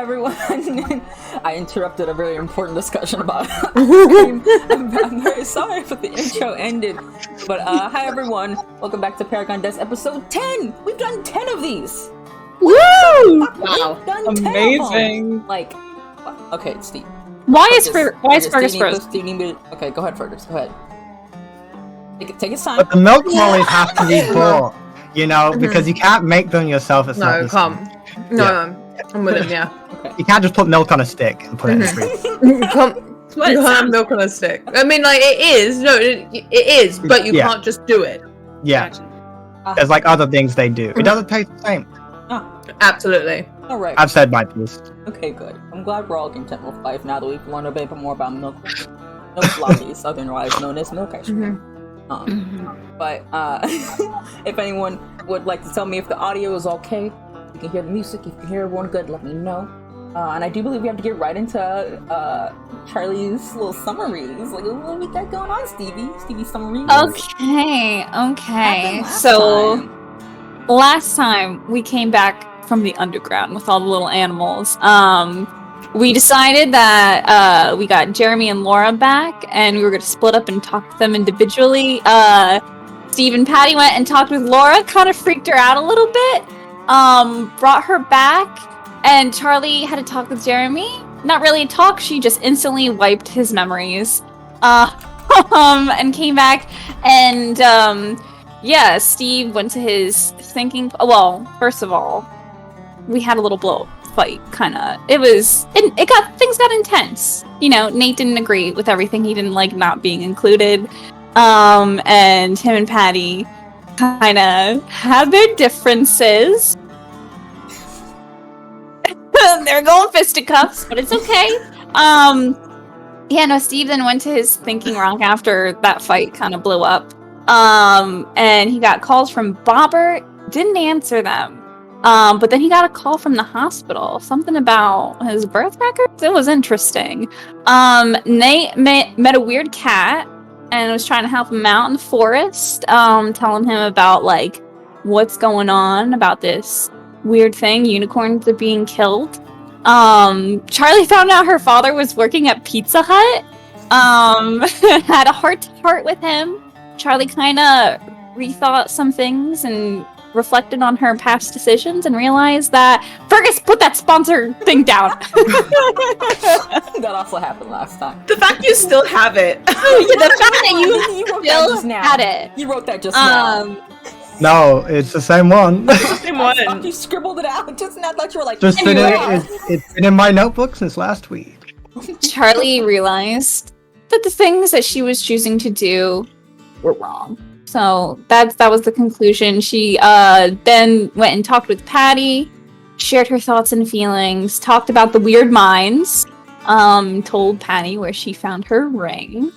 everyone. I interrupted a very important discussion about ice cream. I'm very sorry if the intro ended. But hi everyone. Welcome back to Paragon Desk episode 10. We've done 10 of these. Woo! Wow. Amazing. Like, okay, Steve. Why is Fergus frozen? Okay, go ahead, Fergus. Go ahead. Take his time. But the milk mollies have to be bought, you know, because you can't make them yourself. It's not the same. No, I'm with him, yeah. Okay. You can't just put milk on a stick and put it in the fridge. You can't have milk on a stick. I mean, like, it is, but you can't just do it. Yeah. There's like other things they do. It doesn't taste the same. Absolutely. Alright. I've said my piece. Okay, good. I'm glad we're all content with life now that we've learned a bit more about milk. Milk lollies, otherwise known as milk ice cream. But if anyone would like to tell me if the audio is okay, you can hear the music, you can hear everyone good, let me know. And I do believe we have to get right into Charlie's little summaries. Like, what we got going on, Stevie? Stevie's summaries. Okay. So, last time we came back from the underground with all the little animals, we decided that we got Jeremy and Laura back, and we were going to split up and talk to them individually. Steve and Patty went and talked with Laura, kind of freaked her out a little bit, brought her back, and Charlie had to talk with Jeremy. Not really a talk, she just instantly wiped his memories, and came back, and Steve went to his thinking. Well, first of all, we had a little blow fight, kinda. Things got intense. You know, Nate didn't agree with everything. He didn't like not being included. And him and Patty kinda had their differences. They're going fisticuffs, but it's okay. Steve then went to his thinking rock after that fight kinda blew up. And he got calls from Bobber, didn't answer them. But then he got a call from the hospital, something about his birth records. It was interesting. Nate met a weird cat and was trying to help him out in the forest, telling him about like what's going on about this weird thing. Unicorns are being killed. Charlie found out her father was working at Pizza Hut. Had a heart-to-heart with him. Charlie kind of rethought some things and reflected on her past decisions and realized that Fergus, put that sponsor thing down. That also happened last time. The fact you still have it. The fact that you still had it. You wrote that just now. No, it's the same one. Same one. You scribbled it out just now. I thought you were like, It's been in my notebook since last week. Charlie realized that the things that she was choosing to do were wrong. So that was the conclusion. She then went and talked with Patty, shared her thoughts and feelings, talked about the weird minds, told Patty where she found her ring.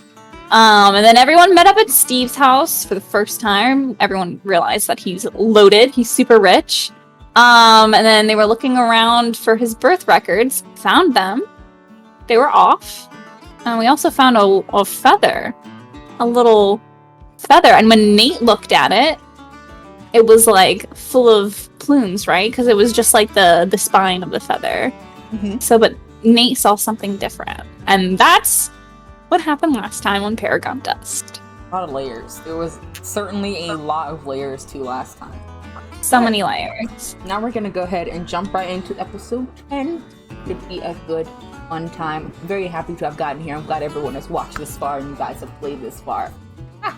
And then everyone met up at Steve's house for the first time. Everyone realized that he's loaded. He's super rich. And then they were looking around for his birth records, found them. They were off. And we also found a feather. A little feather. And when Nate looked at it, it was like full of plumes, right? Because it was just like the spine of the feather. Mm-hmm. So, but Nate saw something different. And that's what happened last time on Paragon Dust. A lot of layers. There was certainly a lot of layers to last time. So many layers. Now we're gonna go ahead and jump right into episode 10. It'd be a good, fun time. I'm very happy to have gotten here. I'm glad everyone has watched this far and you guys have played this far.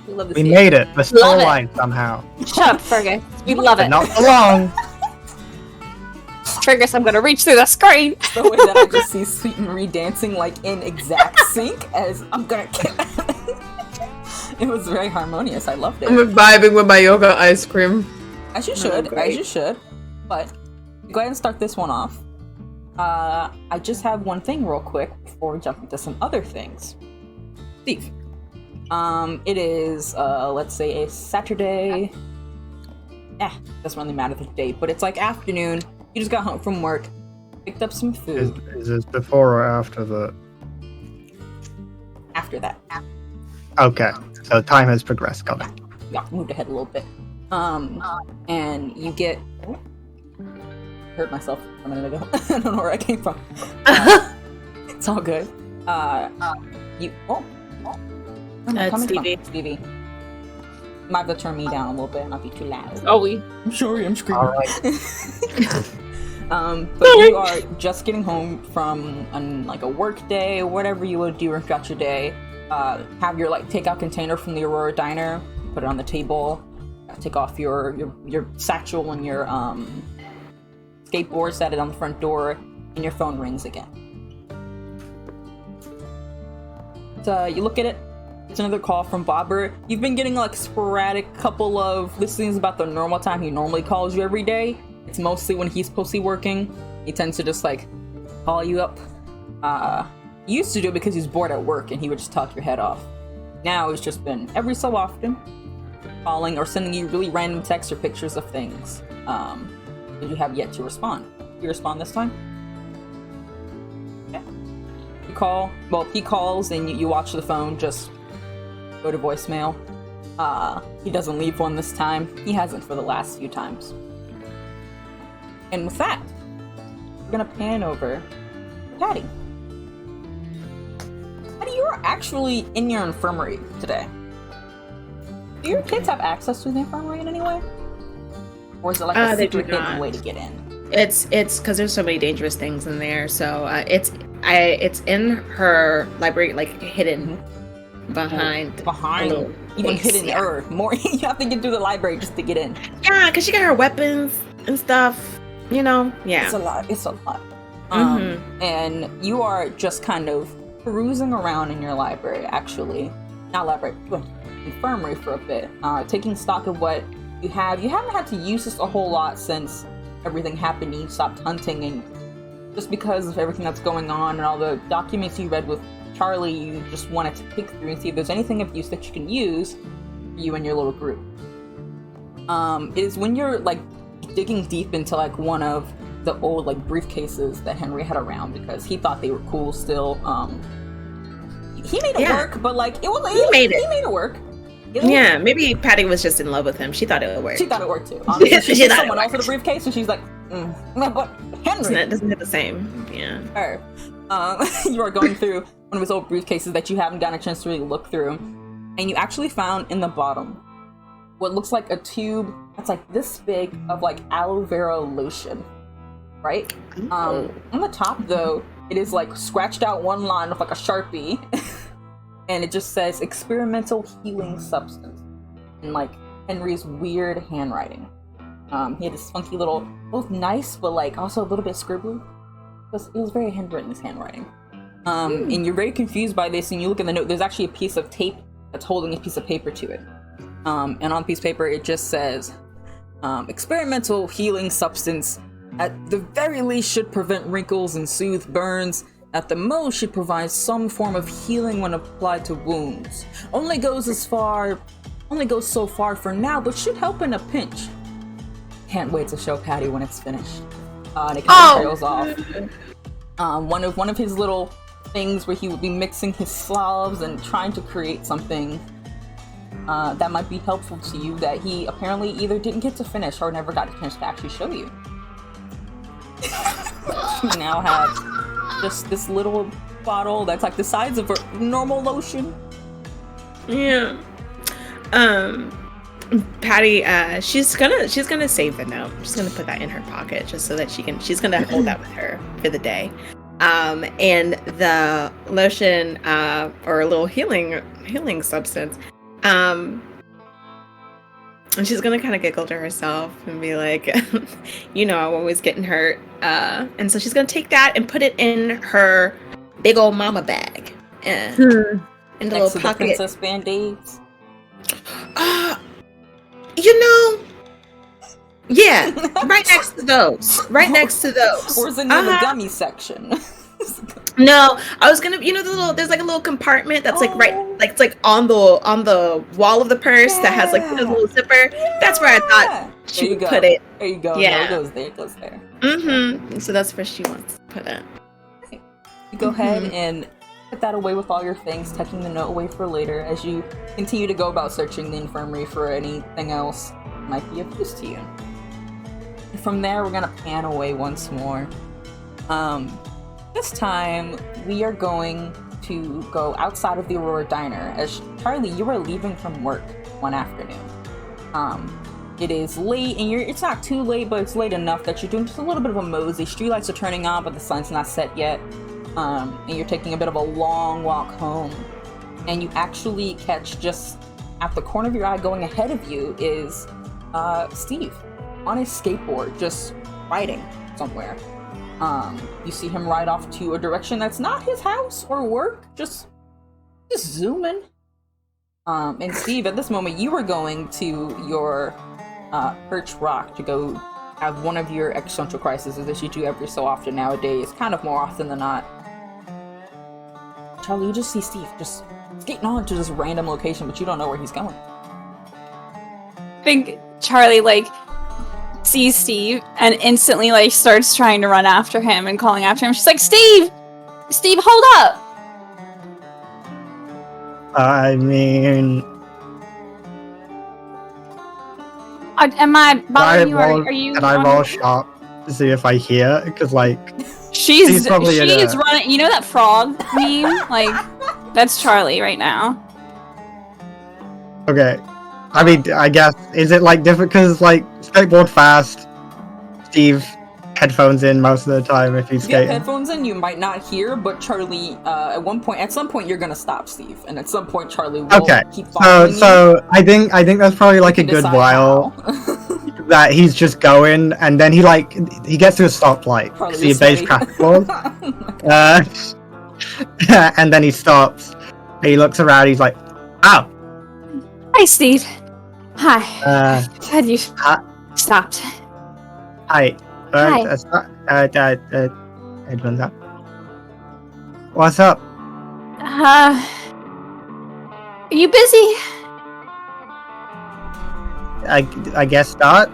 We love this game. Made it. The storyline somehow. Shut up, Fergus. We love it. Not for long. Fergus, I'm gonna reach through the screen. The way that I just see Sweet Marie dancing like in exact sync as I'm gonna kill. It was very harmonious. I loved it. I'm vibing with my yoga ice cream. As you should. As you should. But go ahead and start this one off. I just have one thing real quick before we jump into some other things. Steve. It is, let's say a Saturday. Doesn't really matter the date, but it's like afternoon. You just got home from work, picked up some food. Is this before or after the... After that. Okay, so time has progressed. Got it. Yeah, moved ahead a little bit. And you get heard myself a minute ago. I don't know where I came from. It's all good. You. Oh. It's Stevie. Stevie. Might have to turn me down a little bit, not be too loud. Oh, I'm sorry, I'm screaming. All right. But you are just getting home from a work day or whatever you would do throughout your day. Have your takeout container from the Aurora Diner, put it on the table. Take off your satchel and your skateboard, set it on the front door, and your phone rings again. So you look at it. It's another call from Bobber. You've been getting sporadic couple of listings about the normal time he normally calls you every day. It's mostly when he's supposed to be working. He tends to just call you up. He used to do it because he's bored at work and he would just talk your head off. Now it's just been every so often calling or sending you really random texts or pictures of things that you have yet to respond. You respond this time? Yeah. He calls and you watch the phone just go to voicemail. He doesn't leave one this time. He hasn't for the last few times. And with that, we're gonna pan over to Patty. Patty, you are actually in your infirmary today. Do your kids have access to the infirmary in any way? Or is it a secret hidden way to get in? It's because there's so many dangerous things in there. So it's in her library, hidden behind. Even hidden more. You have to get through the library just to get in. Yeah, because she got her weapons and stuff. Yeah. It's a lot. And you are just kind of perusing around in your library, actually. Not library, infirmary for a bit. Taking stock of what you have. You haven't had to use this a whole lot since everything happened and you stopped hunting, and just because of everything that's going on and all the documents you read with Charlie, you just wanted to pick through and see if there's anything of use that you can use for you and your little group. It is when you're digging deep into one of the old briefcases that Henry had around because he thought they were cool still. He made it work, but he made it work. Maybe Patty was just in love with him. She thought it would work. She thought it worked too. Honestly, she someone else with a briefcase, and she's like, but Henry doesn't hit the same. Yeah. Her. You are going through one of his old briefcases that you haven't gotten a chance to really look through, and you actually found in the bottom what looks like a tube that's this big of aloe vera lotion, right? On the top though, it is scratched out one line with a Sharpie, and it just says experimental healing substance in Henry's weird handwriting. He had this funky little, both nice but also a little bit scribbly. It was very handwritten, this handwriting. And you're very confused by this, and you look at the note. There's actually a piece of tape that's holding a piece of paper to it. And on the piece of paper, it just says, experimental healing substance at the very least should prevent wrinkles and soothe burns. At the most should provide some form of healing when applied to wounds. Only goes so far for now, but should help in a pinch. Can't wait to show Patty when it's finished. And it kind of trails off. One of his little things where he would be mixing his salves and trying to create something that might be helpful to you that he apparently either didn't get to finish or never got a chance to actually show you. You now have just this little bottle that's the size of a normal lotion. Yeah. Patty, she's gonna save the note. She's gonna put that in her pocket just so that she's gonna hold that with her for the day. And the lotion, or a little healing substance, and she's gonna kind of giggle to herself and be like, I'm always getting hurt. And so she's gonna take that and put it in her big old mama bag. In the little pocket. The princess band-aids. Yeah, right next to those. Or is it near the gummy section? No, I was gonna, there's a little compartment that's it's on the wall of the purse that has a little zipper. That's where I thought she would put it. There you go. Yeah. No, it goes there. Mm-hmm. So that's where she wants to put it. Okay. You go ahead and put that away with all your things, tucking the note away for later as you continue to go about searching the infirmary for anything else that might be of use to you. from there, we're gonna pan away once more. This time, we are going to go outside of the Aurora Diner, as Charlie, you are leaving from work one afternoon. It is late, and it's not too late, but it's late enough that you're doing just a little bit of a mosey. Streetlights are turning on, but the sun's not set yet. And you're taking a bit of a long walk home. And you actually catch, just at the corner of your eye going ahead of you, is Steve on his skateboard, just riding somewhere. You see him ride off to a direction that's not his house or work, just zooming. And Steve, at this moment, you were going to your Perch Rock to go have one of your existential crises that you do every so often nowadays, kind of more often than not. Charlie, you just see Steve just skating on to this random location, but you don't know where he's going. I think Charlie, sees Steve and instantly, starts trying to run after him and calling after him. She's like, Steve! Steve, hold up! I mean... Am I bothering you, or are you... Can I roll sharp to see if I hear? Because, she's running... You know that frog meme? That's Charlie right now. Okay. I mean, I guess, is it, different? Because, skateboard fast, Steve, headphones in most of the time if he's skating. If you have headphones in, you might not hear, but Charlie, at some point, you're gonna stop Steve, and at some point, Charlie will keep following you. So I think that's probably a good while that he's just going, and then he gets to a stoplight. See a base crack balls. And then he stops. And he looks around. He's like, "Ow! Hi, Steve. Hi. Glad you stopped. Hi. Edwin's up. What's up? Are you busy? I guess not.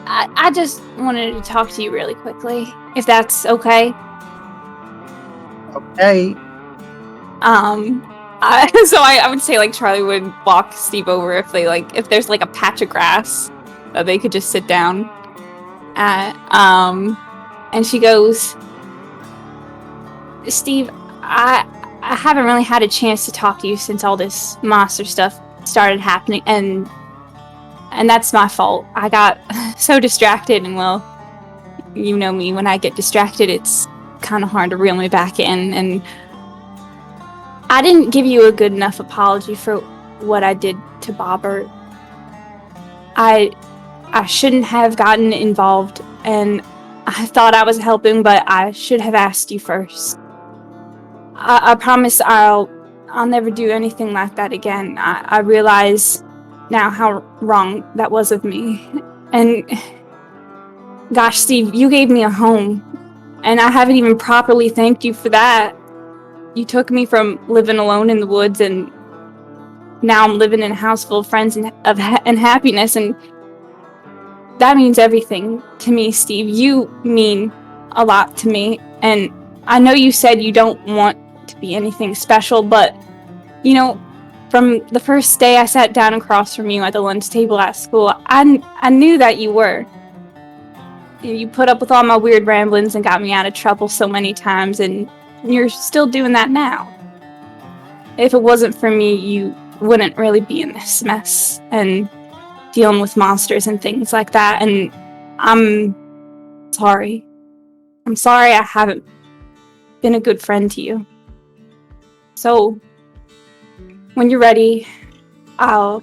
I just wanted to talk to you really quickly, if that's okay. Okay. So I would say Charlie would walk Steve over if there's a patch of grass that they could just sit down at. And she goes, Steve, I haven't really had a chance to talk to you since all this monster stuff started happening, and that's my fault. I got so distracted, and well, you know me, when I get distracted, it's kind of hard to reel me back in, and I didn't give you a good enough apology for what I did to Bobbert. I shouldn't have gotten involved, and I thought I was helping, but I should have asked you first. I promise I'll never do anything like that again. I realize now how wrong that was of me. And gosh, Steve, you gave me a home, and I haven't even properly thanked you for that. You took me from living alone in the woods, and now I'm living in a house full of friends and happiness, and that means everything to me, Steve. You mean a lot to me, and I know you said you don't want to be anything special, but, from the first day I sat down across from you at the lunch table at school, I knew that you were. You put up with all my weird ramblings and got me out of trouble so many times, and you're still doing that now. If it wasn't for me, you wouldn't really be in this mess and dealing with monsters and things like that, and I'm sorry. I'm sorry I haven't been a good friend to you. So, when you're ready, I'll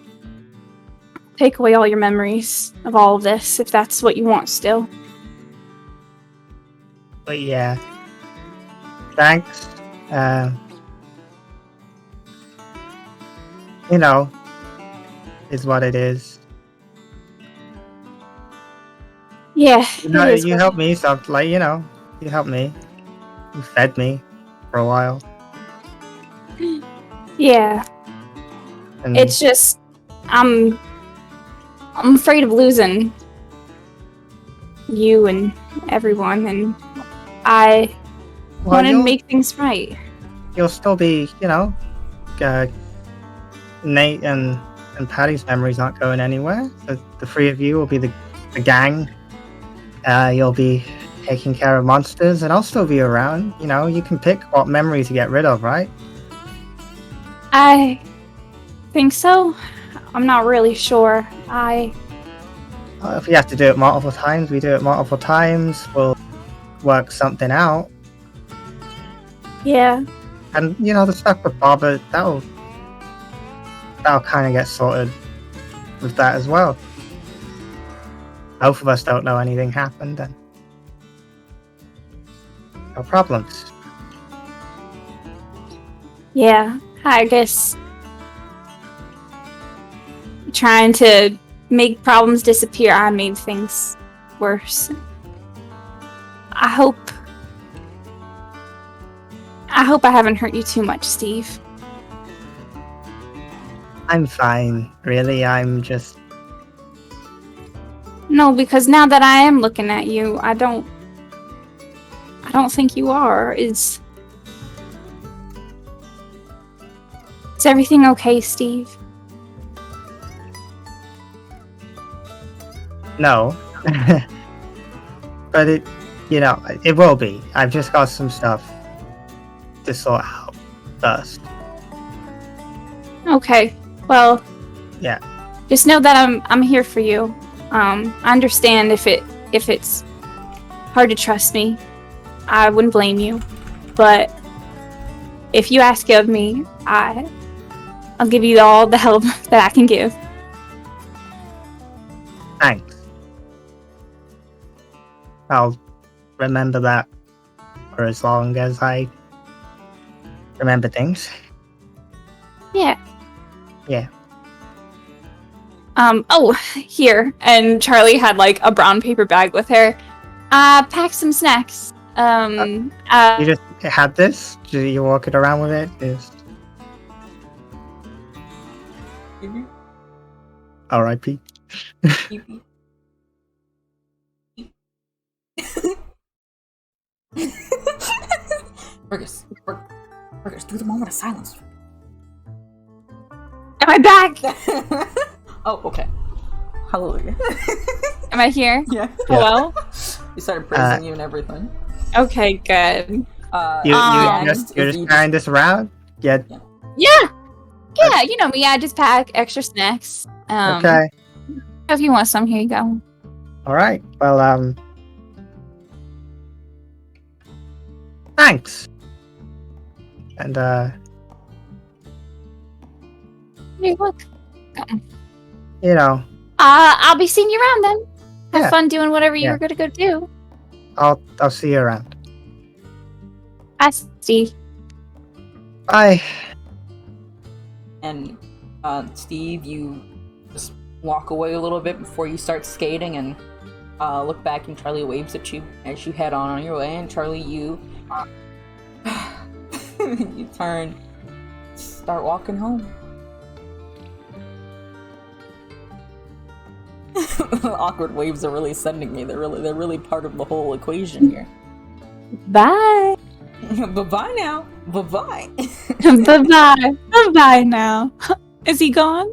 take away all your memories of all of this, if that's what you want still. But yeah. Thanks. Is what it is. Yeah. You helped me, so you helped me. You fed me for a while. Yeah. And it's just, I'm afraid of losing you and everyone, and I want to make things right. You'll still be, Nate and Patty's memories aren't going anywhere. So the three of you will be the gang You'll be taking care of monsters, and I'll still be around. You know, you can pick what memory to get rid of, right? I think so. I'm not really sure. Well, if we have to do it multiple times, we do it multiple times. We'll work something out. Yeah. And, you know, the stuff with Barbara, that'll kind of get sorted with that as well. Both of us don't know anything happened, and no problems. Yeah, I guess trying to make problems disappear, I made things worse. I hope I haven't hurt you too much, Steve. I'm fine, really. I'm just... No, because now that I am looking at you, I don't think you are. Is everything okay, Steve? No. But it, you know, it will be. I've just got some stuff to sort out first. Okay. Well, Yeah. just know that I'm here for you. I understand if it's hard to trust me. I wouldn't blame you. But if you ask of me, I'll give you all the help that I can give. Thanks. I'll remember that for as long as I remember things. Yeah. Yeah. Oh, here. And Charlie had like a brown paper bag with her. Pack some snacks. You just had this? You walking around with it? R.I.P. Fergus, do the moment of silence. Am I back? Oh, okay. Hallelujah. Am I here? Yeah. Hello? We started praising you and everything. Okay, good. You're just carrying this around? Yeah. Yeah, you know me. I just pack extra snacks. Okay. If you want some, here you go. Alright. Well, thanks. And, You're welcome. you know, I'll be seeing you around then. Have Yeah. fun doing whatever you Yeah. were gonna go do. I'll see you around. Bye, Steve. Bye. And Steve, you just walk away a little bit before you start skating and look back, and Charlie waves at you as you head on your way. And Charlie, you you turn, start walking home. Awkward waves are really sending me. They're really part of the whole equation here. Bye. Bye-bye now. Bye-bye. Bye-bye. Bye-bye now. Is he gone?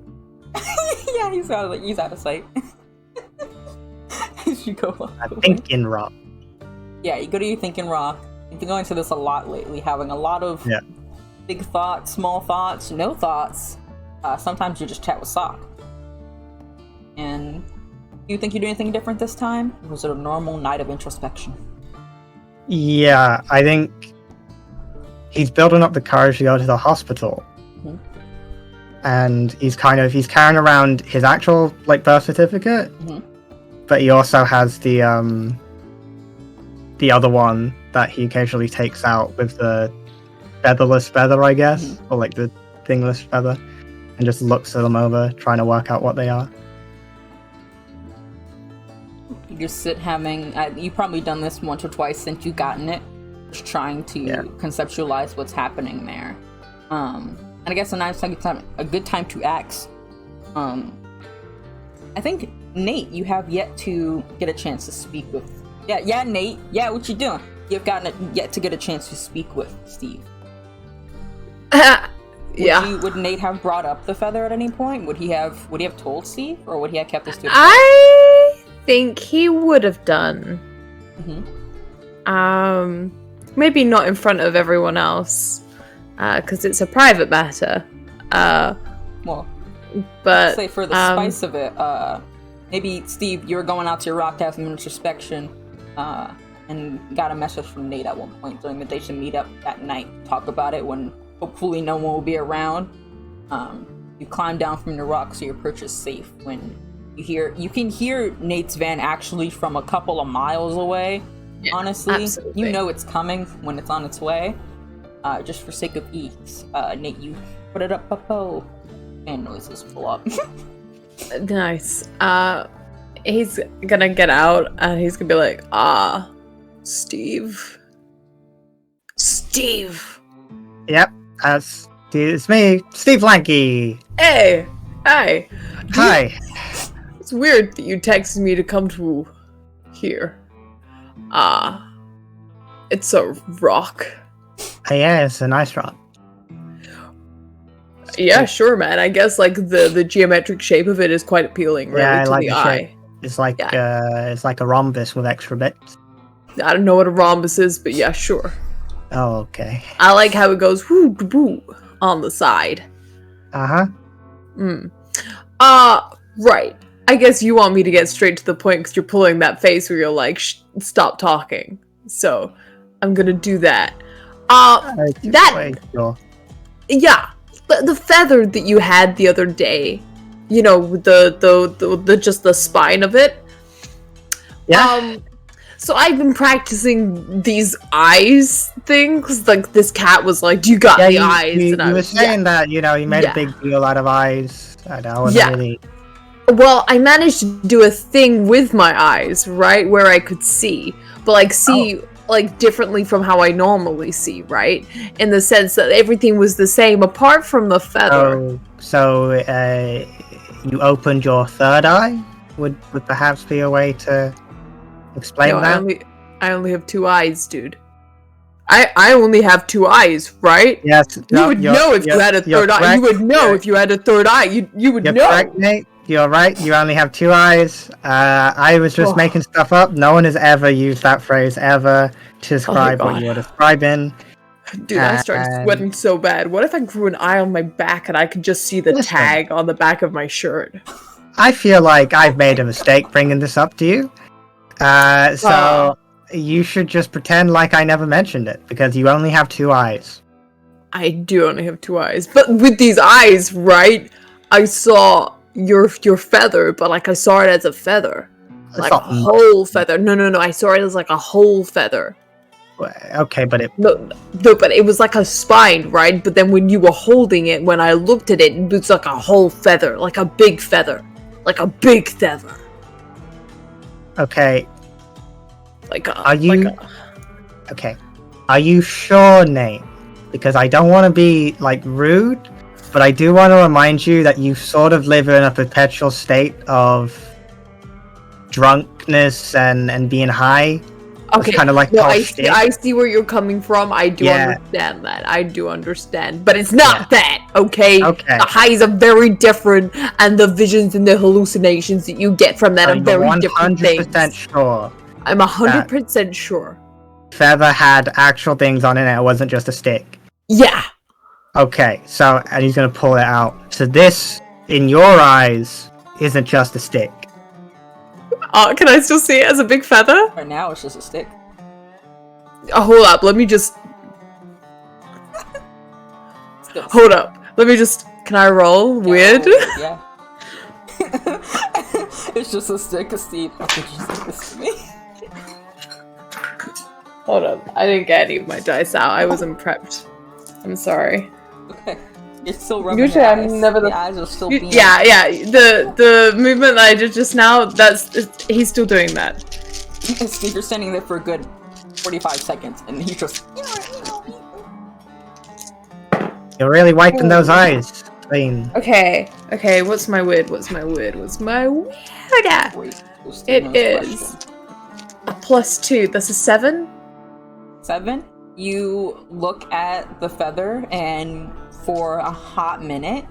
Yeah, he's out of sight. As you go along I'm the way. thinking rock. Yeah, you go to your thinking rock. You've been going to this a lot lately, having a lot of big thoughts, small thoughts, no thoughts. Sometimes you just chat with Sock. And do you think you do anything different this time? Or was it a normal night of introspection? Yeah, I think he's building up the courage to go to the hospital. Mhm. And he's carrying around his actual birth certificate, Mhm. but he also has the other one that he occasionally takes out with the featherless feather, I guess, or the thingless feather, and just looks them over, trying to work out what they are. You just sit having... you've probably done this once or twice since you've gotten it. Just trying to conceptualize what's happening there. And I guess a good time to ask. I think, Nate, you have yet to get a chance to speak with... Yeah, Nate. Yeah, what you doing? You've yet to get a chance to speak with Steve. Would Nate have brought up the feather at any point? Would he have told Steve, or would he have kept this to himself? I think he would have done. Maybe not in front of everyone else, because it's a private matter. Well, But say for the spice of it, maybe Steve, you were going out to your rock having introspection, and got a message from Nate at one point saying that they should meet up that night, talk about it when hopefully no one will be around. You climb down from the rock so your perch is safe. When you can hear Nate's van actually from a couple of miles away. Yeah, honestly, absolutely. You know it's coming when it's on its way. Just for sake of ease, Nate, you put it up, and noises pull up. Nice. He's gonna get out and he's gonna be like, Steve. Yep, it's me, Steve Lanky. Hey. Hi. It's weird that you texted me to come to here. It's a rock. Yeah, it's a nice rock. Yeah, sure, man. I guess like the geometric shape of it is quite appealing, really, yeah, to like the eye. Shape. It's like a rhombus with extra bits. I don't know what a rhombus is, but yeah, sure. Oh, okay. I like how it goes whoo boo on the side. Right. I guess you want me to get straight to the point because you're pulling that face where you're like, stop talking. So, I'm gonna do that. Yeah, the feather that you had the other day, you know, the just the spine of it. Yeah. So I've been practicing these eyes things. Like this cat was like, "Do you got the eyes?" You were saying that, you know, you made a big deal out of eyes. I wasn't really. Well, I managed to do a thing with my eyes, right, where I could see, but like see like differently from how I normally see, right? In the sense that everything was the same apart from the feather. So you opened your third eye? Would perhaps be a way to explain that? I only have two eyes, dude. I only have two eyes, right? Yes. You would know if you had a third eye. You would know if you had a third eye. You would know. You're correct, Nate. You're right. You only have two eyes. I was just making stuff up. No one has ever used that phrase ever to describe what you were describing. Dude, I started sweating so bad. What if I grew an eye on my back and I could just see the tag on the back of my shirt? I feel like I've made a mistake bringing this up to you. So you should just pretend like I never mentioned it, because you only have two eyes. I do only have two eyes. But with these eyes, right, I saw your feather, but like I saw it as a feather. Like a whole feather. No, I saw it as like a whole feather. Okay, but it... No, but it was like a spine, right? But then when you were holding it, when I looked at it, it was like a whole feather. Like a big feather. Like a big feather. Okay. Okay. Are you sure, Nate? Because I don't want to be, like, rude, but I do want to remind you that you sort of live in a perpetual state of drunkenness and being high. Okay, kind of like I see where you're coming from. I do understand that. I do understand. But it's not that, okay? Okay. The highs are very different, and the visions and the hallucinations that you get from that are very different things. I'm 100% sure. I'm 100% sure. Feather had actual things on it, and it wasn't just a stick. Yeah. Okay, so, and he's gonna pull it out. So this, in your eyes, isn't just a stick. Can I still see it as a big feather? Right now, it's just a stick. Hold up, let me just... Hold up, let me just... Can I roll? Weird? Yeah. It's just a stick of Steve. I think you said this to me. Hold up, I didn't get any of my dice out. I wasn't prepped. I'm sorry. Okay. You're still rubbing Usually your I'm eyes. never the eyes are still being... Yeah. The movement that I did just now, he's still doing that. Steve, you're standing there for a good 45 seconds, and he just... You're really wiping those eyes clean. Okay, what's my wid? It is a +2. That's a 7? 7? You look at the feather, and for a hot minute,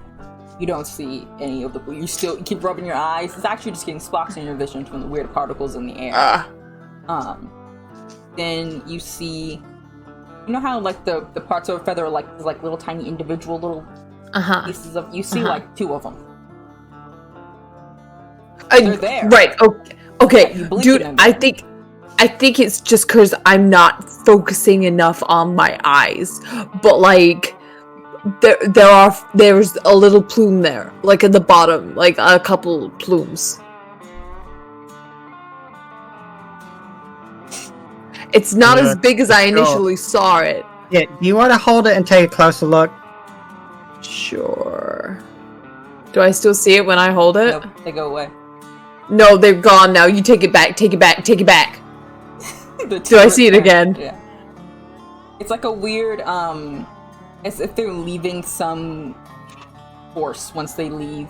you don't see any of the blue. You still keep rubbing your eyes. It's actually just getting splotched in your vision from the weird particles in the air. then you see, you know how like the parts of a feather are like little tiny individual little pieces of. You see like 2 of them. They're there, right? Okay, You blink dude. and I think it's just because I'm not focusing enough on my eyes, but like. There's a little plume there, like at the bottom, like a couple plumes. It's not as big as I initially saw it. Yeah, do you want to hold it and take a closer look? Sure. Do I still see it when I hold it? Nope, they go away. No, they're gone now. You take it back, take it back, take it back. Do I see it again? Yeah. It's like a weird, as if they're leaving some force once they leave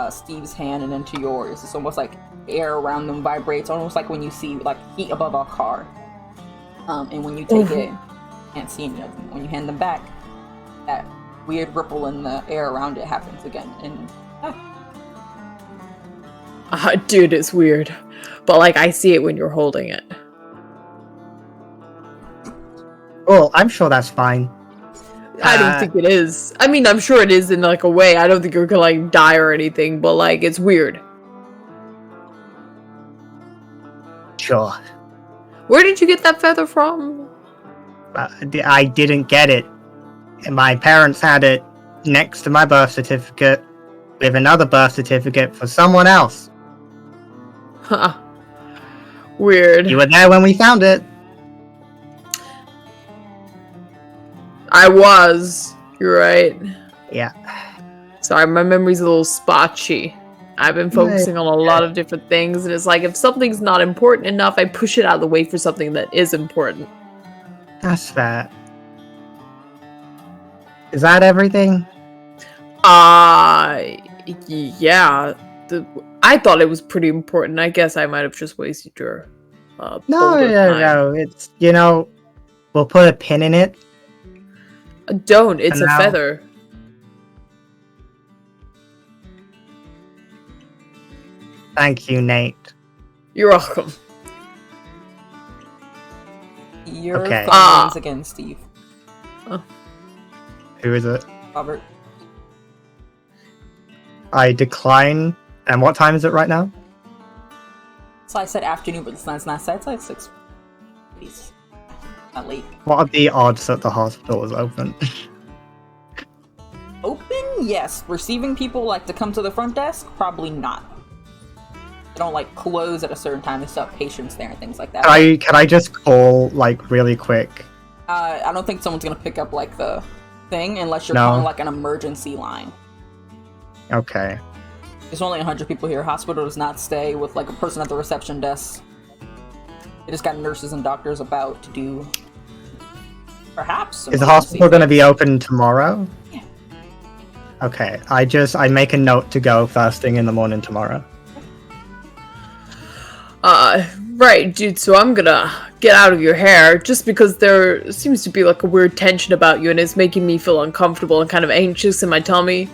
Steve's hand and into yours. It's almost like air around them vibrates, almost like when you see like heat above a car. And when you take it, you can't see any of them. When you hand them back, that weird ripple in the air around it happens again. And dude, it's weird. But like I see it when you're holding it. Oh, I'm sure that's fine. I don't think it is. I mean, I'm sure it is in like a way. I don't think you're gonna like die or anything, but like it's weird. Sure. Where did you get that feather from? I didn't get it. My parents had it next to my birth certificate with another birth certificate for someone else. Huh. Weird. You were there when we found it. I was. You're right. Yeah. Sorry, my memory's a little spotchy. I've been focusing on a lot of different things, and it's like if something's not important enough, I push it out of the way for something that is important. That's fair. Is that everything? Yeah. I thought it was pretty important. I guess I might have just wasted your No. It's, we'll put a pin in it. Don't. It's a now- feather. Thank you, Nate. You're welcome. your Okay. phone rings again, Steve. Who is it? Robert. I decline. And what time is it right now? So I said afternoon, but it's not set. It's like 6. Please. Not late. What are the odds that the hospital is open? Open? Yes. Receiving people like to come to the front desk? Probably not. They don't like close at a certain time. They still have patients there and things like that. Can I just call like really quick? I don't think someone's gonna pick up like the thing unless you're No. calling like an emergency line. Okay. There's only 100 people here. Hospital does not stay with like a person at the reception desk. They just got nurses and doctors about to do perhaps. Is the hospital going to be open tomorrow? Yeah. Okay. I make a note to go first thing in the morning tomorrow. Right, dude, so I'm gonna get out of your hair just because there seems to be like a weird tension about you and it's making me feel uncomfortable and kind of anxious in my tummy.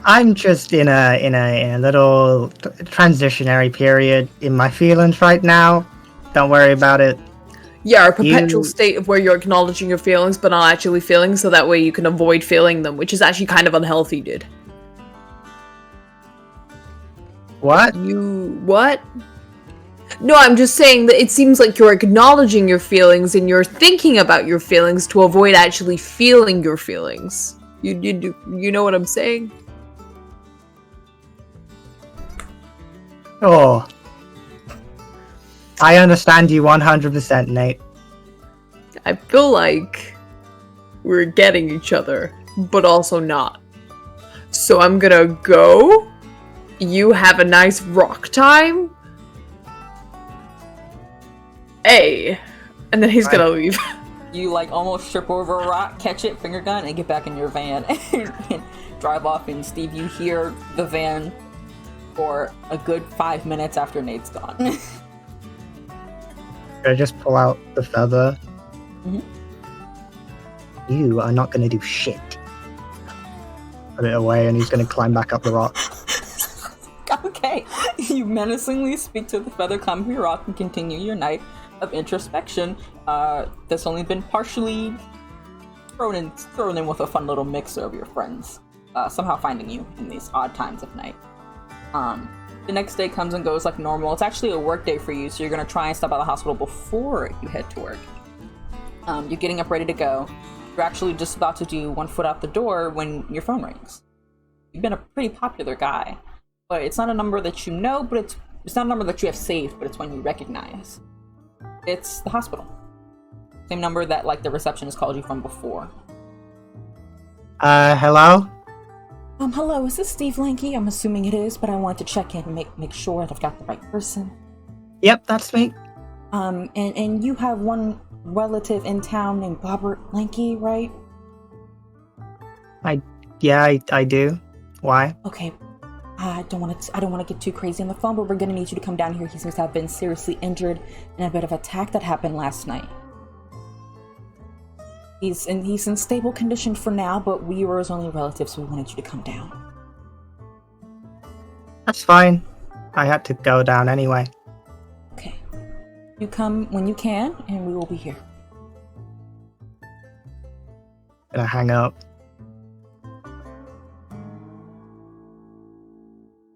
I'm just in a little transitionary period in my feelings right now. Don't worry about it. Yeah, a perpetual state of where you're acknowledging your feelings but not actually feeling, so that way you can avoid feeling them, which is actually kind of unhealthy, dude. What? What? No, I'm just saying that it seems like you're acknowledging your feelings and you're thinking about your feelings to avoid actually feeling your feelings. You know what I'm saying? Oh. I understand you 100%, Nate. I feel like we're getting each other, but also not. So I'm gonna go. You have a nice rock time. Hey. And then he's gonna leave. You like almost trip over a rock, catch it, finger gun, and get back in your van and drive off. And Steve, you hear the van for a good 5 minutes after Nate's gone. Should I just pull out the feather? Mhm. You are not going to do shit. Put it away, and he's going to climb back up the rock. Okay. You menacingly speak to the feather, climb up your rock, and continue your night. of introspection that's only been partially thrown in with a fun little mixer of your friends somehow finding you in these odd times of night. The next day comes and goes like normal. It's actually a work day for you, so you're going to try and stop by the hospital before you head to work. You're getting up ready to go. You're actually just about to do one foot out the door when your phone rings. You've been a pretty popular guy, but it's not a number that you know, but it's not a number that you have saved, but it's one you recognize. It's the hospital. Same number that like the receptionist called you from before. Hello? Hello, is this Steve Lanky? I'm assuming it is, but I want to check in and make sure that I've got the right person. Yep, that's me. And you have one relative in town named Robert Lanky, right? I do. Why? Okay. I don't want to get too crazy on the phone, but we're gonna need you to come down here. He seems to have been seriously injured in a bit of attack that happened last night. He's in stable condition for now, but we were his only relatives, so we wanted you to come down. That's fine. I had to go down anyway. Okay. You come when you can, and we will be here. Gonna hang up.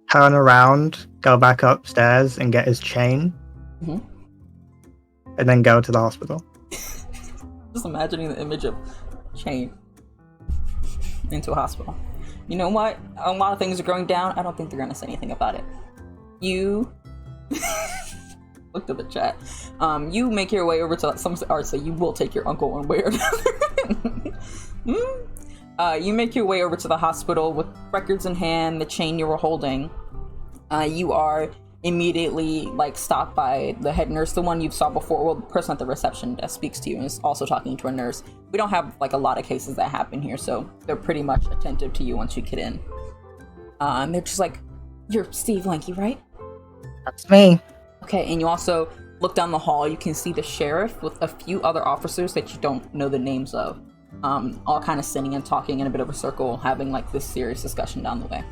Turn around, go back upstairs and get his chain. Mm-hmm. And then go to the hospital. Just imagining the image of chain into a hospital. You know what? A lot of things are going down. I don't think they're going to say anything about it. You looked at the chat. You make your way over to some art, so you will take your uncle one way or another. You make your way over to the hospital with records in hand, the chain you were holding. You are immediately stopped by the head nurse, the one you saw before. Well, the person at the reception desk speaks to you and is also talking to a nurse. We don't have a lot of cases that happen here, so they're pretty much attentive to you once you get in. And they're just like, "You're Steve Lanky, right?" That's me. Okay, and you also look down the hall. You can see the sheriff with a few other officers that you don't know the names of, all kind of sitting and talking in a bit of a circle, having this serious discussion down the way.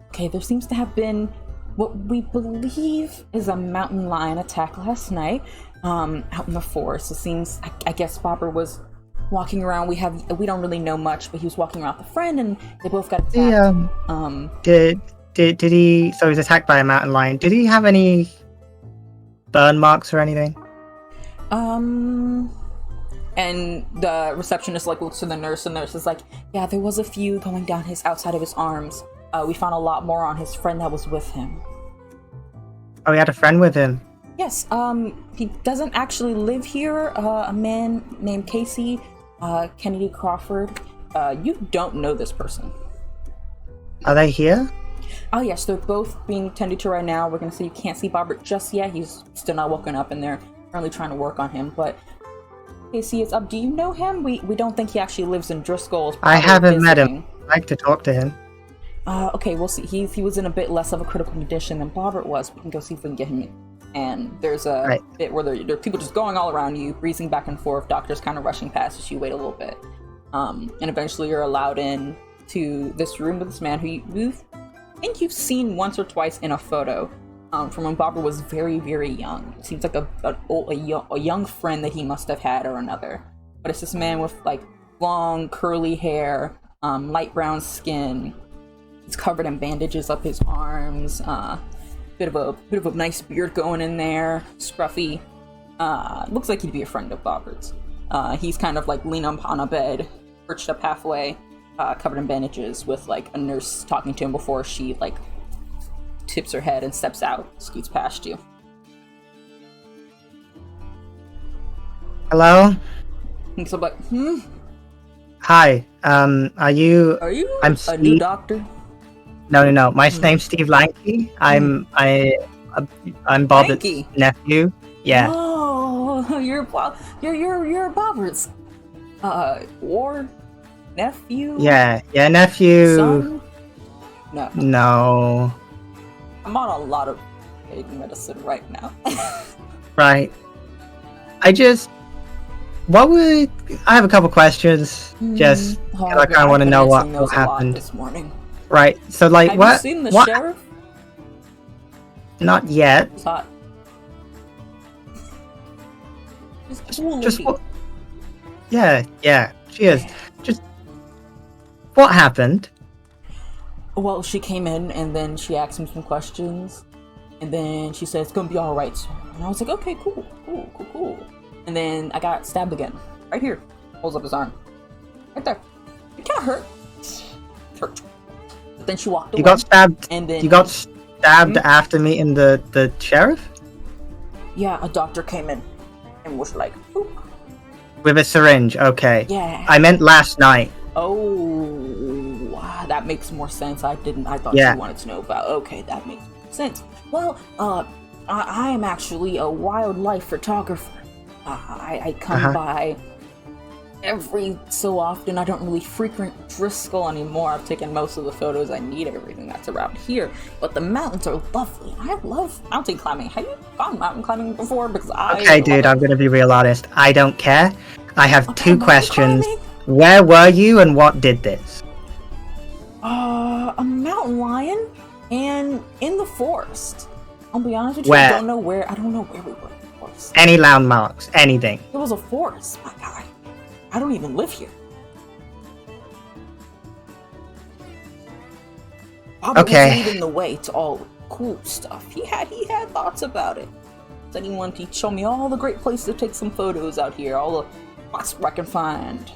Okay, there seems to have been what we believe is a mountain lion attack last night, out in the forest. It seems, I guess Bobber was walking around. We don't really know much, but he was walking around with a friend, and they both got attacked. Did he? So he was attacked by a mountain lion. Did he have any burn marks or anything? And the receptionist looks to the nurse, and the nurse is like, "Yeah, there was a few going down outside of his arms. We found a lot more on his friend that was with him." Oh, he had a friend with him. Yes, he doesn't actually live here. A man named Casey, Kennedy Crawford. You don't know this person. Are they here? Oh yes, they're both being tended to right now. We're gonna say you can't see Bobbert just yet. He's still not woken up, and they're currently trying to work on him. But Casey, it's up. Do you know him? We don't think he actually lives in Driscoll. I haven't met him. I'd like to talk to him. Okay, we'll see. He was in a bit less of a critical condition than Bobbert was. We can go see if we can get him. And there's a bit where there are people just going all around you, breezing back and forth. Doctors kind of rushing past as you wait a little bit. And eventually you're allowed in to this room with this man who I think you've seen once or twice in a photo from when Bobbert was very, very young. It seems like a young friend that he must have had or another. But it's this man with long curly hair, light brown skin. He's covered in bandages up his arms. Bit of a nice beard going in there. Scruffy. Looks like he'd be a friend of Bobbert's. He's kind of leaning on a bed, perched up halfway, covered in bandages, with a nurse talking to him before she tips her head and steps out, scoots past you. Hello? And so Hi. Are you? I'm a Steve. new doctor? No. My name's Steve Lanky. I'm Bobbert's Lanky. nephew. Yeah. Oh, you're Bobbert's ward nephew. Yeah, nephew. Son? No. No. I'm on a lot of paid medicine right now. Right. I have a couple questions. Just I kind of want to know what happened this morning. Right. So Have what? you seen the what? sheriff? Not yet. He's hot. Just cool Just lady. what? Yeah, she is. Just what happened? Well, she came in and then she asked me some questions, and then she said it's gonna be all right, sir. And I was like, okay, cool. And then I got stabbed again, right here. Holds up his arm, right there. It kind of hurt. It hurt. But then she walked away. You got stabbed. And then You got stabbed after meeting the sheriff yeah, a doctor came in and was like, "Oop." with a syringe. Okay. Yeah. I meant last night. Oh, that makes more sense. I thought Yeah. you wanted to know about. Okay, that makes sense. Well, I am actually a wildlife photographer. I come by every so often. I don't really frequent Driscoll anymore. I've taken most of the photos I need of everything that's around here. But the mountains are lovely. I love mountain climbing. Have you gone mountain climbing before? Because Okay, dude, I'm gonna be real honest. I don't care. I have Okay, two mountain questions. climbing? Where were you and what did this? A mountain lion and in the forest. I'll be honest with you, Where? I don't know where we were in the forest. Any landmarks? Anything? It was a forest, my guy. I don't even live here. Robert Okay. was leading the way to all the cool stuff. He had thoughts about it. Said he wanted to show me all the great places to take some photos out here, all the spots where I can find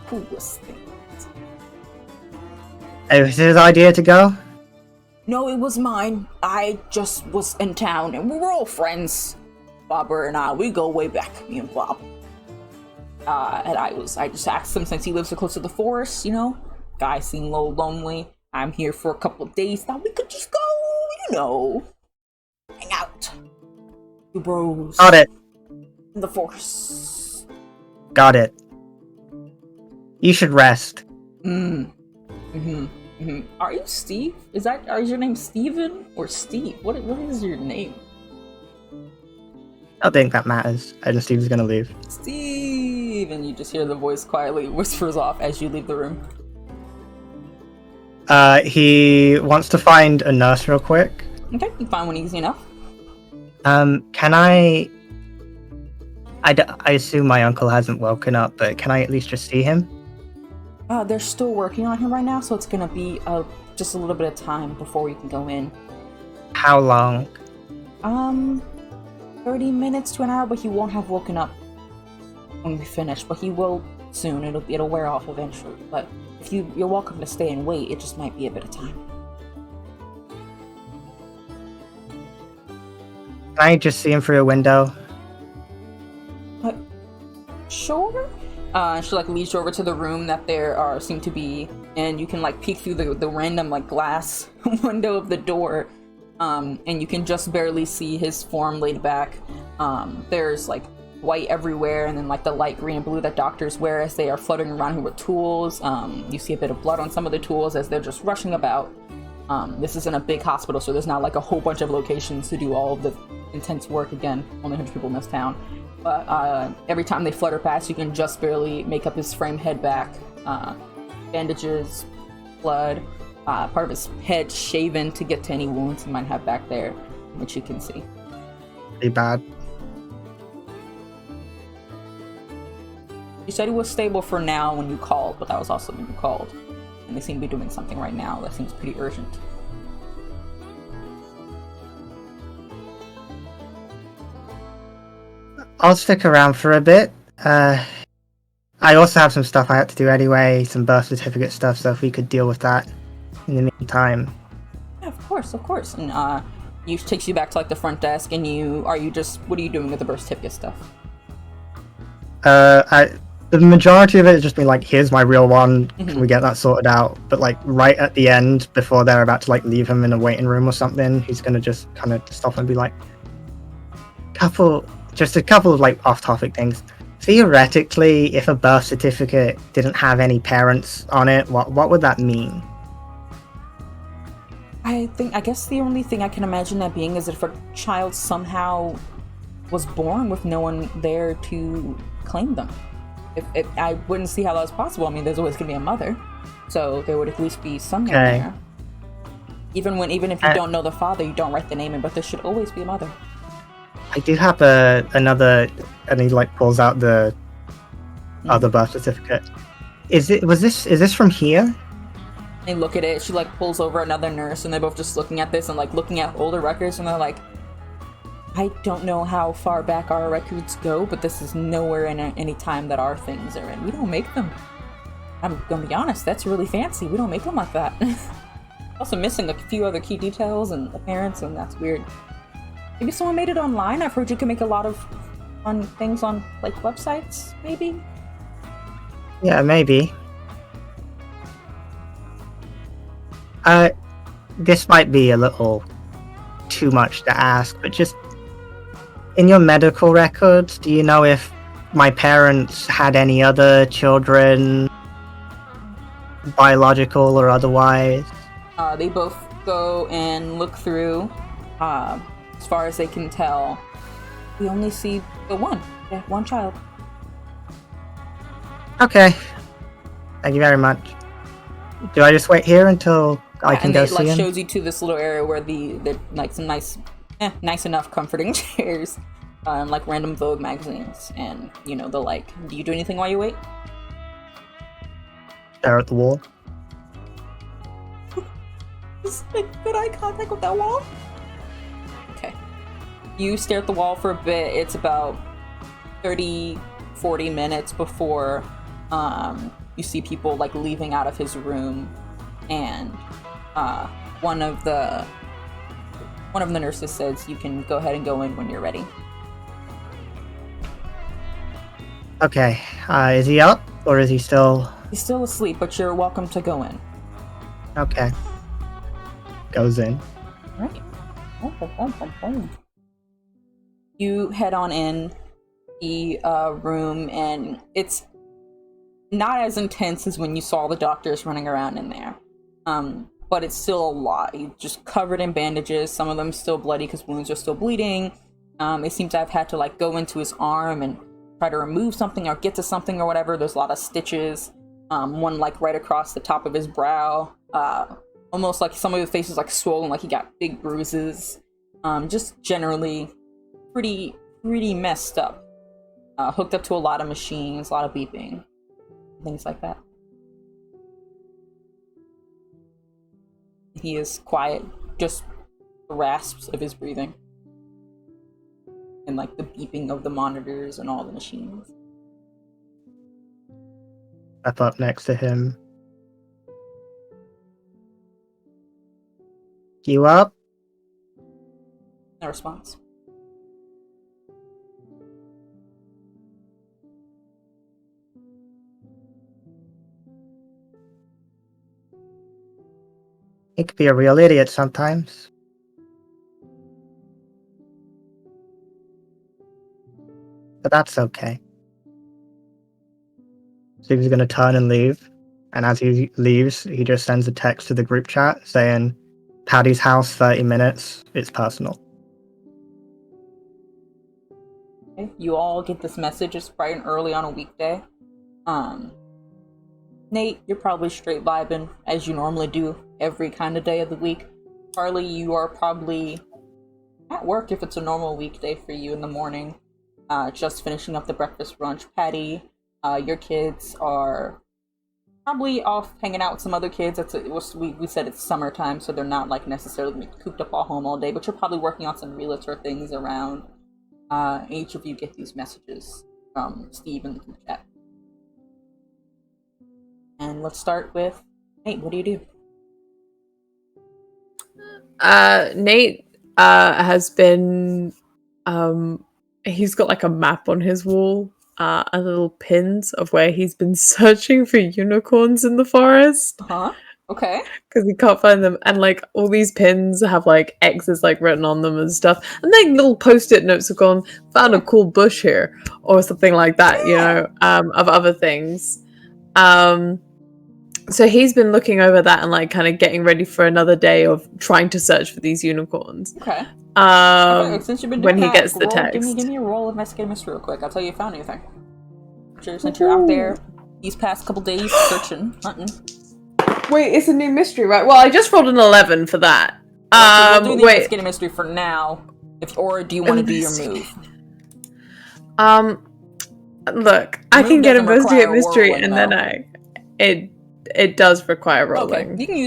coolest things. It was his idea to go? No, it was mine. I just was in town, and we were all friends. Bobber and I, we go way back, me and Bob. And I just asked him, since he lives so close to the forest, guy seemed a little lonely. I'm here for a couple of days. Thought we could just go, hang out. Two bros. Got it. In the forest. Got it. You should rest. Are you Steve? Is your name Steven or Steve? What is your name? I don't think that matters. I just Steve's gonna leave. Steve! And you just hear the voice quietly whispers off as you leave the room. He wants to find a nurse real quick. Okay, you find one easy enough. Can I assume my uncle hasn't woken up, but can I at least just see him? They're still working on him right now, so it's gonna be just a little bit of time before we can go in. How long? 30 minutes to an hour, but he won't have woken up when we finish, but he will soon. It'll wear off eventually, but if you're welcome to stay and wait, it just might be a bit of time. Can I just see him through a window? Sure. She leads you over to the room that there seem to be, and you can peek through the random glass window of the door, and you can just barely see his form laid back. There's white everywhere, and then the light green and blue that doctors wear as they are fluttering around here with tools. You see a bit of blood on some of the tools as they're just rushing about. This isn't a big hospital, so there's not a whole bunch of locations to do all of the intense work. Again, only 100 people in this town. But every time they flutter past, you can just barely make up his frame head back. Bandages, blood, part of his head shaven to get to any wounds he might have back there, which you can see. Pretty bad. You said he was stable for now when you called, but that was also when you called. And they seem to be doing something right now that seems pretty urgent. I'll stick around for a bit. I also have some stuff I have to do anyway, some birth certificate stuff, so if we could deal with that in the meantime. Yeah, of course. And he takes you back to the front desk, and what are you doing with the birth certificate stuff? The majority of it has just been here's my real one, can we get that sorted out? But right at the end, before they're about to leave him in a waiting room or something, he's gonna just kind of stop and be a couple of off-topic things. Theoretically, if a birth certificate didn't have any parents on it, what would that mean? I guess the only thing I can imagine that being is if a child somehow was born with no one there to claim them. If I wouldn't see how that was possible. I mean, there's always going to be a mother, so there would at least be someone there. Even if you don't know the father, you don't write the name in, but there should always be a mother. I do have another, and he like pulls out the other birth certificate. Is this from here? They look at it. She like pulls over another nurse, and they're both just looking at this and like looking at older records, and they're like, I don't know how far back our records go, but this is nowhere in any time that our things are in. We don't make them. I'm gonna be honest, that's really fancy. We don't make them like that. Also missing a few other key details and the parents, and that's weird. Maybe someone made it online. I've heard you can make a lot of fun things on like websites, maybe? Yeah, maybe. This might be a little too much to ask, but just in your medical records, do you know if my parents had any other children, biological or otherwise? They both go and look through. As far as they can tell, we only see the one. Yeah, one child. Okay. Thank you very much. Do I just wait here until I can go it, see like, him? shows you to this little area where the like some nice enough comforting chairs, and like random Vogue magazines, and you know the like. Do you do anything while you wait? Stare at the wall. Just make good eye contact with that wall. Okay. You stare at the wall for a bit. It's about 30-40 minutes before you see people like leaving out of his room, and one of the nurses says you can go ahead and go in when you're ready. Okay. Is he up or is he still? He's still asleep, but you're welcome to go in. Okay. Goes in. Right. You head on in the room, and it's not as intense as when you saw the doctors running around in there. But it's still a lot. He's just covered in bandages. Some of them still bloody because wounds are still bleeding. They seem to have had to like go into his arm and try to remove something or get to something or whatever. There's a lot of stitches. One like right across the top of his brow. Almost like some of his face is like swollen, like he got big bruises. Just generally pretty messed up. Hooked up to a lot of machines, a lot of beeping, things like that. He is quiet, just the rasps of his breathing. And like the beeping of the monitors and all the machines. Step up next to him. You up? No response. He could be a real idiot sometimes. But that's okay. So he's gonna turn and leave. And as he leaves, he just sends a text to the group chat saying, Paddy's house, 30 minutes. It's personal. Okay. You all get this message. It's bright and early on a weekday. Nate, you're probably straight vibing as you normally do every kind of day of the week. Charlie, you are probably at work if it's a normal weekday for you in the morning. Just finishing up the breakfast brunch. Patty, your kids are probably off hanging out with some other kids. We said it's summertime, so they're not like necessarily cooped up all home all day, but you're probably working on some realtor things around. Each of you get these messages from Steve in the group chat. And let's start with Nate. What do you do? Nate has been he's got like a map on his wall, and little pins of where he's been searching for unicorns in the forest. Huh? Okay. Because he can't find them, and like all these pins have like X's like written on them and stuff, and then little post-it notes have gone, found a cool bush here or something like that, you know, of other things. So he's been looking over that and like kind of getting ready for another day of trying to search for these unicorns. Okay. Okay, since you've been doing when he that, gets the roll, text. give me a roll of investigative mystery real quick. I'll tell you if you found anything. Sure, since you're out there these past couple days searching, hunting. Wait, it's a new mystery, right? Well, I just rolled an 11 for that. We'll do the Wait. investigative mystery for now. Or do you want to do your move? Look, I Move can get doesn't investigate require mystery, rolling, and though. then it does require rolling. Okay, you can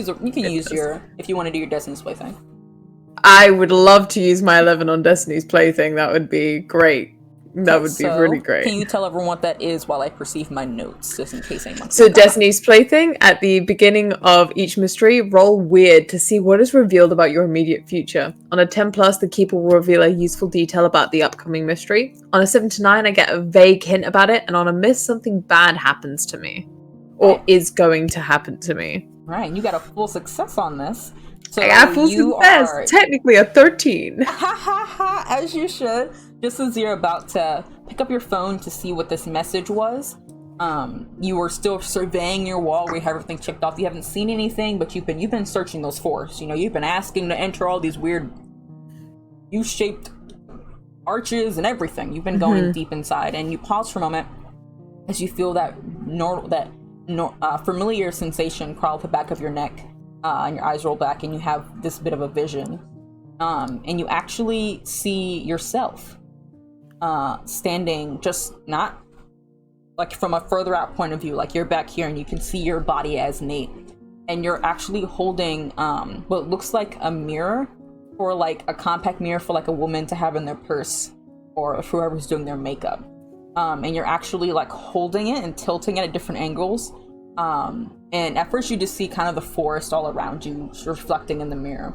use does. your if you want to do your Destiny's Play thing. I would love to use my 11 on Destiny's Plaything. That would be great. That would be really great. Can you tell everyone what that is while I perceive my notes, just in case anyone? So Destiny's Plaything, at the beginning of each mystery, roll weird to see what is revealed about your immediate future. On a 10+, the keeper will reveal a useful detail about the upcoming mystery. On a 7 to 9, I get a vague hint about it, and on a miss, something bad happens to me. Or is going to happen to me. Right, you got a full success on this. So I got full success! Technically a 13! Ha ha ha, as you should. Just as you're about to pick up your phone to see what this message was, you were still surveying your wall where you have everything checked off. You haven't seen anything, but you've been searching those forests. You know, you've been asking to enter all these weird U-shaped arches and everything. You've been going deep inside, and you pause for a moment as you feel that familiar sensation crawl up the back of your neck, and your eyes roll back, and you have this bit of a vision, and you actually see yourself. Standing just not like from a further out point of view, like you're back here and you can see your body as Nate, and you're actually holding what looks like a mirror, or like a compact mirror for like a woman to have in their purse, or whoever's doing their makeup, and you're actually like holding it and tilting it at different angles, and at first you just see kind of the forest all around you reflecting in the mirror,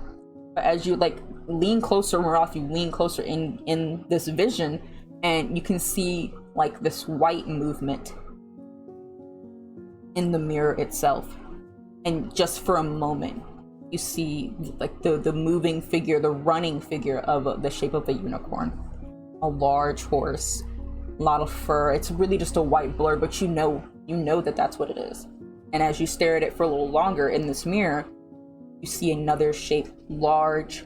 but as you like lean closer more off, you lean closer in this vision, and you can see like this white movement in the mirror itself, and just for a moment you see like the moving figure, the running figure of the shape of a unicorn, a large horse, a lot of fur. It's really just a white blur, but you know that that's what it is. And as you stare at it for a little longer in this mirror, you see another shape, large,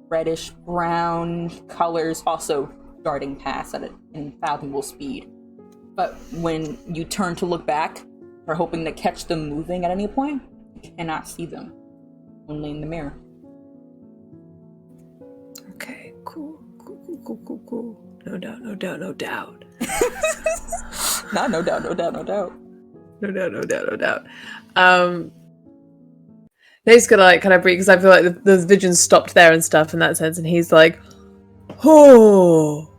reddish brown colors, also darting past at an unfathomable speed. But when you turn to look back, or hoping to catch them moving at any point, you cannot see them, only in the mirror. Okay, cool. No doubt. No doubt. No doubt. He's gonna like kind of breathe, because I feel like the vision stopped there and stuff in that sense, and he's like, oh,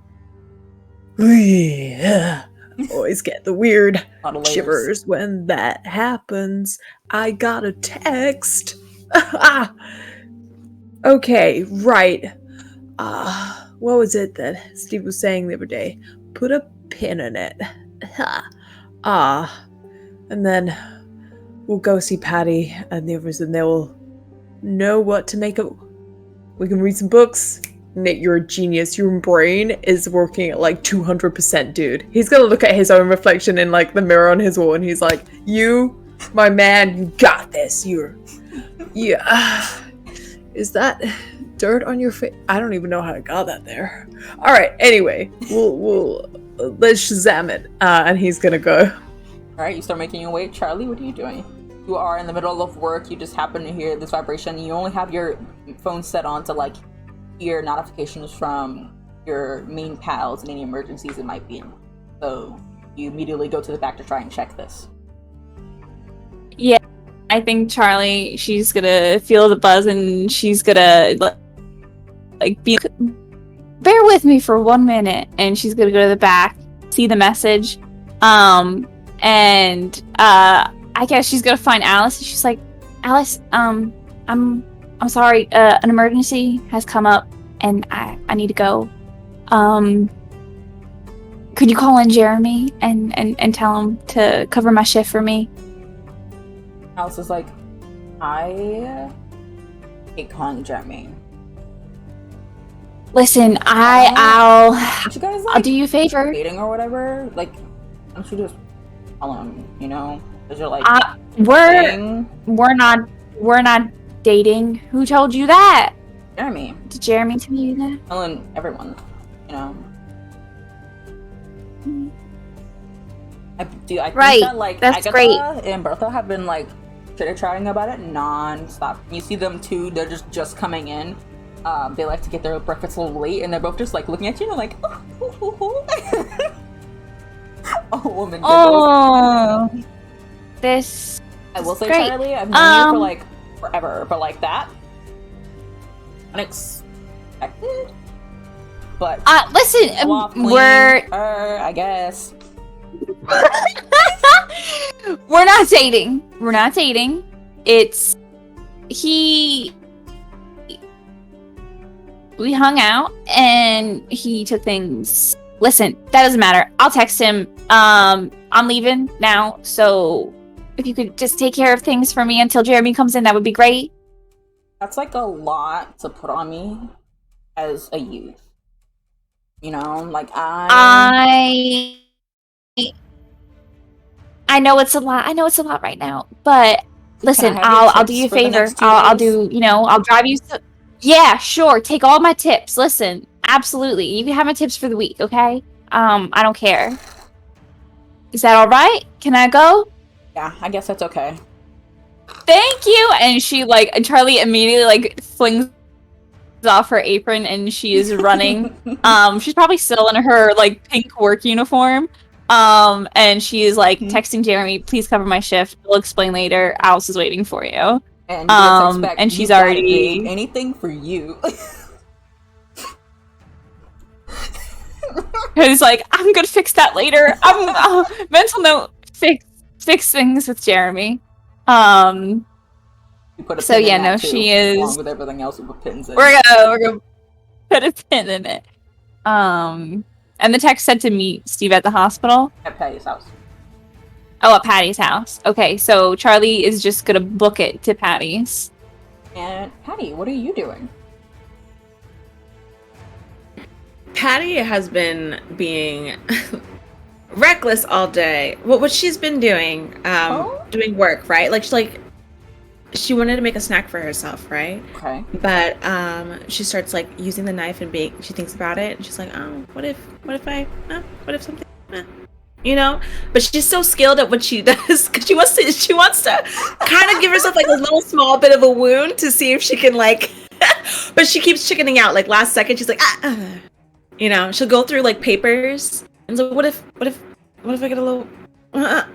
yeah. Always get the weird shivers when that happens. I got a text. Okay, right. What was it that Steve was saying the other day? Put a pin in it. And then we'll go see Patty and the others, and they will know what to make of. We can read some books. Nick, you're a genius. Your brain is working at like 200%, dude. He's gonna look at his own reflection in like the mirror on his wall, and he's like, you, my man, you got this. Yeah. Is that dirt on your face? I don't even know how I got that there. All right. Anyway, we'll let's Shazam it. And he's gonna go. All right. You start making your way. Charlie, what are you doing? You are in the middle of work. You just happen to hear this vibration. You only have your phone set on to like hear notifications from your main pals and any emergencies it might be in. So you immediately go to the back to try and check this. Yeah, I think Charlie, she's gonna feel the buzz, and she's gonna like be, bear with me for 1 minute, and she's gonna go to the back, see the message, and I guess she's gonna find Alice, and she's like, Alice, I'm sorry, an emergency has come up, and I need to go. Could you call in Jeremy and tell him to cover my shift for me? Alice is like, I hate calling Jeremy. Listen, I'll You guys, like, I'll do you a favor. dating or whatever. Like, why don't you just call him? You know, because you're like, we're not dating. Who told you that? Jeremy. Did Jeremy tell you that? Telling everyone, you know. I think Right, that, like, that's Agatha great. and Bertha have been, like, chitter-chatting about it non-stop. You see them, too, they're just coming in. they like to get their breakfast a little late, and they're both just like looking at you and like, oh, woman. Oh, this. I will say, great. Charlie, I've known you for like forever, but like that, unexpected. But listen, we're I guess we're not dating. We're not dating. It's we hung out and he took things. Listen, that doesn't matter. I'll text him. I'm leaving now, so if you could just take care of things for me until Jeremy comes in, that would be great. that's like a lot to put on me as a youth. You know, like I know it's a lot. I know it's a lot right now, but listen, Can I have your I'll do you a tips for the favor. next 2 I'll days? do, I'll drive you. Yeah, sure. Take all my tips. Listen, absolutely. You can have my tips for the week, okay? I don't care. Is that all right? Can I go? Yeah, I guess that's okay. Thank you. And and Charlie immediately flings off her apron and she is running. She's probably still in her pink work uniform. And she is texting Jeremy, please cover my shift. We'll explain later. Alice is waiting for you. And you just expect and she's you gotta already do anything for you. He's like, I'm gonna fix that later. I'm mental note, fix things with Jeremy. You put a So pin in yeah, that no, too, she is. along with everything else with pins in. We're gonna put a pin in it. And the text said to meet Steve at the hospital. At Patty's house. Oh, at Patty's house. Okay, so Charlie is just gonna book it to Patty's. And Patty, what are you doing? Patty has been being reckless all day. What she's been doing, doing work, right? She wanted to make a snack for herself, right? Okay. But she starts using the knife and she thinks about it and she's like, oh, what if something, But she's so skilled at what she does because she wants to kind of give herself a little small bit of a wound to see if she can but she keeps chickening out. Last second, she's like, she'll go through papers and so what if I get a little, but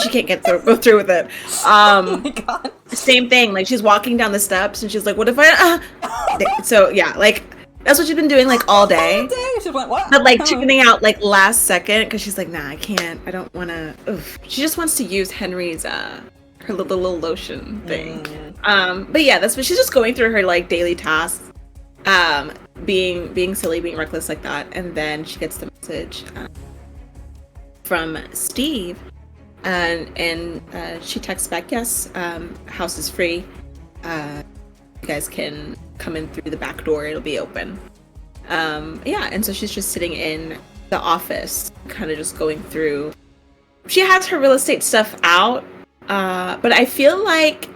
she can't go through with it. Oh my god. Same thing. She's walking down the steps and she's like, what if I? So yeah, that's what she's been doing all day. All day. She's like, what? But chickening out last second because she's like, nah, I can't. I don't want to. She just wants to use Henry's her little lotion thing. But yeah, that's what she's just going through her daily tasks, being silly, being reckless like that, and then she gets the message from Steve, and she texts back, yes, house is free. You guys can come in through the back door. It'll be open. Yeah, and so she's just sitting in the office, kind of just going through. She has her real estate stuff out, but I feel like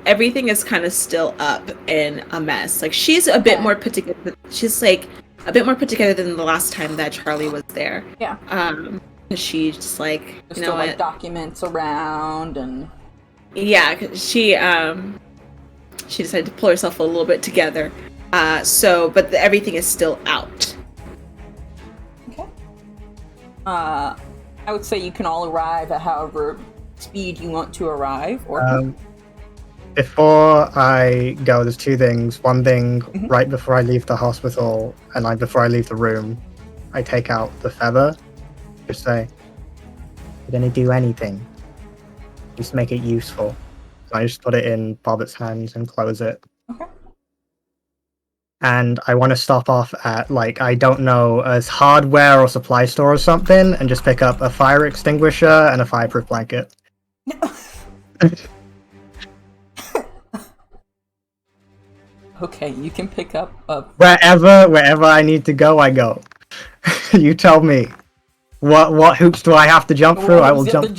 everything is kind of still up in a mess. She's a bit more put together. She's a bit more put together than the last time that Charlie was there. Yeah. She's just There's still documents around and. Yeah, she decided to pull herself a little bit together. But everything is still out. Okay. I would say you can all arrive at however speed you want to arrive. Or before I go, there's two things. One thing, right before I leave the hospital, and before I leave the room, I take out the feather. Just say, "You're gonna do anything. Just make it useful." So I just put it in Bobbitt's hands and close it. Okay. And I want to stop off at I don't know, a hardware or supply store or something, and just pick up a fire extinguisher and a fireproof blanket. Okay, you can pick up a. Wherever I need to go, I go. You tell me. What hoops do I have to jump through? I will jump.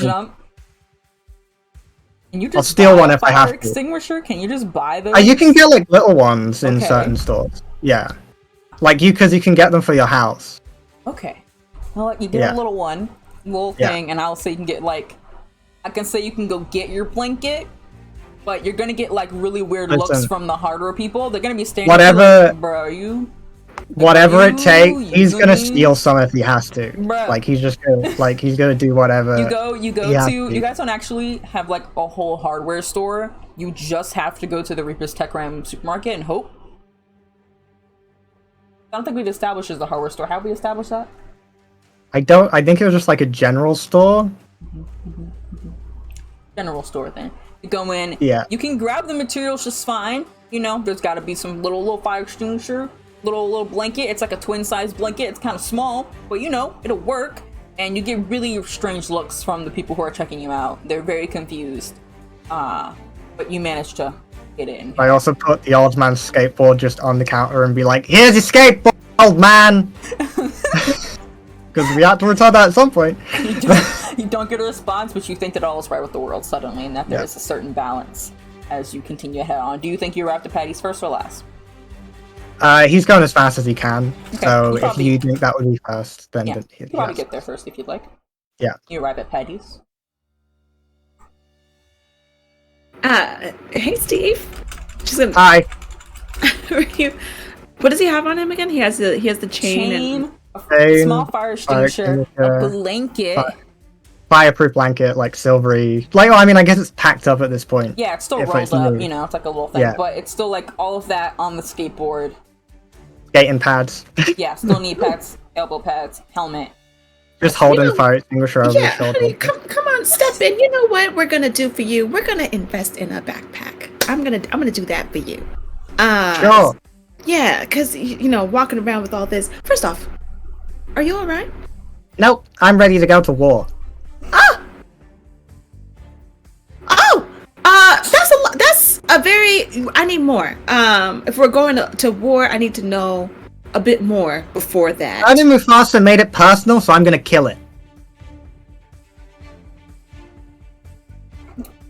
Can you just I'll steal buy one a if I fire have to. extinguisher? Can you just buy those? You can get little ones in Okay. certain stores. Yeah, because you can get them for your house. Okay. Well, you get a little thing, and I'll say you can get I can say you can go get your blanket, but you're gonna get like really weird Listen. looks from the hardware people. They're gonna be staring Whatever- at you like, bro, are you? Whatever it takes, you he's gonna zooming? steal some if he has to. Bruh. Like he's just gonna he's gonna do whatever. You go yeah, to, you guys don't actually have like a whole hardware store. You just have to go to the Reaper's Tech Ram supermarket and hope. I don't think we've established as a hardware store. Have we established that? I think it was just like a general store. General store thing. You go in, Yeah. you can grab the materials just fine. You know, there's gotta be some little fire extinguisher, little blanket. It's like a twin size blanket. It's kind of small, but you know, it'll work. And you get really strange looks from the people who are checking you out. They're very confused. But you manage to get in. I also put the old man's skateboard just on the counter and be like, "Here's your skateboard, old man." Because we have to return that at some point. You don't get a response, but you think that all is right with the world suddenly, and that there is a certain balance as you continue ahead on. Do you think you arrived at Patty's first or last? He's going as fast as he can. Okay, So you if probably- you think that would be first, then Yeah, he you probably has. get there first if you'd like. Yeah. You arrive at Patty's. Hey Steve. She's gonna. Hi. What does he have on him again? He has the chain. A Chain, small fire extinguisher, extinguisher, a blanket. Fireproof blanket, like silvery. Like, well, I mean, I guess it's packed up at this point. Yeah, it's still if rolled it's up, new. you know, it's like a little thing, Yeah. but it's still like all of that on the skateboard. Skating pads. Yeah, still knee pads, elbow pads, helmet. Just holding know- the fire extinguisher over Yeah, his shoulder. honey, come on, step in. You know what we're gonna do for you? We're gonna invest in a backpack. I'm gonna do that for you. Sure. Yeah, cause you know, walking around with all this. First off, are you all right? Nope. I'm ready to go to war. That's a very. I need more. If we're going to war, I need to know a bit more before that. Burning Mufasa made it personal, so I'm gonna kill it.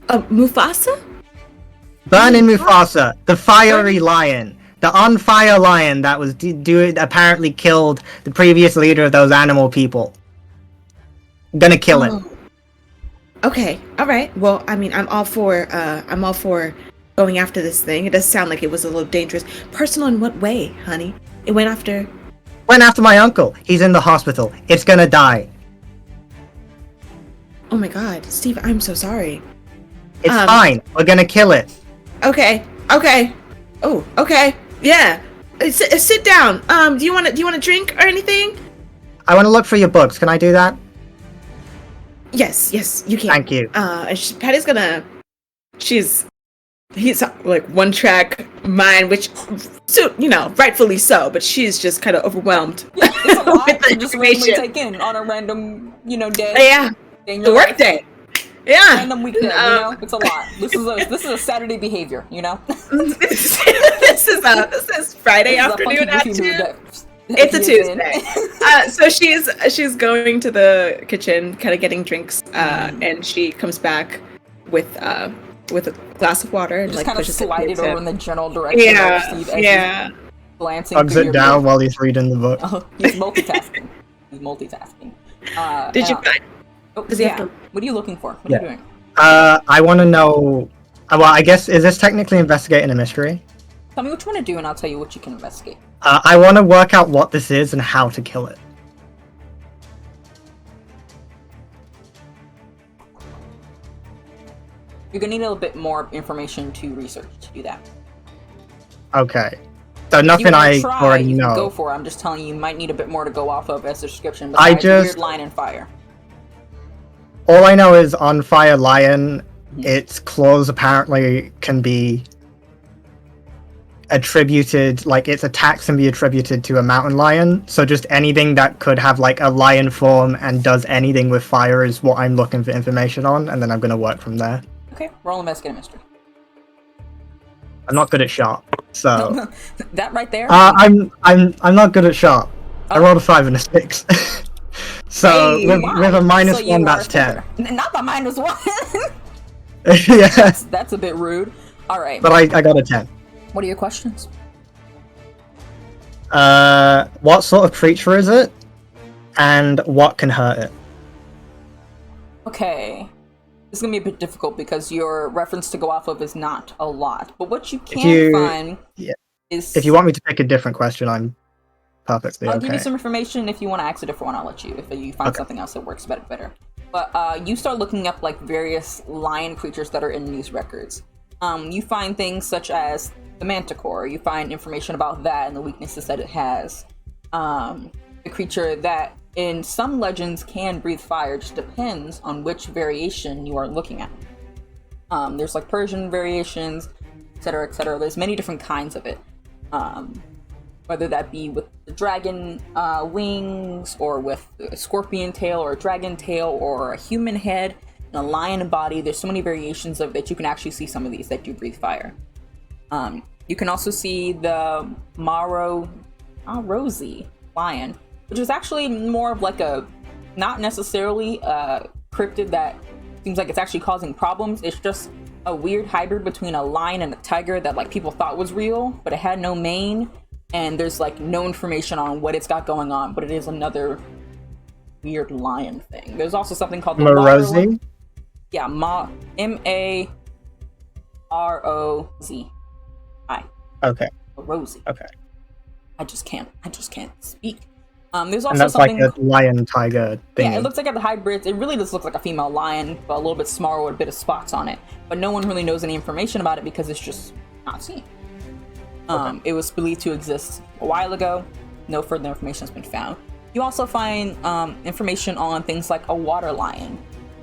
Mufasa? Burning Mufasa, the fiery lion. The on fire lion that was apparently killed the previous leader of those animal people. Gonna kill it. Okay, all right. Well, I mean, I'm all for going after this thing. It does sound like it was a little dangerous. Personal in what way, honey? It went after. Went after my uncle. He's in the hospital. It's gonna die. Oh my God, Steve, I'm so sorry. It's fine. We're gonna kill it. Okay. Oh, okay. Yeah. Sit down. Do you want a drink or anything? I want to look for your books. Can I do that? Yes, you can. Thank you. Patty's gonna. He's like one track mind, which, so, you know, rightfully so. But she's just kind of overwhelmed. Yeah, it's a lot With the to just randomly information. take in on a random, you know, day. Yeah, in the your work life. day. Yeah. Random weekday, you know? It's a lot. This is a Saturday behavior, you know? this is Friday This is a funky afternoon goofy mood afternoon. that It's a he is in. Tuesday. So she's going to the kitchen, kind of getting drinks, and she comes back with a glass of water and Just like kind of pushes slide it towards over him. in the general direction of Steve as Yeah. he's glancing Hugs through it your down book. while he's reading the book. Oh, he's multitasking. Did you and, find? oh, does he have yeah. to- What are you looking for? What Yeah. are you doing? I want to know. Well, I guess is this technically investigating a mystery? Tell me what you want to do, and I'll tell you what you can investigate. I want to work out what this is and how to kill it. You're gonna need a little bit more information to research to do that. Okay. So If you nothing wanna I try, already you can know. go for it. I'm just telling you, you might need a bit more to go off of as a description. I Besides just- weird line and fire. All I know is on fire lion, its claws apparently can be attributed, like its attacks can be attributed to a mountain lion. So just anything that could have like a lion form and does anything with fire is what I'm looking for information on, and then I'm gonna work from there. Okay, roll investigate a mystery. I'm not good at sharp, so That right there. I'm not good at sharp. I Oh. rolled a 5 and a 6. So Hey, with wow. a minus So you 1, are that's a 10. thinker. Not the minus 1. Yeah, That's a bit rude. All right. but I got a 10. What are your questions? What sort of creature is it? And what can hurt it? Okay. It's gonna be a bit difficult because your reference to go off of is not a lot. But what you can find is... If you want me to pick a different question, I'm perfectly okay. I'll give you some information. If you want to ask a different one, I'll let you. If you find something else that works better. But you start looking up like various lion creatures that are in these records. You find things such as the manticore. You find information about that and the weaknesses that it has. The creature that in some legends can breathe fire, just depends on which variation you are looking at. There's like Persian variations, etc., etc. There's many different kinds of it. Whether that be with the dragon wings, or with a scorpion tail, or a dragon tail, or a human head, and a lion body. There's so many variations of it that you can actually see some of these that do breathe fire. You can also see the Rosie lion, which is actually more of like a, not necessarily a cryptid that seems like it's actually causing problems. It's just a weird hybrid between a lion and a tiger that like people thought was real, but it had no mane, and there's like no information on what it's got going on, but it is another weird lion thing. There's also something called the Marozi? Yeah, M-A-R-O-Z-I. Okay. Rosie. Okay. I just can't speak. There's also And that's something like a lion tiger thing. Yeah, it looks like a hybrid. It really just looks like a female lion, but a little bit smaller with a bit of spots on it. But no one really knows any information about it because it's just not seen. It was believed to exist a while ago. No further information has been found. You also find information on things like a water lion,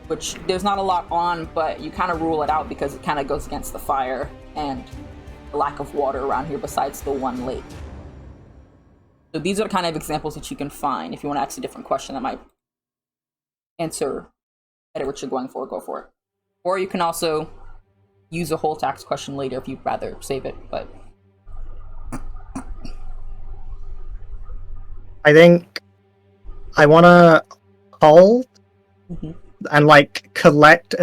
which there's not a lot on, but you kind of rule it out because it kind of goes against the fire and the lack of water around here besides the one lake. So these are the kind of examples that you can find. If you want to ask a different question that might answer better what you're going for, go for it. Or you can also use a whole tax question later if you'd rather save it, but... I think I want to hold and like collect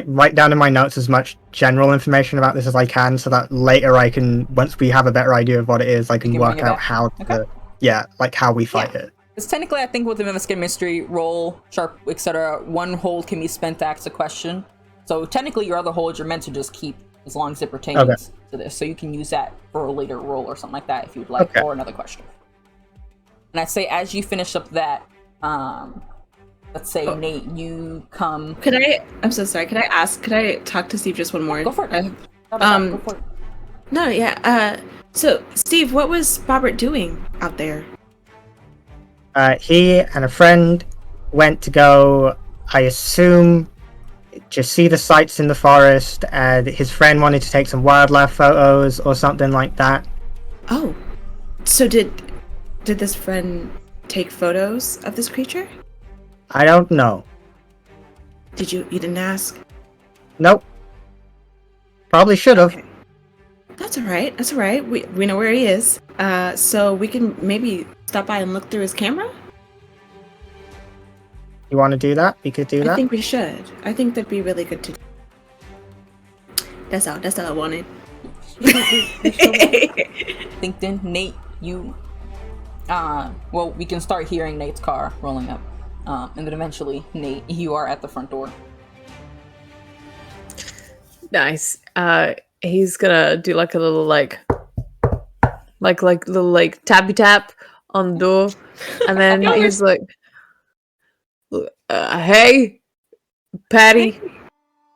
write down in my notes as much general information about this as I can, so that later I can, once we have a better idea of what it is, I can work out how to, how we fight it. Because technically, I think with the Investigate Mystery, roll, sharp, etc., one hold can be spent to ask a question. So technically, your other hold you're meant to just keep as long as it pertains to this. So you can use that for a later roll or something like that if you'd like, or another question. And I'd say as you finish up that, let's say, Nate, you come... I'm so sorry, could I talk to Steve just one more? Go for it. Go for it. No, yeah, so, Steve, what was Robert doing out there? He and a friend went to go, I assume, just see the sights in the forest, and his friend wanted to take some wildlife photos or something like that. Oh, so did this friend take photos of this creature? I don't know. You didn't ask? Nope. Probably should have. Okay. That's alright. We know where he is. So we can maybe stop by and look through his camera? You want to do that? We could do that? I think we should. I think that'd be really good to do. That's all I wanted. Think then, Nate, you... well, we can start hearing Nate's car rolling up. And then eventually, Nate, you are at the front door. Nice. He's gonna do like a little like little tappy tap on the door, and then he's like, "Hey, Patty."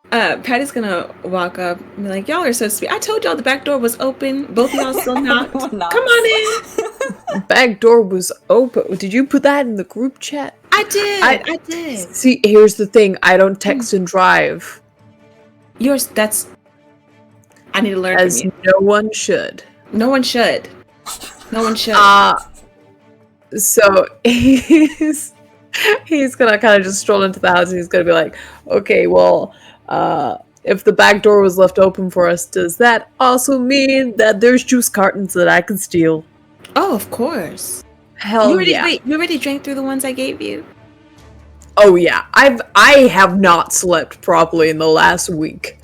Patty's gonna walk up and be like, "Y'all are so sweet. I told y'all the back door was open. Both of y'all still knocked. Come on in." Back door was open. Did you put that in the group chat? I did. I did. See, here's the thing. I don't text and drive. I need to learn as from you. No one should. No one should. So he's gonna kind of just stroll into the house and he's gonna be like, okay, well, if the back door was left open for us, does that also mean that there's juice cartons that I can steal? Oh, of course. Hell yeah. Wait, you already drank through the ones I gave you? Oh yeah, I have not slept properly in the last week.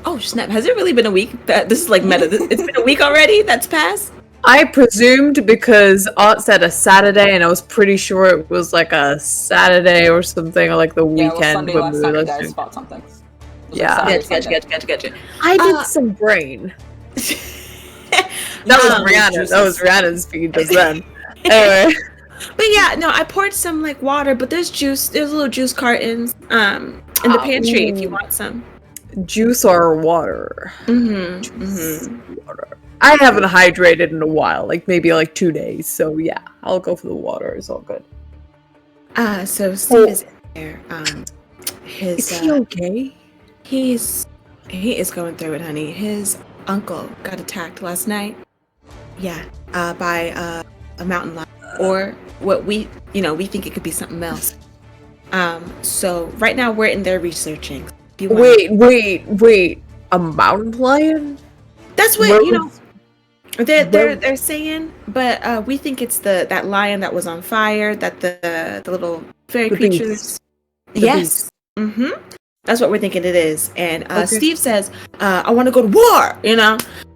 Oh snap! Has it really been a week? This is like meta. It's been a week already. That's passed. I presumed because Aunt said a Saturday, and I was pretty sure it was like a Saturday or something, or like the Yeah, it was weekend Sunday when last we time were you guys listening. fought something. It was Yeah. like Saturday, Gotcha. Sunday. I did some brain. That was Rihanna. That was Rihanna's speed just then. Anyway. But yeah, no, I poured some like water, but there's juice. There's little juice cartons in the pantry if you want some. Juice or water. Water. I haven't hydrated in a while, like maybe like 2 days. So yeah, I'll go for the water. It's all good. So Steve is in there. Is he okay? He is going through it, honey. His uncle got attacked last night. Yeah, by a mountain lion, or what we think it could be something else. So right now we're in there researching. Wait! A mountain lion? That's what they're saying, but we think it's that lion that was on fire, that the little fairy creatures. Yes. That's what we're thinking it is. And Steve says, I want to go to war,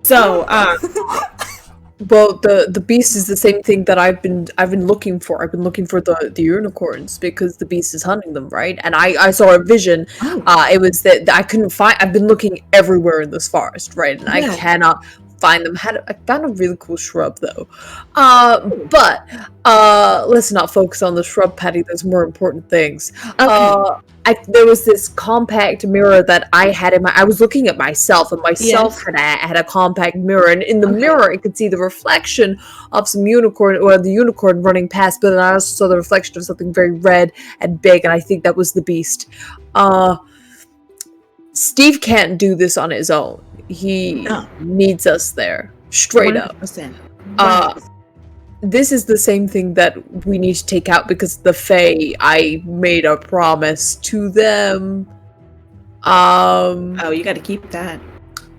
So well, the beast is the same thing that I've been looking for. I've been looking for the unicorns because the beast is hunting them, right? And I saw a vision. It was that I couldn't find. I've been looking everywhere in this forest, right? And I cannot find them. I found a really cool shrub though. But let's not focus on the shrub, Patty. There's more important things. Okay. There was this compact mirror that I had I was looking at myself, and myself had a compact mirror, and in the mirror I could see the reflection of some unicorn, or the unicorn running past, but then I also saw the reflection of something very red and big, and I think that was the beast. Steve can't do this on his own. He needs us there. Straight 100%. up. This is the same thing that we need to take out because the Fae, I made a promise to them. You got to keep that.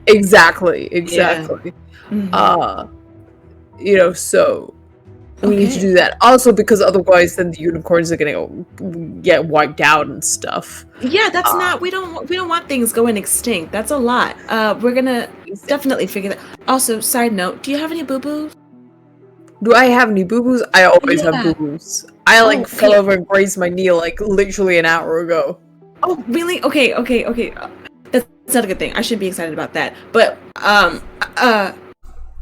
Exactly. Yeah. So we need to do that. Also because otherwise then the unicorns are going to get wiped out and stuff. Yeah, that's not, we don't want things going extinct. That's a lot. We're going to definitely figure that. Also, side note, do you have any boo-boos? Do I have any boo-boos? I always have boo-boos. I fell over and grazed my knee literally an hour ago. Oh, really? Okay. That's not a good thing. I shouldn't be excited about that. But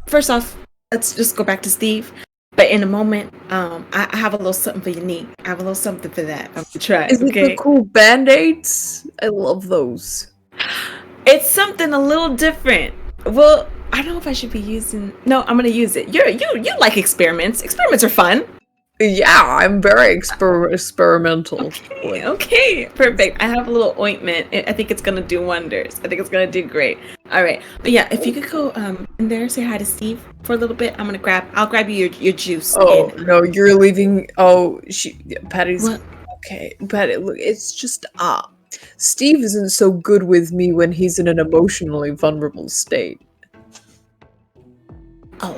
first off, let's just go back to Steve. But in a moment, I have a little something for your knee. I have a little something for that. I'm gonna try. Is it the cool Band-Aids? I love those. It's something a little different. Well, I don't know if I should be using. No, I'm gonna use it. You like experiments. Experiments are fun. Yeah, I'm very experimental. Okay, perfect. I have a little ointment. I think it's gonna do wonders. I think it's gonna do great. All right, but yeah, if you could go in there, say hi to Steve for a little bit. I'll grab you your juice. Oh no, you're leaving. Oh, Patty's. What? Okay, Patty. Look, it's just Steve isn't so good with me when he's in an emotionally vulnerable state. Oh.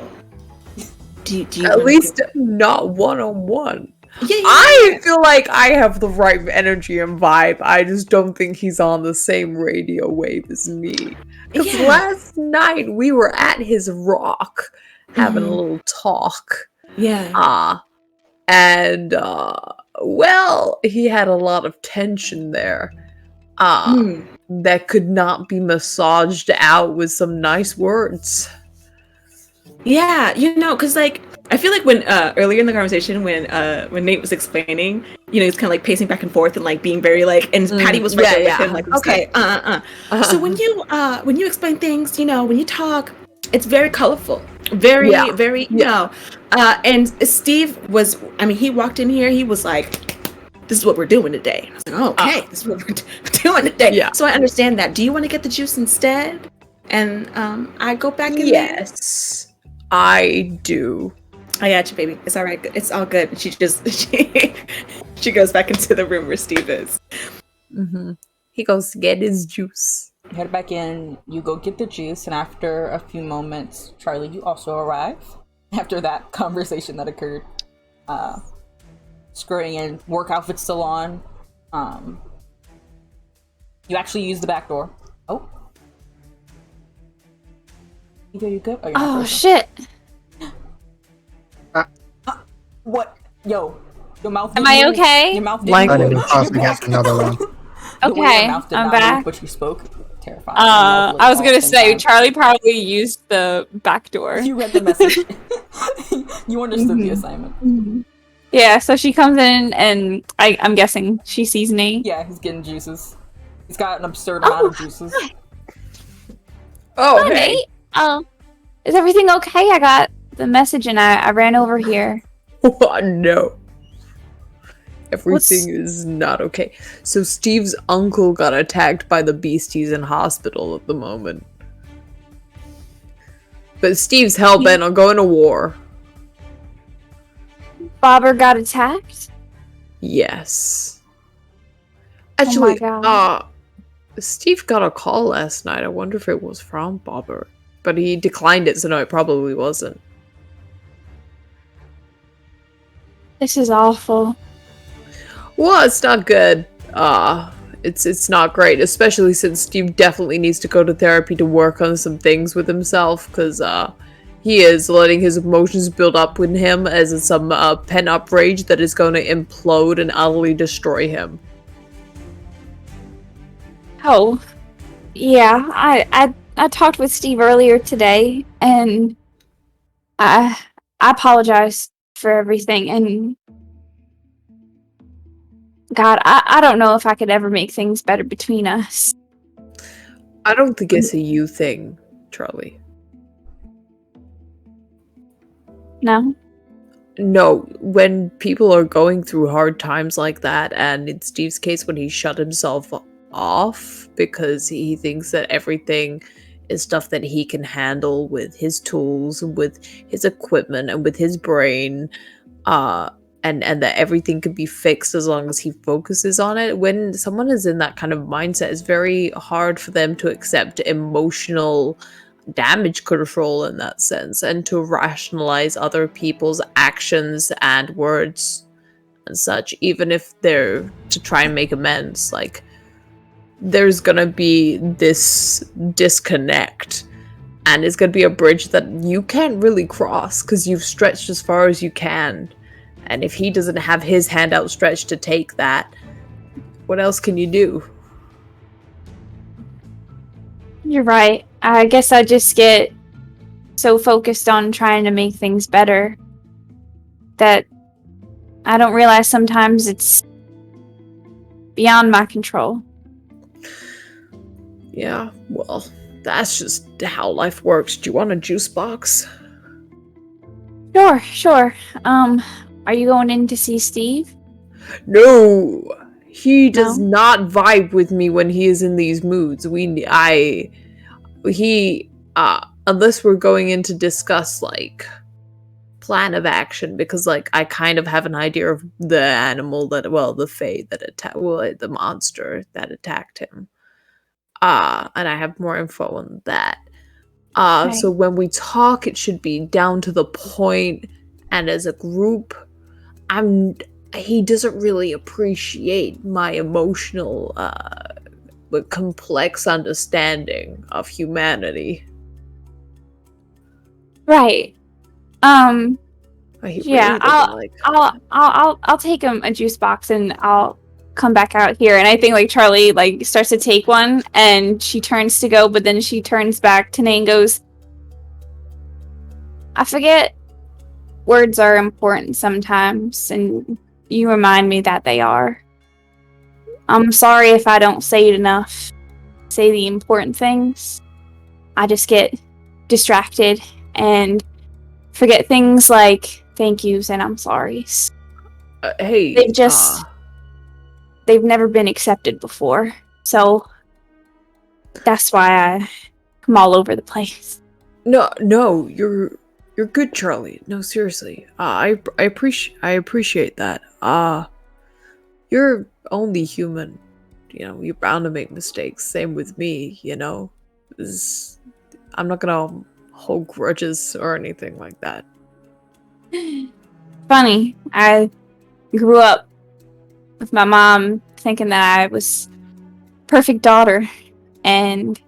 Do you At least not one-on-one. Yeah. I feel like I have the right energy and vibe. I just don't think he's on the same radio wave as me. Because last night we were at his rock having a little talk. Yeah. Well, he had a lot of tension there. That could not be massaged out with some nice words. Yeah, because I feel like when earlier in the conversation when Nate was explaining, he's kind of like pacing back and forth and like being very like, and Patty was right there with him, like, okay, So when you explain things, when you talk, it's very colorful, very, and Steve was, he walked in here, he was like, this is what we're doing today. I was like, oh, okay, this is what we're doing today. Yeah. So I understand that. Do you want to get the juice instead? And I go back in there? Yes. I do. I got you, baby. It's all right. It's all good. She goes back into the room where Steve is. Mm-hmm. He goes to get his juice. Head back in. You go get the juice, and after a few moments, Charlie, you also arrive. After that conversation that occurred, scurrying in, work outfit still on. You actually use the back door. Oh. You good? Oh shit! What? Yo, your mouth. Am didn't I move. okay? Your mouth didn't Like- move. Trying to be You're passed back. against another one. The way your Okay, mouth did I'm not back. move, but you spoke. Terrifying. I was Lovely gonna all the say time. Charlie probably used the back door. You read the message. You understood the Mhm. assignment. Yeah, so she comes in and I'm guessing she sees me. Yeah, he's getting juices. He's got an absurd amount of juices. Oh, Hi, hey. mate. Is everything okay? I got the message and I ran over here. Oh, no. Everything is not okay. So Steve's uncle got attacked by the beasties in hospital at the moment. But Steve's hell-bent on going to war. Bobber got attacked? Yes. Oh my Actually, God. Steve got a call last night. I wonder if it was from Bobber. But he declined it, so no, it probably wasn't. This is awful. Well, it's not good. It's not great, especially since Steve definitely needs to go to therapy to work on some things with himself, because he is letting his emotions build up in him as in some pent-up rage that is going to implode and utterly destroy him. Oh, yeah. I talked with Steve earlier today, and I apologize for everything. And God, I don't know if I could ever make things better between us. I don't think it's a you thing, Charlie. No. No, when people are going through hard times like that, and in Steve's case, when he shut himself off because he thinks that everything is stuff that he can handle with his tools, with his equipment, and with his brain, and that everything can be fixed as long as he focuses on it. When someone is in that kind of mindset, it's very hard for them to accept emotional damage control in that sense, and to rationalize other people's actions and words and such, even if they're to try and make amends. Like, there's gonna be this disconnect, and it's gonna be a bridge that you can't really cross because you've stretched as far as you can, and if he doesn't have his hand outstretched to take that, what else can you do? You're right. I guess I just get so focused on trying to make things better that I don't realize sometimes it's beyond my control. Yeah, well, that's just how life works. Do you want a juice box? Sure. Are you going in to see Steve? No, he does No? not vibe with me when he is in these moods. Unless we're going in to discuss, like, plan of action, because, like, I kind of have an idea of the animal that, well, the fae that the monster that attacked him. And I have more info on that. Okay. So when we talk, it should be down to the point, and as a group, he doesn't really appreciate my emotional, but complex understanding of humanity. Right. He Yeah, really doesn't like. I'll take him a juice box and I'll come back out here. And I think like Charlie like starts to take one and she turns to go, but then she turns back to Nate and goes, I forget words are important sometimes, and you remind me that they are. I'm sorry if I don't say it enough. Say the important things. I just get distracted and forget things like thank yous and I'm sorries. Hey, They've never been accepted before. So that's why I come all over the place. no, you're good, Charlie. No, seriously. I appreciate that. You're only human. You know, you're bound to make mistakes. Same with me, you know. I'm not gonna hold grudges or anything like that. Funny, I grew up with my mom thinking that I was perfect daughter, and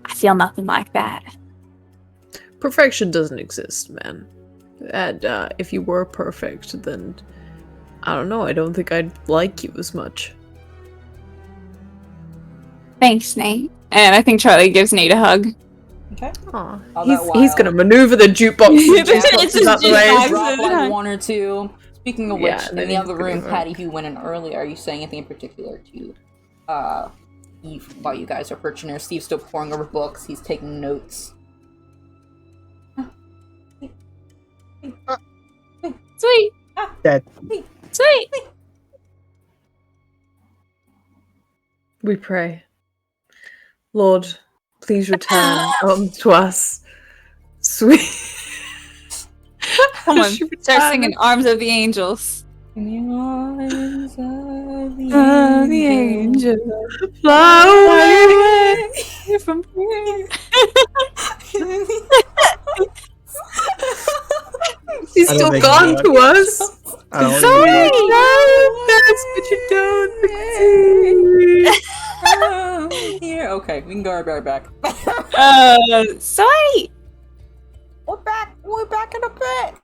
I feel nothing like that. Perfection doesn't exist, man. And if you were perfect, then I don't know. I don't think I'd like you as much. Thanks, Nate. And I think Charlie gives Nate a hug. Okay. Aw, All that he's gonna while- maneuver the jukebox. It's Jukebox out the just way. jukebox. Drop like one or two. Speaking of which, Yeah, in then the he's other gonna room, go. Patty, who went in early, are you saying anything in particular to Eve while you guys are perching there? Steve's still poring over books. He's taking notes. Sweet. Dead. Sweet. We pray. Lord, please return to us. Sweet. Come on. She Start returned. singing Arms of the Angels. In the arms of the Angel. Fly away. From here. She's I don't still think gone so. to us. I don't Sorry, know. that's what you don't. Here, okay, we can go right back. Sorry. We're back. We're back in a bit.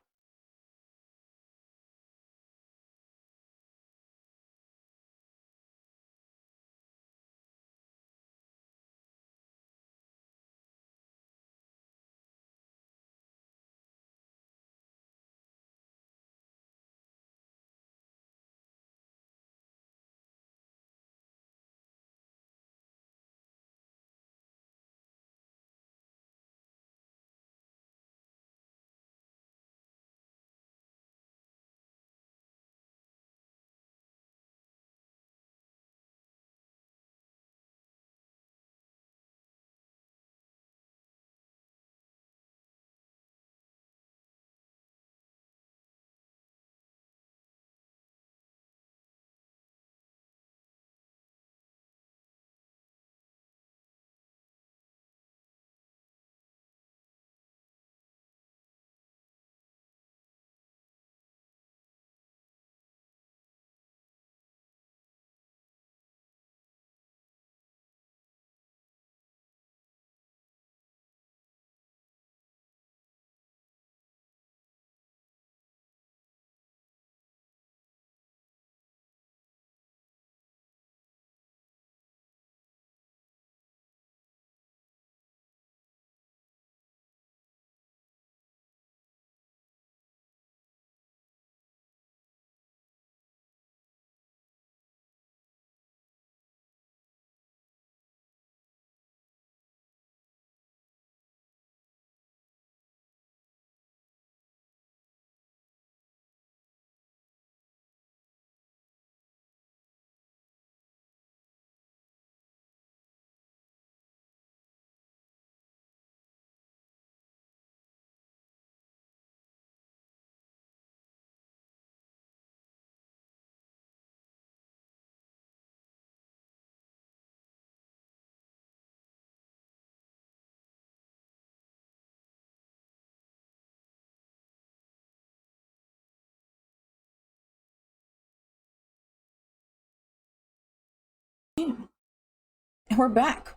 And we're back.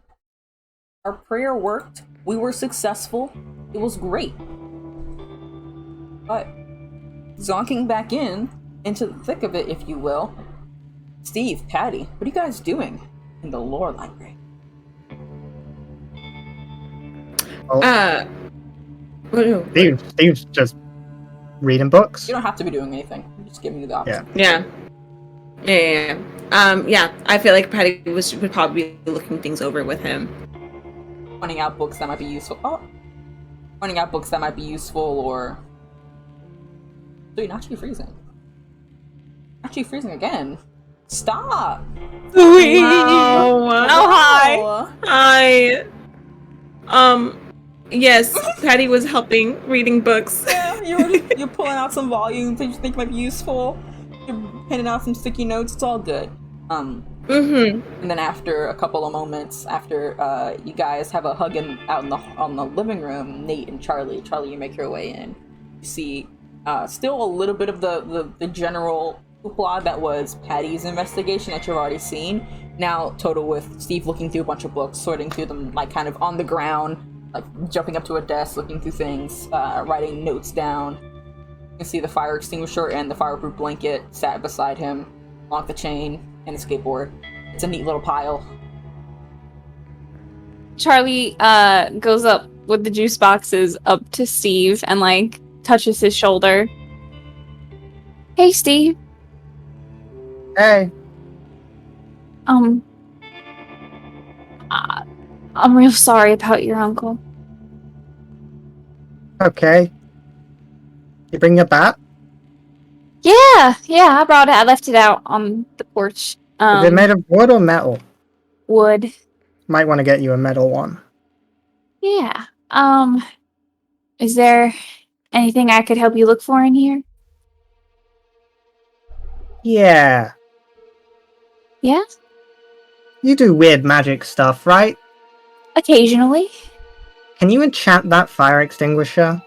Our prayer worked. We were successful. It was great. But zonking back into the thick of it, if you will. Steve, Patty, what are you guys doing in the lore library? Steve's just reading books. You don't have to be doing anything. Just give me the option. Yeah. Yeah. I feel like Patty would probably be looking things over with him. Pointing out books that might be useful. Pointing out books that might be useful, or... So you're actually freezing. Actually freezing again. Stop! Oh, hi. Yes, Patty was helping reading books. Yeah, you're pulling out some volumes that you think might be useful. You're pinning out some sticky notes. It's all good. And then after a couple of moments, after you guys have a hug out on the living room, Nate and Charlie, you make your way in. You see still a little bit of the general hoopla that was Patty's investigation that you've already seen. Now total with Steve looking through a bunch of books, sorting through them, like kind of on the ground, like jumping up to a desk, looking through things, writing notes down. You can see the fire extinguisher and the fireproof blanket sat beside him, along with the chain and the skateboard. It's a neat little pile. Charlie goes up with the juice boxes up to Steve and like touches his shoulder. Hey, Steve. Hey. I'm real sorry about your uncle. Okay. You bring your bat? Yeah, I brought it. I left it out on the porch. Is it made of wood or metal? Wood. Might want to get you a metal one. Yeah. Is there anything I could help you look for in here? Yeah. Yeah? You do weird magic stuff, right? Occasionally. Can you enchant that fire extinguisher?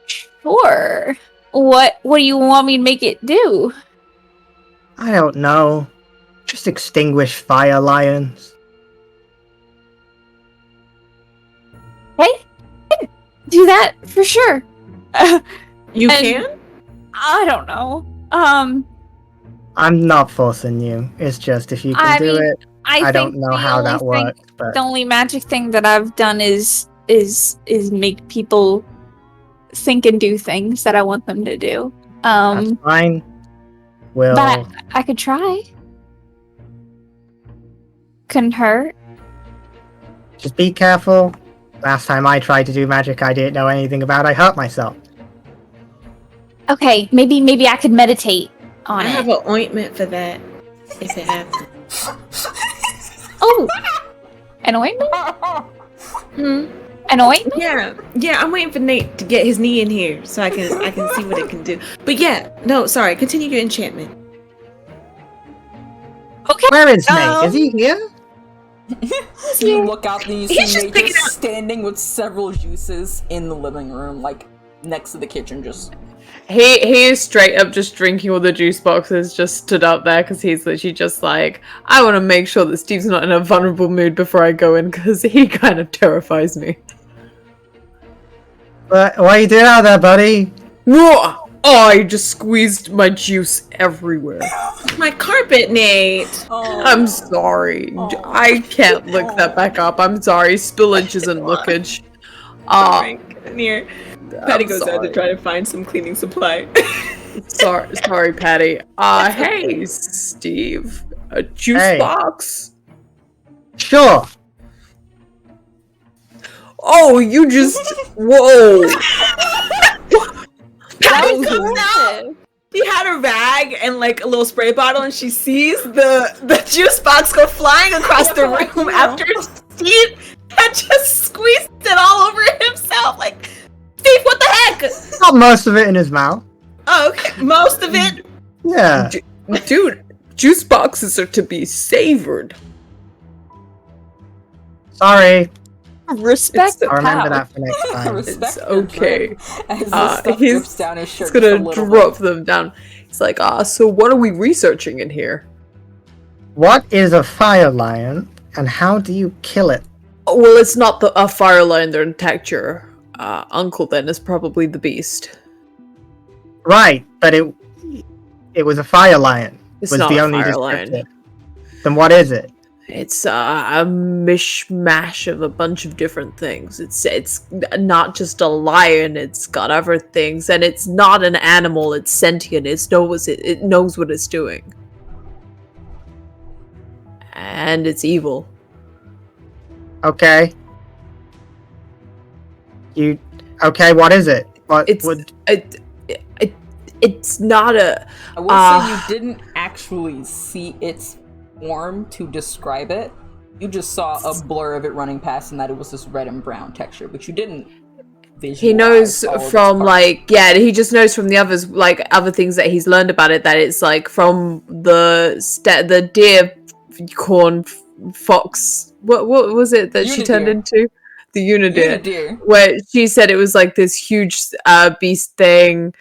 Sure. What do you want me to make it do? I don't know. Just extinguish fire lions. Hey? Do that for sure. You And- can? I don't know. I'm not forcing you. It's just if you can I do mean, it. I don't know how that works, but The only magic thing that I've done is make people think and do things that I want them to do. that's fine. We'll But I could try. Couldn't hurt. just be careful. Last time I tried to do magic I didn't know anything about, I hurt myself. Okay, maybe I could meditate on I it. have an ointment for that. If it happens. Oh, an ointment? Hmm. An ointment? Yeah. I'm waiting for Nate to get his knee in here so I can see what it can do. But yeah, no, sorry. Continue your enchantment. Okay. Where is Nate? Is he here? So you look out and you see He's just Nate picking just up- standing with several juices in the living room, like next to the kitchen, just. He is straight up just drinking all the juice boxes, just stood up there because he's literally just like, I want to make sure that Steve's not in a vulnerable mood before I go in because he kind of terrifies me. What are you doing out there, buddy? Oh, I just squeezed my juice everywhere. My carpet, Nate. Oh. I'm sorry. I can't look that back up. I'm sorry. Spillage isn't lookage. Sorry, get in here. Patty I'm goes out sorry. to try to find some cleaning supply. Sorry, Patty. Hey, Steve. A juice Hey. box? Sure. Oh, you just... Whoa. Patty comes out. She had a rag and like a little spray bottle, and she sees the juice box go flying across the room after Steve had just squeezed it all over himself. Like, Steve, what the heck? Got most of it in his mouth. Oh, okay. Most of it. Yeah. Dude, juice boxes are to be savored. Sorry. Respect the I'll remember power. that for next time. Respect It's your okay. drip As the stuff he's- drips down his shirt. It's gonna just a little drop bit. them down. It's like, so what are we researching in here? What is a fire lion, and how do you kill it? Oh, well, it's not a fire lion that attacked your uncle, then. It's probably the beast. Right, but it was a fire lion. It's was not the a only fire descriptor. lion. Then what is it? It's a mishmash of a bunch of different things. It's not just a lion. It's got other things, and it's not an animal. It's sentient. It knows what it's doing, and it's evil. Okay. Okay, what is it? What It's would it's not a. I will say you didn't actually see its form to describe it. You just saw a blur of it running past and that it was this red and brown texture, but you didn't visualize He knows all of its from parts. he just knows from the others, like other things that he's learned about it, that it's like from the deer corn fox. What was it that she turned Unideer. into? The unideer. Deer. Where she said it was like this huge beast thing,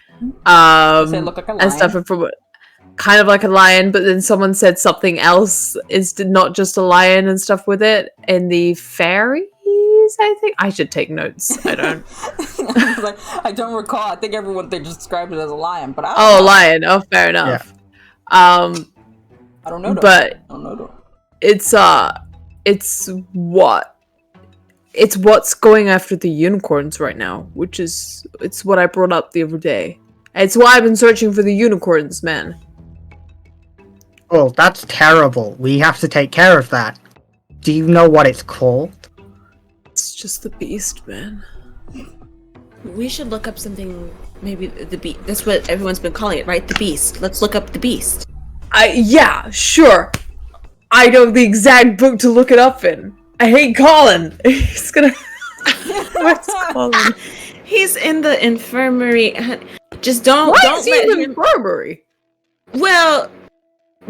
Does it look like a and stuff, lion? and from kind of like a lion, but then someone said something else is not just a lion and stuff with it in the fairies notice anything? I should take notes. I don't. I don't recall. I think everyone they just described it as a lion, but I don't Oh, know. lion. Oh, fair enough. I don't know. But I don't know. it's what? It's what's going after the unicorns right now, which is it's what I brought up the other day. It's why I've been searching for the unicorns, man. Oh, that's terrible. We have to take care of that. Do you know what it's called? It's just the beast, man. We should look up something. Maybe the beast. That's what everyone's been calling it, right? The beast. Let's look up the beast. Yeah, sure. I know the exact book to look it up in. I hate Colin. He's gonna. Where's Colin? He's in the infirmary. Just don't. Why don't is he let in the him. infirmary? Well,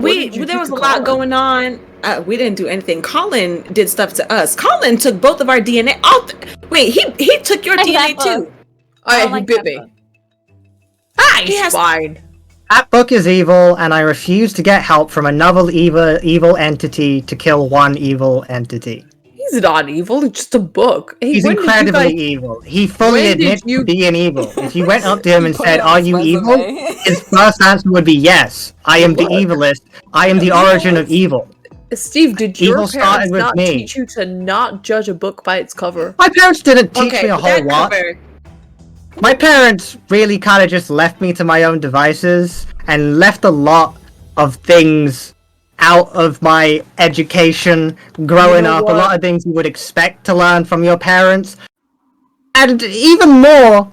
did you there do was to a lot Colin? going on. We didn't do anything. Colin did stuff to us. Colin took both of our DNA. Wait, he took your I DNA have a- too. I Oh, don't he like bit that me. book. Ah, He he's has- fine. That book is evil, and I refuse to get help from another evil entity to kill one evil entity. He's not evil. It's just a book. Hey, He's when did you incredibly guys- evil. He fully when did admits you- to being evil. If you went up to him and Put said, it on "Are his you evil?" resume. his first answer would be yes. I am the evilest. I am the origin of evil. Steve, did your Evil started parents with not me. teach you to not judge a book by its cover? My parents didn't teach me a but whole that lot. cover- My parents really kind of just left me to my own devices and left a lot of things out of my education growing You know up. what? A lot of things you would expect to learn from your parents. And even more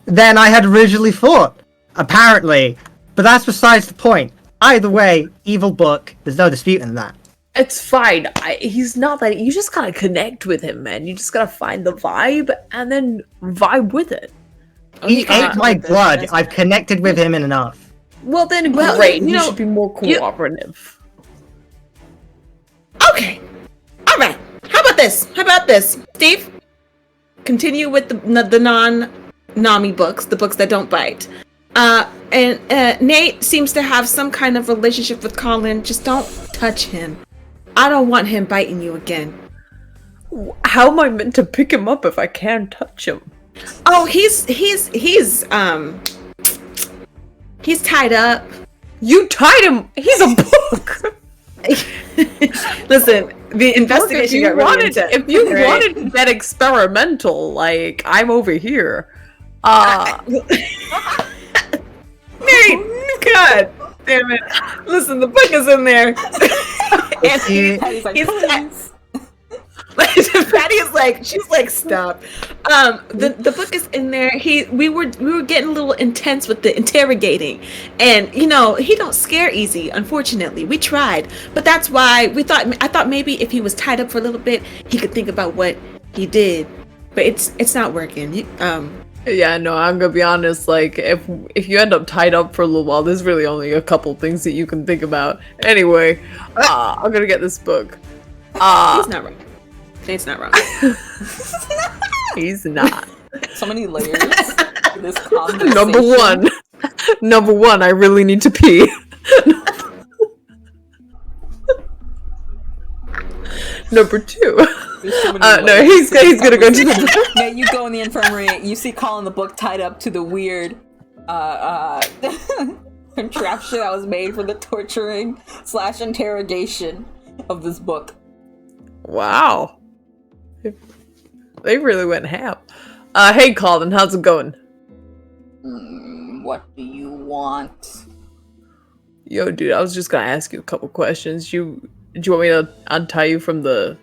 than I had originally thought, apparently. But that's besides the point. Either way, evil book, there's no disputing that. It's fine. He's not that. You just gotta connect with him, man. You just gotta find the vibe and then vibe with it. He can't ate my with this. blood. That's I've connected with him enough. Well, then Well, great. you You know, should be more you- cooperative. Okay. All right. How about this? Steve, continue with the non-Nami books, the books that don't bite. And Nate seems to have some kind of relationship with Colin. Just don't touch him. I don't want him biting you again. How am I meant to pick him up if I can't touch him? Oh, he's tied up. You tied him. He's a book. Listen, the Look, investigation got really intense. if you right? wanted to get experimental, like I'm over here. Nate, God damn it! Listen, the book is in there, and Patty's like, he's please. Patty is like, she's like, stop. The book is in there. We were getting a little intense with the interrogating, and he don't scare easy. Unfortunately, we tried, but that's why I thought maybe if he was tied up for a little bit, he could think about what he did. But it's not working. Yeah, no, I'm gonna be honest. Like, if you end up tied up for a little while, there's really only a couple things that you can think about. Anyway, I'm gonna get this book. He's not wrong. Nate's not wrong. He's not. So many layers to this conversation. Number one, I really need to pee. Number two, There's so many no, layers he's to gonna go to this the conversation. Nate, you go in the infirmary. You see Colin the book tied up to the weird contraption that was made for the torturing / interrogation of this book. Wow. They really went ham. Hey Colin, how's it going? What do you want? Yo, dude, I was just gonna ask you a couple questions. Do you want me to untie you from the...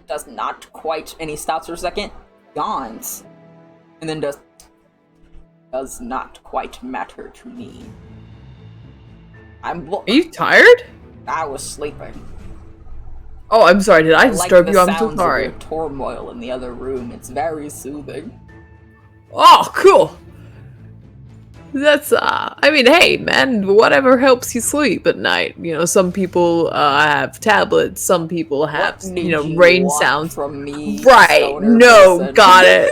Does not quite. And he stops for a second, yawns, and then does not quite matter to me. Are you tired? I was sleeping. Oh, I'm sorry. Did I like disturb the you? I'm so sounds of sorry. your turmoil in the other room. It's very soothing. Oh, cool. That's, I mean, hey, man, whatever helps you sleep at night. Some people have tablets, some people have, What did you rain want sounds. from me. Right. stoner No, person? got it.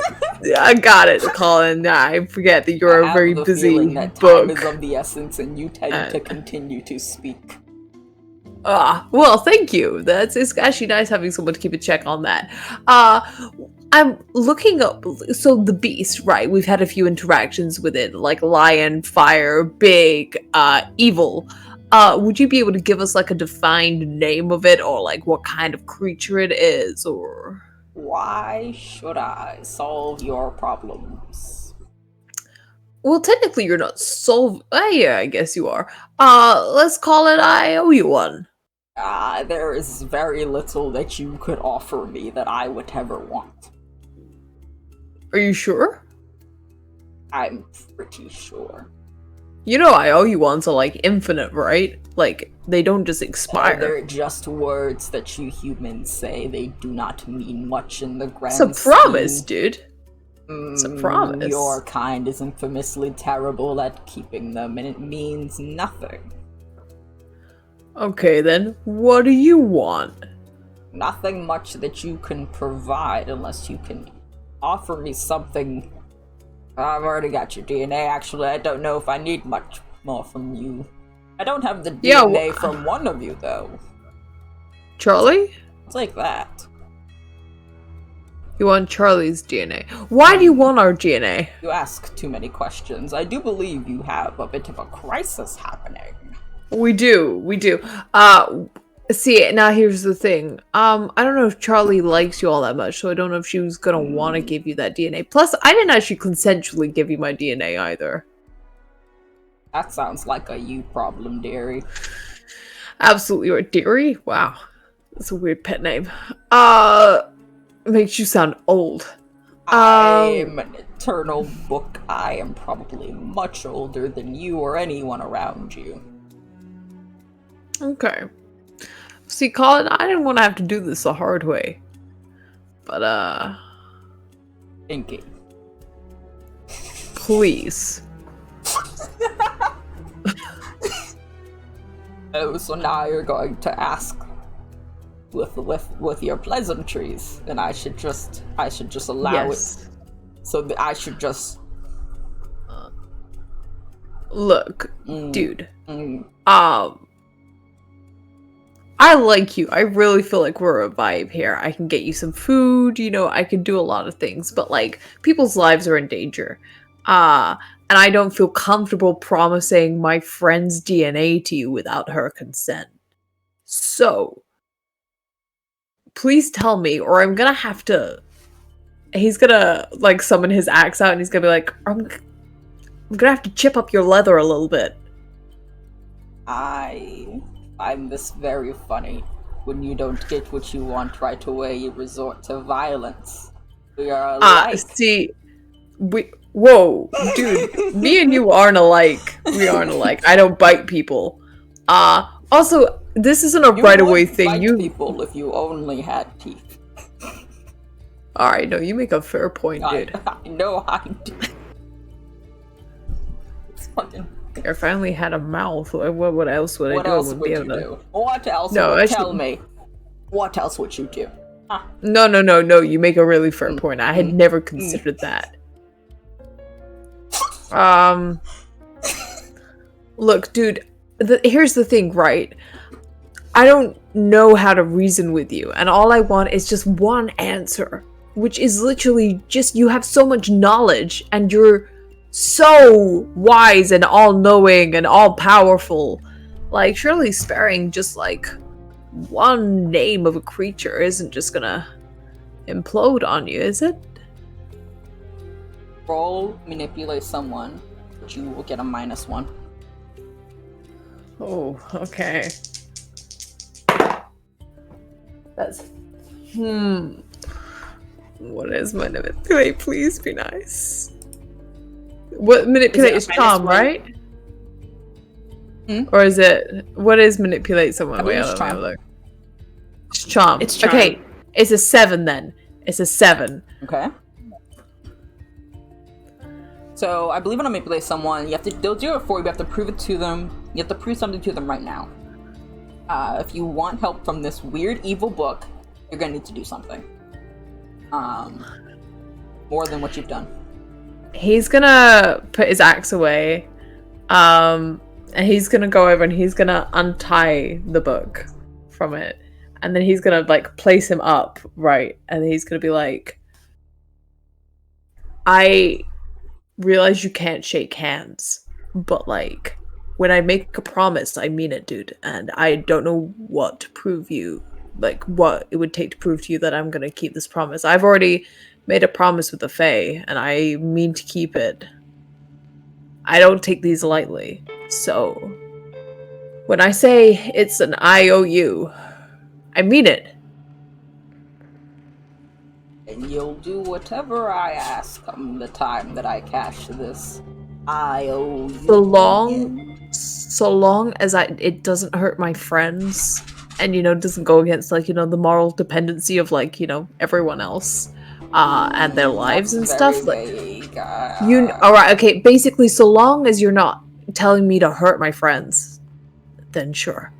I got it, Colin. I forget that you're I a very have the busy feeling that book. time is of the essence, and you tend to continue to speak. Well, thank you. It's actually nice having someone to keep a check on that. I'm looking up. So the beast, right? We've had a few interactions with it, like lion, fire, big, evil. Would you be able to give us like a defined name of it, or like what kind of creature it is, or? Why should I solve your problems? Well, technically, you're not yeah, I guess you are. Let's call it I owe you one. There is very little that you could offer me that I would ever want. Are you sure? I'm pretty sure. You know I owe you ones are like infinite, right? Like, they don't just expire. They're just words that you humans say. They do not mean much in the grand It's a promise, scheme. dude. It's a promise. Your kind is infamously terrible at keeping them, and it means nothing. Okay, then. What do you want? Nothing much that you can provide unless you can offer me something. I've already got your DNA, actually. I don't know if I need much more from you. I don't have the DNA from one of you, though. Charlie? It's like that. You want Charlie's DNA. Why do you want our DNA? You ask too many questions. I do believe you have a bit of a crisis happening. We do. See, now here's the thing. I don't know if Charlie likes you all that much, so I don't know if she was gonna want to give you that DNA. Plus, I didn't actually consensually give you my DNA either. That sounds like a you problem, dearie. Absolutely right, dearie? Wow. That's a weird pet name. Makes you sound old. I'm an eternal book. I am probably much older than you or anyone around you. Okay. See, Colin, I didn't want to have to do this the hard way. But, Thinking. please. Oh, so now you're going to ask with your pleasantries, then I should just allow it. So I should just look, dude. I like you. I really feel like we're a vibe here. I can get you some food, you know, I can do a lot of things, but like people's lives are in danger. And I don't feel comfortable promising my friend's DNA to you without her consent. So, please tell me, or I'm gonna have to. He's gonna like summon his axe out, and he's gonna be like, I'm gonna have to chip up your leather a little bit. I find this very funny. When you don't get what you want right away, you resort to violence. We are alike. Whoa, dude, me and you aren't alike. We aren't alike. I don't bite people. Also, this isn't a right away thing. You would bite people if you only had teeth. Alright, no, you make a fair point, dude. I know I do. It's fucking. I finally had a mouth. What else would I do? What else would you do? What else tell me? What else would you do? Huh? No. You make a really fair point. I had never considered that. Look, dude, here's the thing, right? I don't know how to reason with you, and all I want is just one answer, which is literally just you have so much knowledge, and you're so wise and all-knowing and all-powerful. Like, surely sparing just, like, one name of a creature isn't just gonna implode on you, is it? Roll manipulate someone, but you will get a -1. Oh, okay. That's what is my manipulate? Please be nice. What manipulate is charm, right? Or is it what is manipulate someone? Wait, it's charm. It's charm. It's charm. Okay, it's a 7 then. It's a 7. Okay. So I believe when I manipulate someone, they'll do it for you. You have to prove it to them. You have to prove something to them right now. If you want help from this weird evil book, you're gonna need to do something. More than what you've done. He's gonna put his axe away, and he's gonna go over and he's gonna untie the book. from it. And then he's gonna like place him up, right? And then he's gonna be like, I realize you can't shake hands, but like when I make a promise, I mean it, dude. And I don't know what to prove you, like what it would take to prove to you that I'm gonna keep this promise. I've already made a promise with the Fae, and I mean to keep it. I don't take these lightly. So when I say it's an IOU, I mean it. And you'll do whatever I ask come the time that I cash this IOU. So long as it doesn't hurt my friends, and doesn't go against like the moral dependency of like everyone else, and their lives and stuff. Like all right, okay. Basically, so long as you're not telling me to hurt my friends, then sure.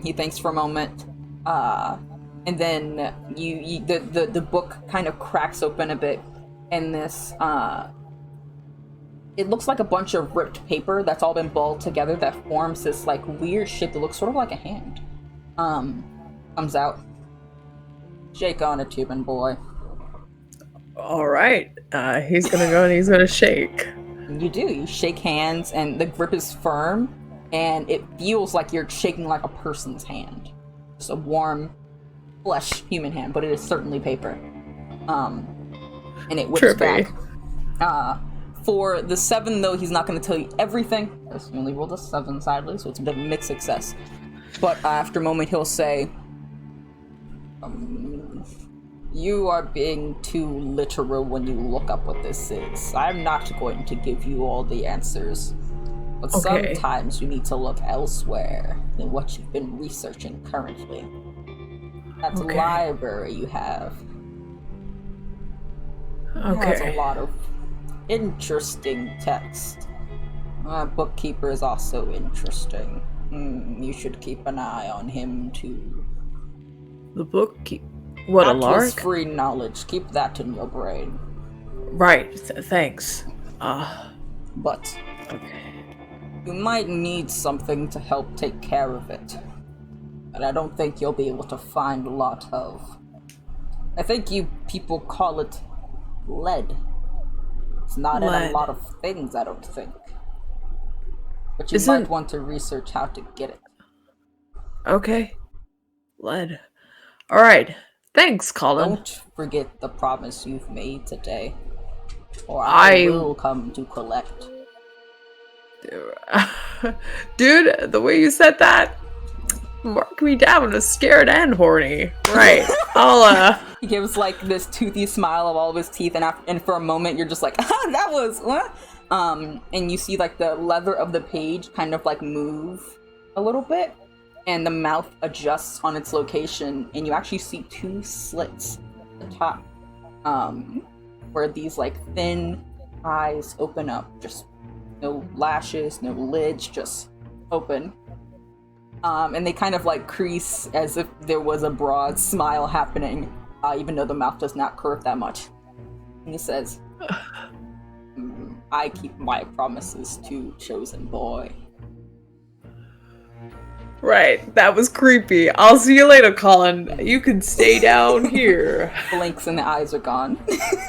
He thinks for a moment, and then the book kind of cracks open a bit, and this it looks like a bunch of ripped paper that's all been balled together that forms this like weird shape that looks sort of like a hand. Comes out. Shake on it, Cuban boy. All right, he's gonna go and he's gonna shake. You do. You shake hands, and the grip is firm. And it feels like you're shaking like a person's hand. Just a warm, flesh human hand, but it is certainly paper. And it whips back. For the 7, though, he's not going to tell you everything. He only rolled a 7, sadly, so it's a bit of a mixed success. But after a moment, he'll say, you are being too literal when you look up what this is. I'm not going to give you all the answers. But sometimes you need to look elsewhere than what you've been researching currently. That library you have has a lot of interesting text. Bookkeeper is also interesting. You should keep an eye on him too. The bookkeeper? What, that a lark? Was free knowledge. Keep that in your brain. Right. Thanks. But you might need something to help take care of it. But I don't think you'll be able to find a lot of. I think you people call it lead. It's not in a lot of things, I don't think. But you might want to research how to get it. Okay. Lead. Alright. Thanks, Colin. Don't forget the promise you've made today. Or I will come to collect. Dude, the way you said that, mark me down as scared and horny. Right. He gives like this toothy smile of all of his teeth, and for a moment you're just like, that was what? And you see like the leather of the page kind of like move a little bit, and the mouth adjusts on its location, and you actually see 2 slits at the top, where these like thin eyes open up, just no lashes, no lids, just open. And they kind of like crease as if there was a broad smile happening, even though the mouth does not curve that much. And he says, I keep my promises to chosen boy. Right, that was creepy. I'll see you later, Colin. You can stay down here. Blinks and the eyes are gone.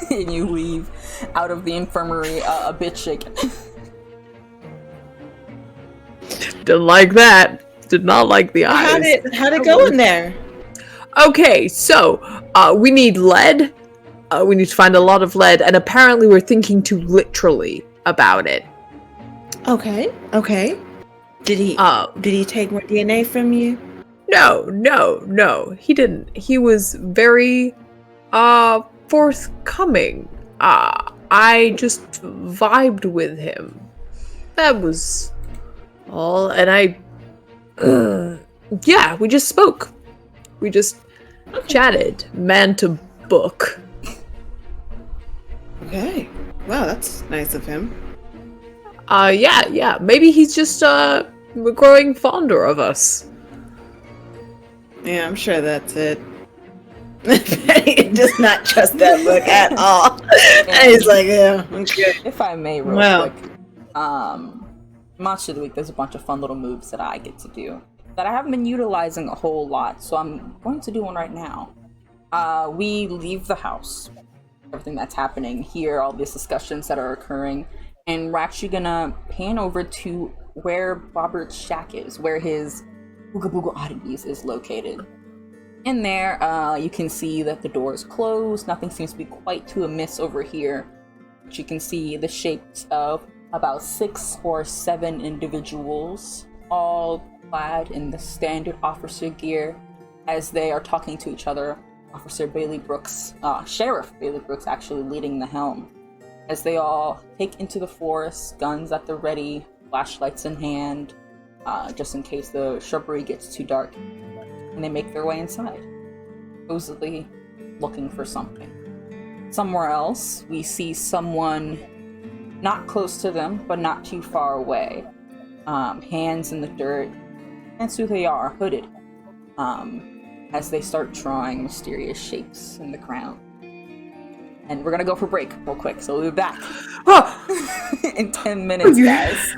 And you leave out of the infirmary a bit shaken. Didn't like that. Did not like the eyes. How'd it go in there? Okay, so we need lead. We need to find a lot of lead, and apparently we're thinking too literally about it. Okay. Did he take more DNA from you? No. He didn't. He was very forthcoming. I just vibed with him. That was all, and yeah, we just spoke. We just chatted, man to book. Okay. Wow, that's nice of him. Yeah. Maybe he's just growing fonder of us. Yeah, I'm sure that's it. He does not trust that book at all. And he's like, yeah, okay. If I may, real quick. Monster of the Week, there's a bunch of fun little moves that I get to do that I haven't been utilizing a whole lot, so I'm going to do one right now. We leave the house, everything that's happening here, all these discussions that are occurring, and we're actually gonna pan over to where Robert's shack is, where his Booga Booga Oddities is located. In there, you can see that the door is closed, nothing seems to be quite too amiss over here. But you can see the shapes of about 6 or 7 individuals, all clad in the standard officer gear, as they are talking to each other. Officer Bailey Brooks, Sheriff Bailey Brooks actually leading the helm, as they all take into the forest, guns at the ready, flashlights in hand, just in case the shrubbery gets too dark, and they make their way inside, supposedly looking for something. Somewhere else, we see someone not close to them, but not too far away. Hands in the dirt. That's who they are, hooded. As they start drawing mysterious shapes in the ground. And we're gonna go for break real quick, so we'll be back in 10 minutes, guys.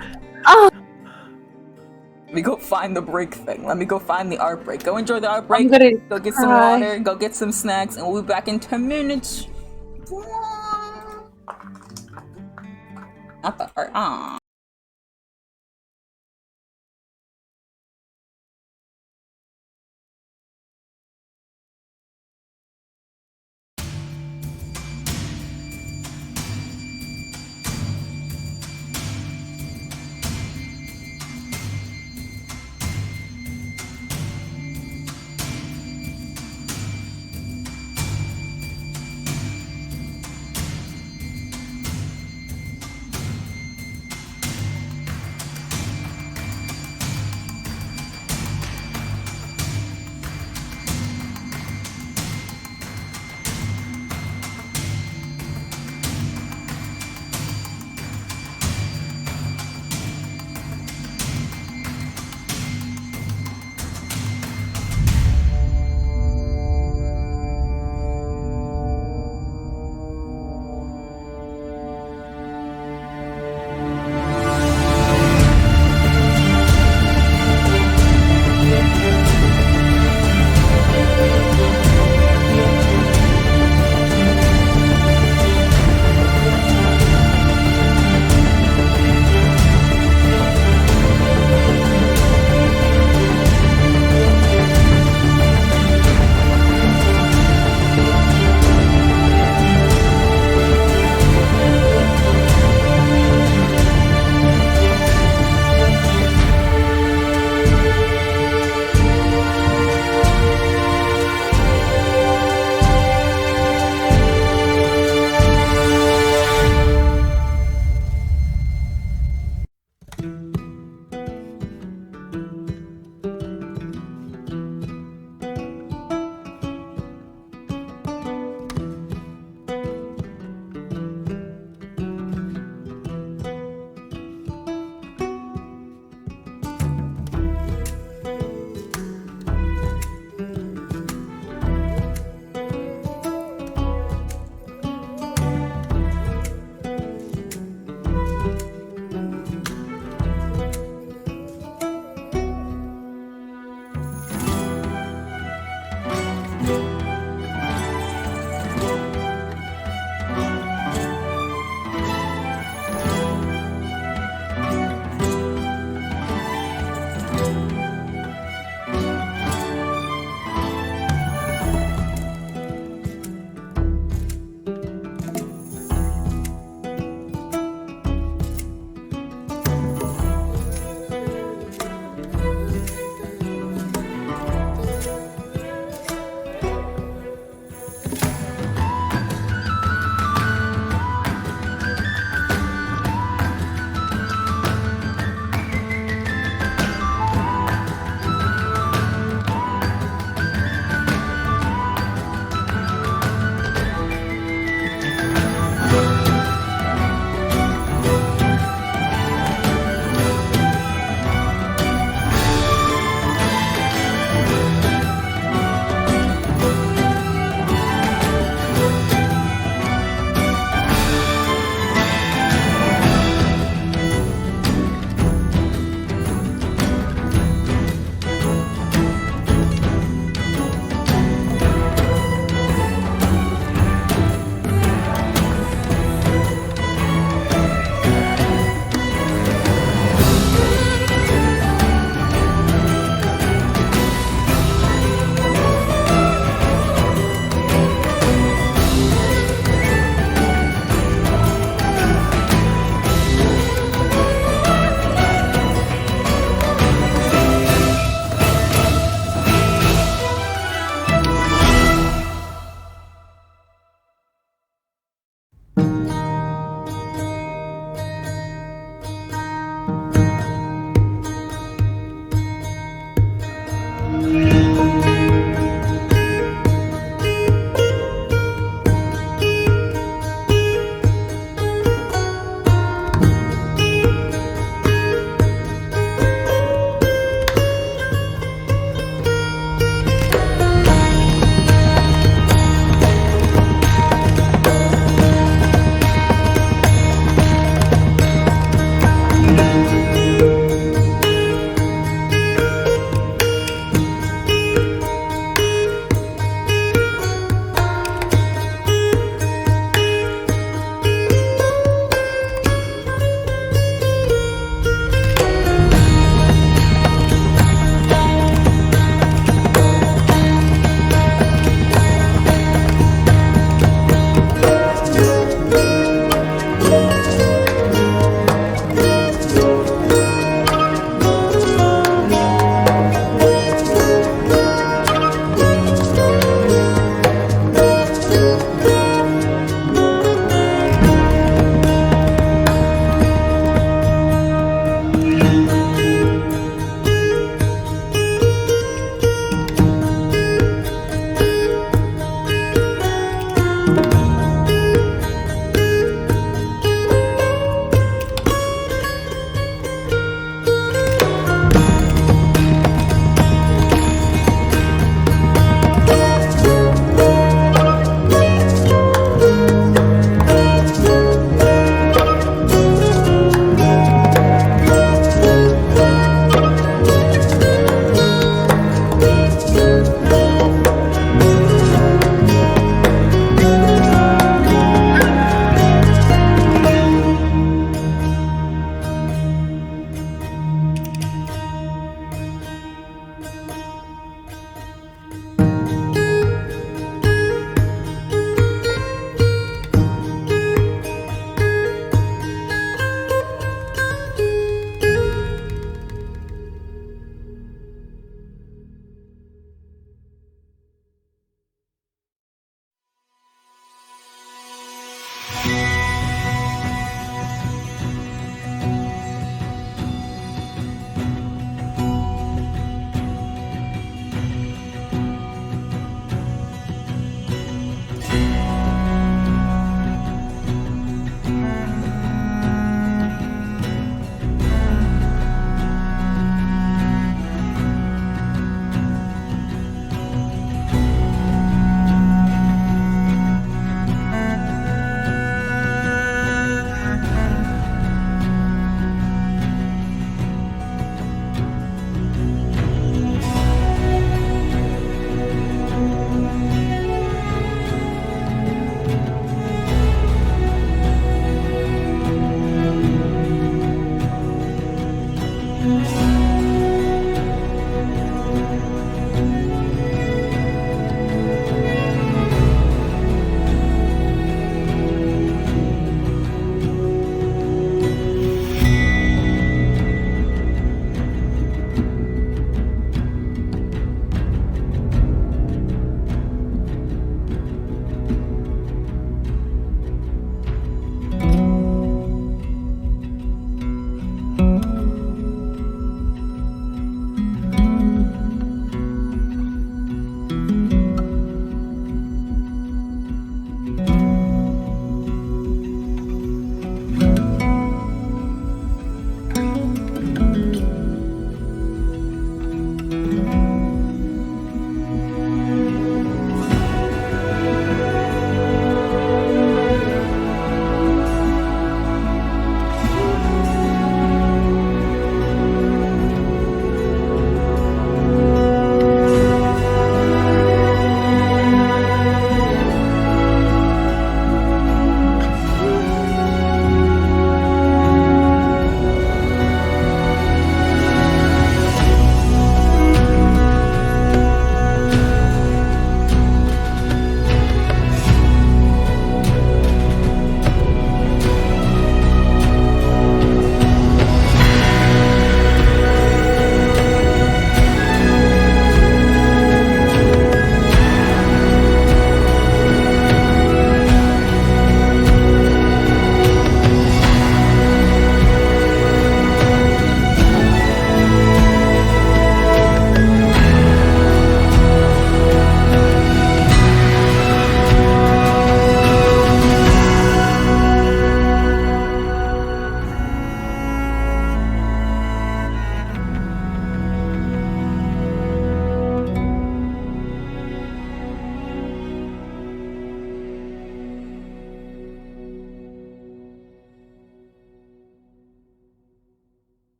Let me go find the break thing. Let me go find the art break. Go enjoy the art break. Go get some water, go get some snacks, and we'll be back in 10 minutes. Not the art.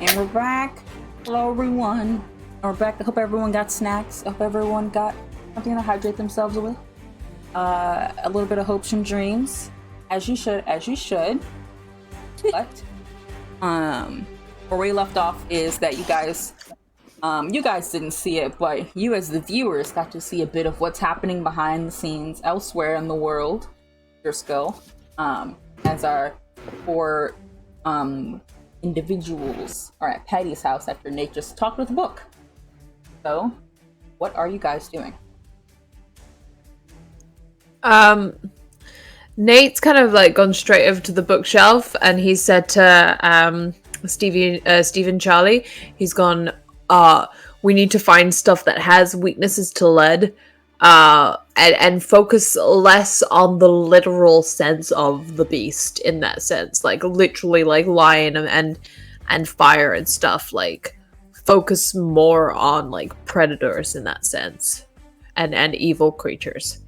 And we're back. Hello, everyone. We're back. I hope everyone got snacks. I hope everyone got something to hydrate themselves with. A little bit of hopes and dreams, as you should. But where we left off is that you guys didn't see it, but you as the viewers got to see a bit of what's happening behind the scenes elsewhere in the world. Your skill, as our four individuals are at Patty's house after Nate just talked with a book. So, what are you guys doing? Nate's kind of like gone straight over to the bookshelf, and he said to Stephen Charlie, he's gone, we need to find stuff that has weaknesses to lead, and focus less on the literal sense of the beast in that sense, like literally like lion and fire and stuff, like focus more on like predators in that sense and evil creatures.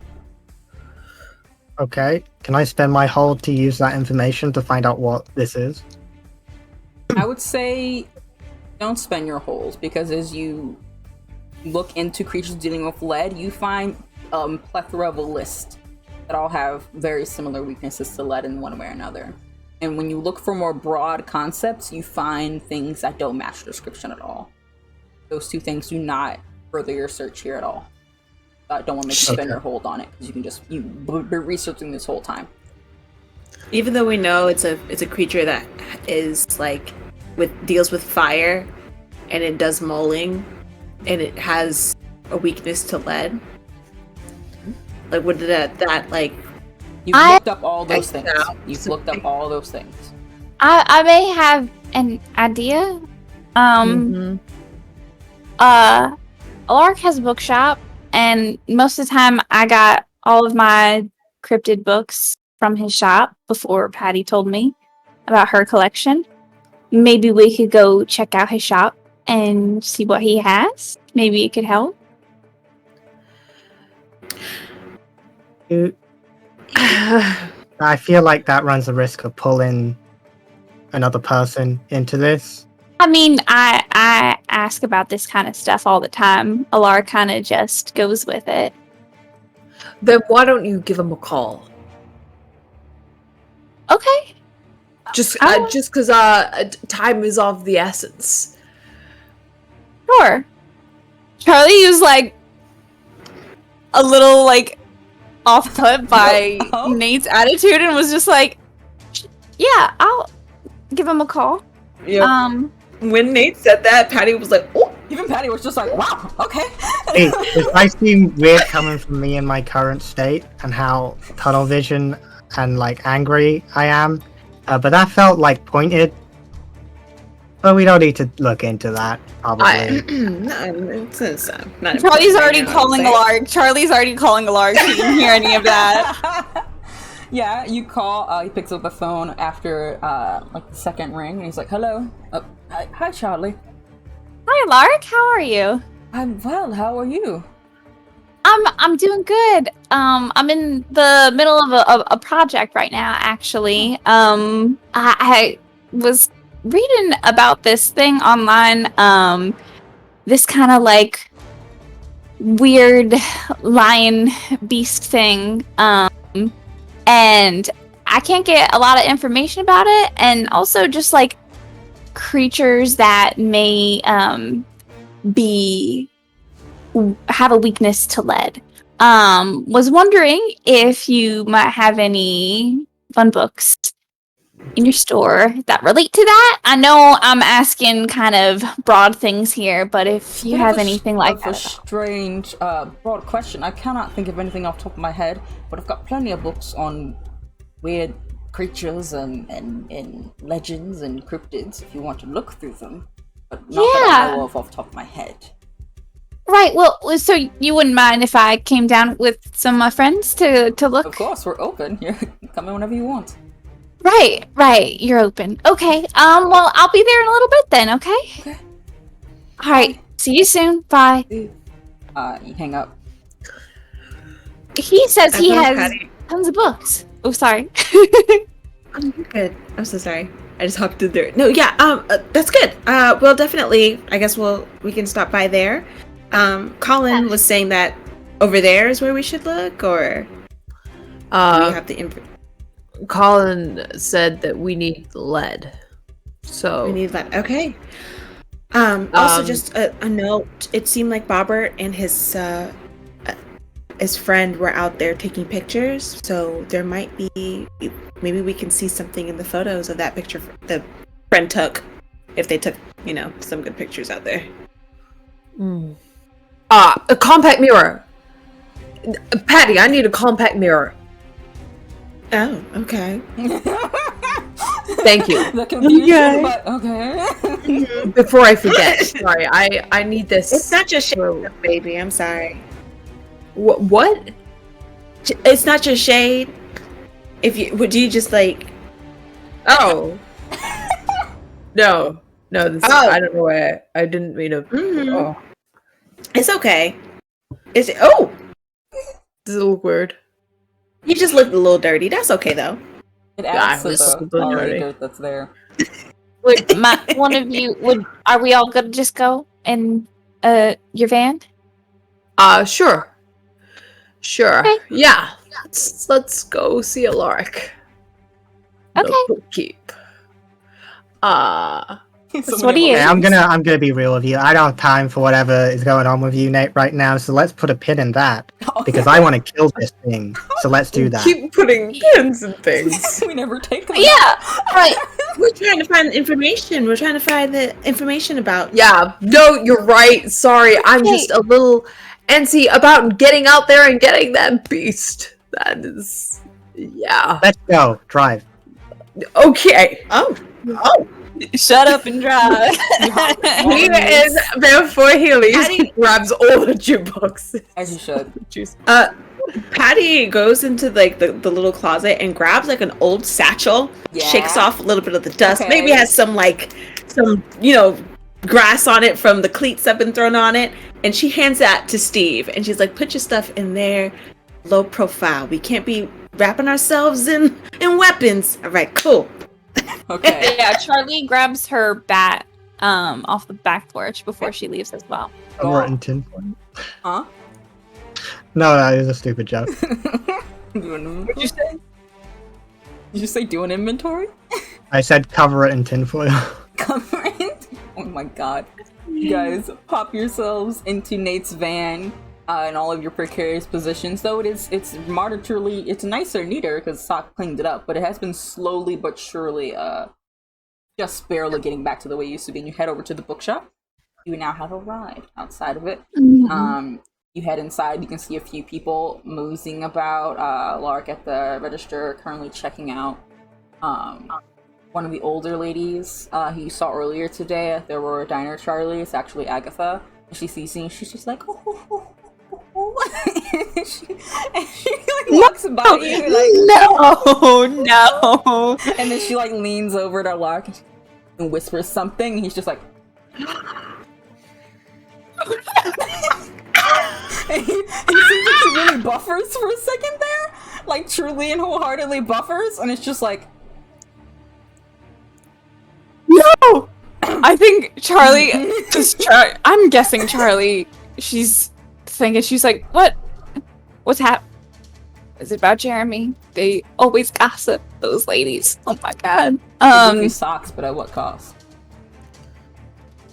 Okay, can I spend my hold to use that information to find out what this is? I would say don't spend your holes, because as you look into creatures dealing with lead, you find a plethora of a list that all have very similar weaknesses to lead in one way or another. And when you look for more broad concepts, you find things that don't match the description at all. Those two things do not further your search here at all. I don't want to make you spend your hold on it, because you can just you've been researching this whole time. Even though we know it's a creature that is like deals with fire, and it does mauling, and it has a weakness to lead. Like, would that like? You've looked up all those things. You've looked up all those things. I may have an idea. Alark has a bookshop, and most of the time I got all of my cryptid books from his shop before Patty told me about her collection. Maybe we could go check out his shop and see what he has. Maybe it could help. I feel like that runs the risk of pulling another person into this. I mean, I ask about this kind of stuff all the time. Alar kind of just goes with it. Then why don't you give him a call? Okay. Just because time is of the essence. Sure. Charlie was like a little like off put by Nate's attitude and was just like, yeah, I'll give him a call. Yeah. When Nate said that, Patty was like, oh. Even Patty was just like, wow, okay. It might seem weird coming from me in my current state and how tunnel vision and like angry I am, but that felt like pointed. But we don't need to look into that, probably. It's not Charlie's already calling Alark. Charlie's already calling Alark. He didn't hear any of that. Yeah, you call. He picks up the phone after like the second ring, and he's like, "Hello, hi, Charlie. Hi, Alark. How are you? I'm well. How are you? I'm doing good. I'm in the middle of a project right now. Actually, I was reading about this thing online. This kind of like weird lion beast thing. And I can't get a lot of information about it, and also just like creatures that may have a weakness to lead. Was wondering if you might have any fun books in your store that relate to that. I know I'm asking kind of broad things here, but if you have anything like that. A strange, broad question. I cannot think of anything off the top of my head, but I've got plenty of books on weird creatures and legends and cryptids if you want to look through them. But not that I know of off the top of my head. Right, well, so you wouldn't mind if I came down with some of my friends to look? Of course, we're open. You come in whenever you want. Right, you're open. Okay, well, I'll be there in a little bit then, okay? Okay. Alright, see you soon, bye. You hang up. He says he has Patty. tons of books. Oh, sorry. I'm good. I'm so sorry. I just hopped in there. No, yeah, that's good. Well, definitely. I guess we can stop by there. Colin was saying that over there is where we should look, or do we have the Colin said that we need lead. So we need that. Okay. Also, just a note. It seemed like Bobbert and his friend were out there taking pictures, so there might be, maybe we can see something in the photos of that picture the friend took, if they took, some good pictures out there. A compact mirror. Patty, I need a compact mirror. Oh, okay. Thank you. The confusion, but okay. Before I forget, sorry, I need this. It's not just shade, baby. I'm sorry. What? It's not just shade. Would you just like? Oh. No. This I don't know why I didn't mean to. Mm-hmm. Oh. It's okay. Is it? Oh, Does it look weird? you just looked a little dirty. That's okay though. It adds to was the already dirty. dirt that's there. Would one of you are we all gonna just go in your van? Sure. Okay. Yeah. Let's go see Alaric. Okay. The bookkeep. So what do you- Okay, I'm gonna be real with you. I don't have time for whatever is going on with you, Nate, right now. So let's put a pin in that because I want to kill this thing. So let's do that. Keep putting pins and things. We never take them. Yeah, right. We're trying to find information. We're trying to find the information about. Yeah. No, you're right. Sorry, I'm Okay. just a little antsy about getting out there and getting that beast. That is, yeah. Let's go. Drive. Okay. Oh. Shut up and drive. He is before he leaves. He grabs all the jukeboxes. As you should. Patty goes into like the little closet and grabs like an old satchel, Yeah. shakes off a little bit of the dust. Okay. Maybe has some grass on it from the cleats that have been thrown on it, and she hands that to Steve, and she's like, "Put your stuff in there, low profile. We can't be wrapping ourselves in weapons." All right, cool. Okay. Yeah, Charlie grabs her bat off the back porch before she leaves as well. Cover it in tinfoil. Huh? No, it was a stupid joke. What'd you say? Did you say do an inventory? I said cover it in tinfoil. Cover it? Oh my god. You guys, pop yourselves into Nate's van in all of your precarious positions. Though it's moderately, it's nicer, neater because Sock cleaned it up, but it has been slowly but surely just barely getting back to the way it used to be. And you head over to the bookshop. You now have a ride outside of it. You head inside, you can see a few people moseying about. Lark at the register, currently checking out. One of the older ladies who you saw earlier today at the Aurora Diner, Charlie, is actually Agatha. And she sees you and she's just like, oh. and she like walks by you like, No. and then she like leans over to Lark and whispers something, and he's just like, and he seems like he really buffers for a second there, like truly and wholeheartedly buffers, and it's just like, No. I think Charlie I'm guessing Charlie. She's thinking. She's like, What's happening? Is it about Jeremy? They always gossip. Those ladies. Oh my god. they give you socks, but at what cost?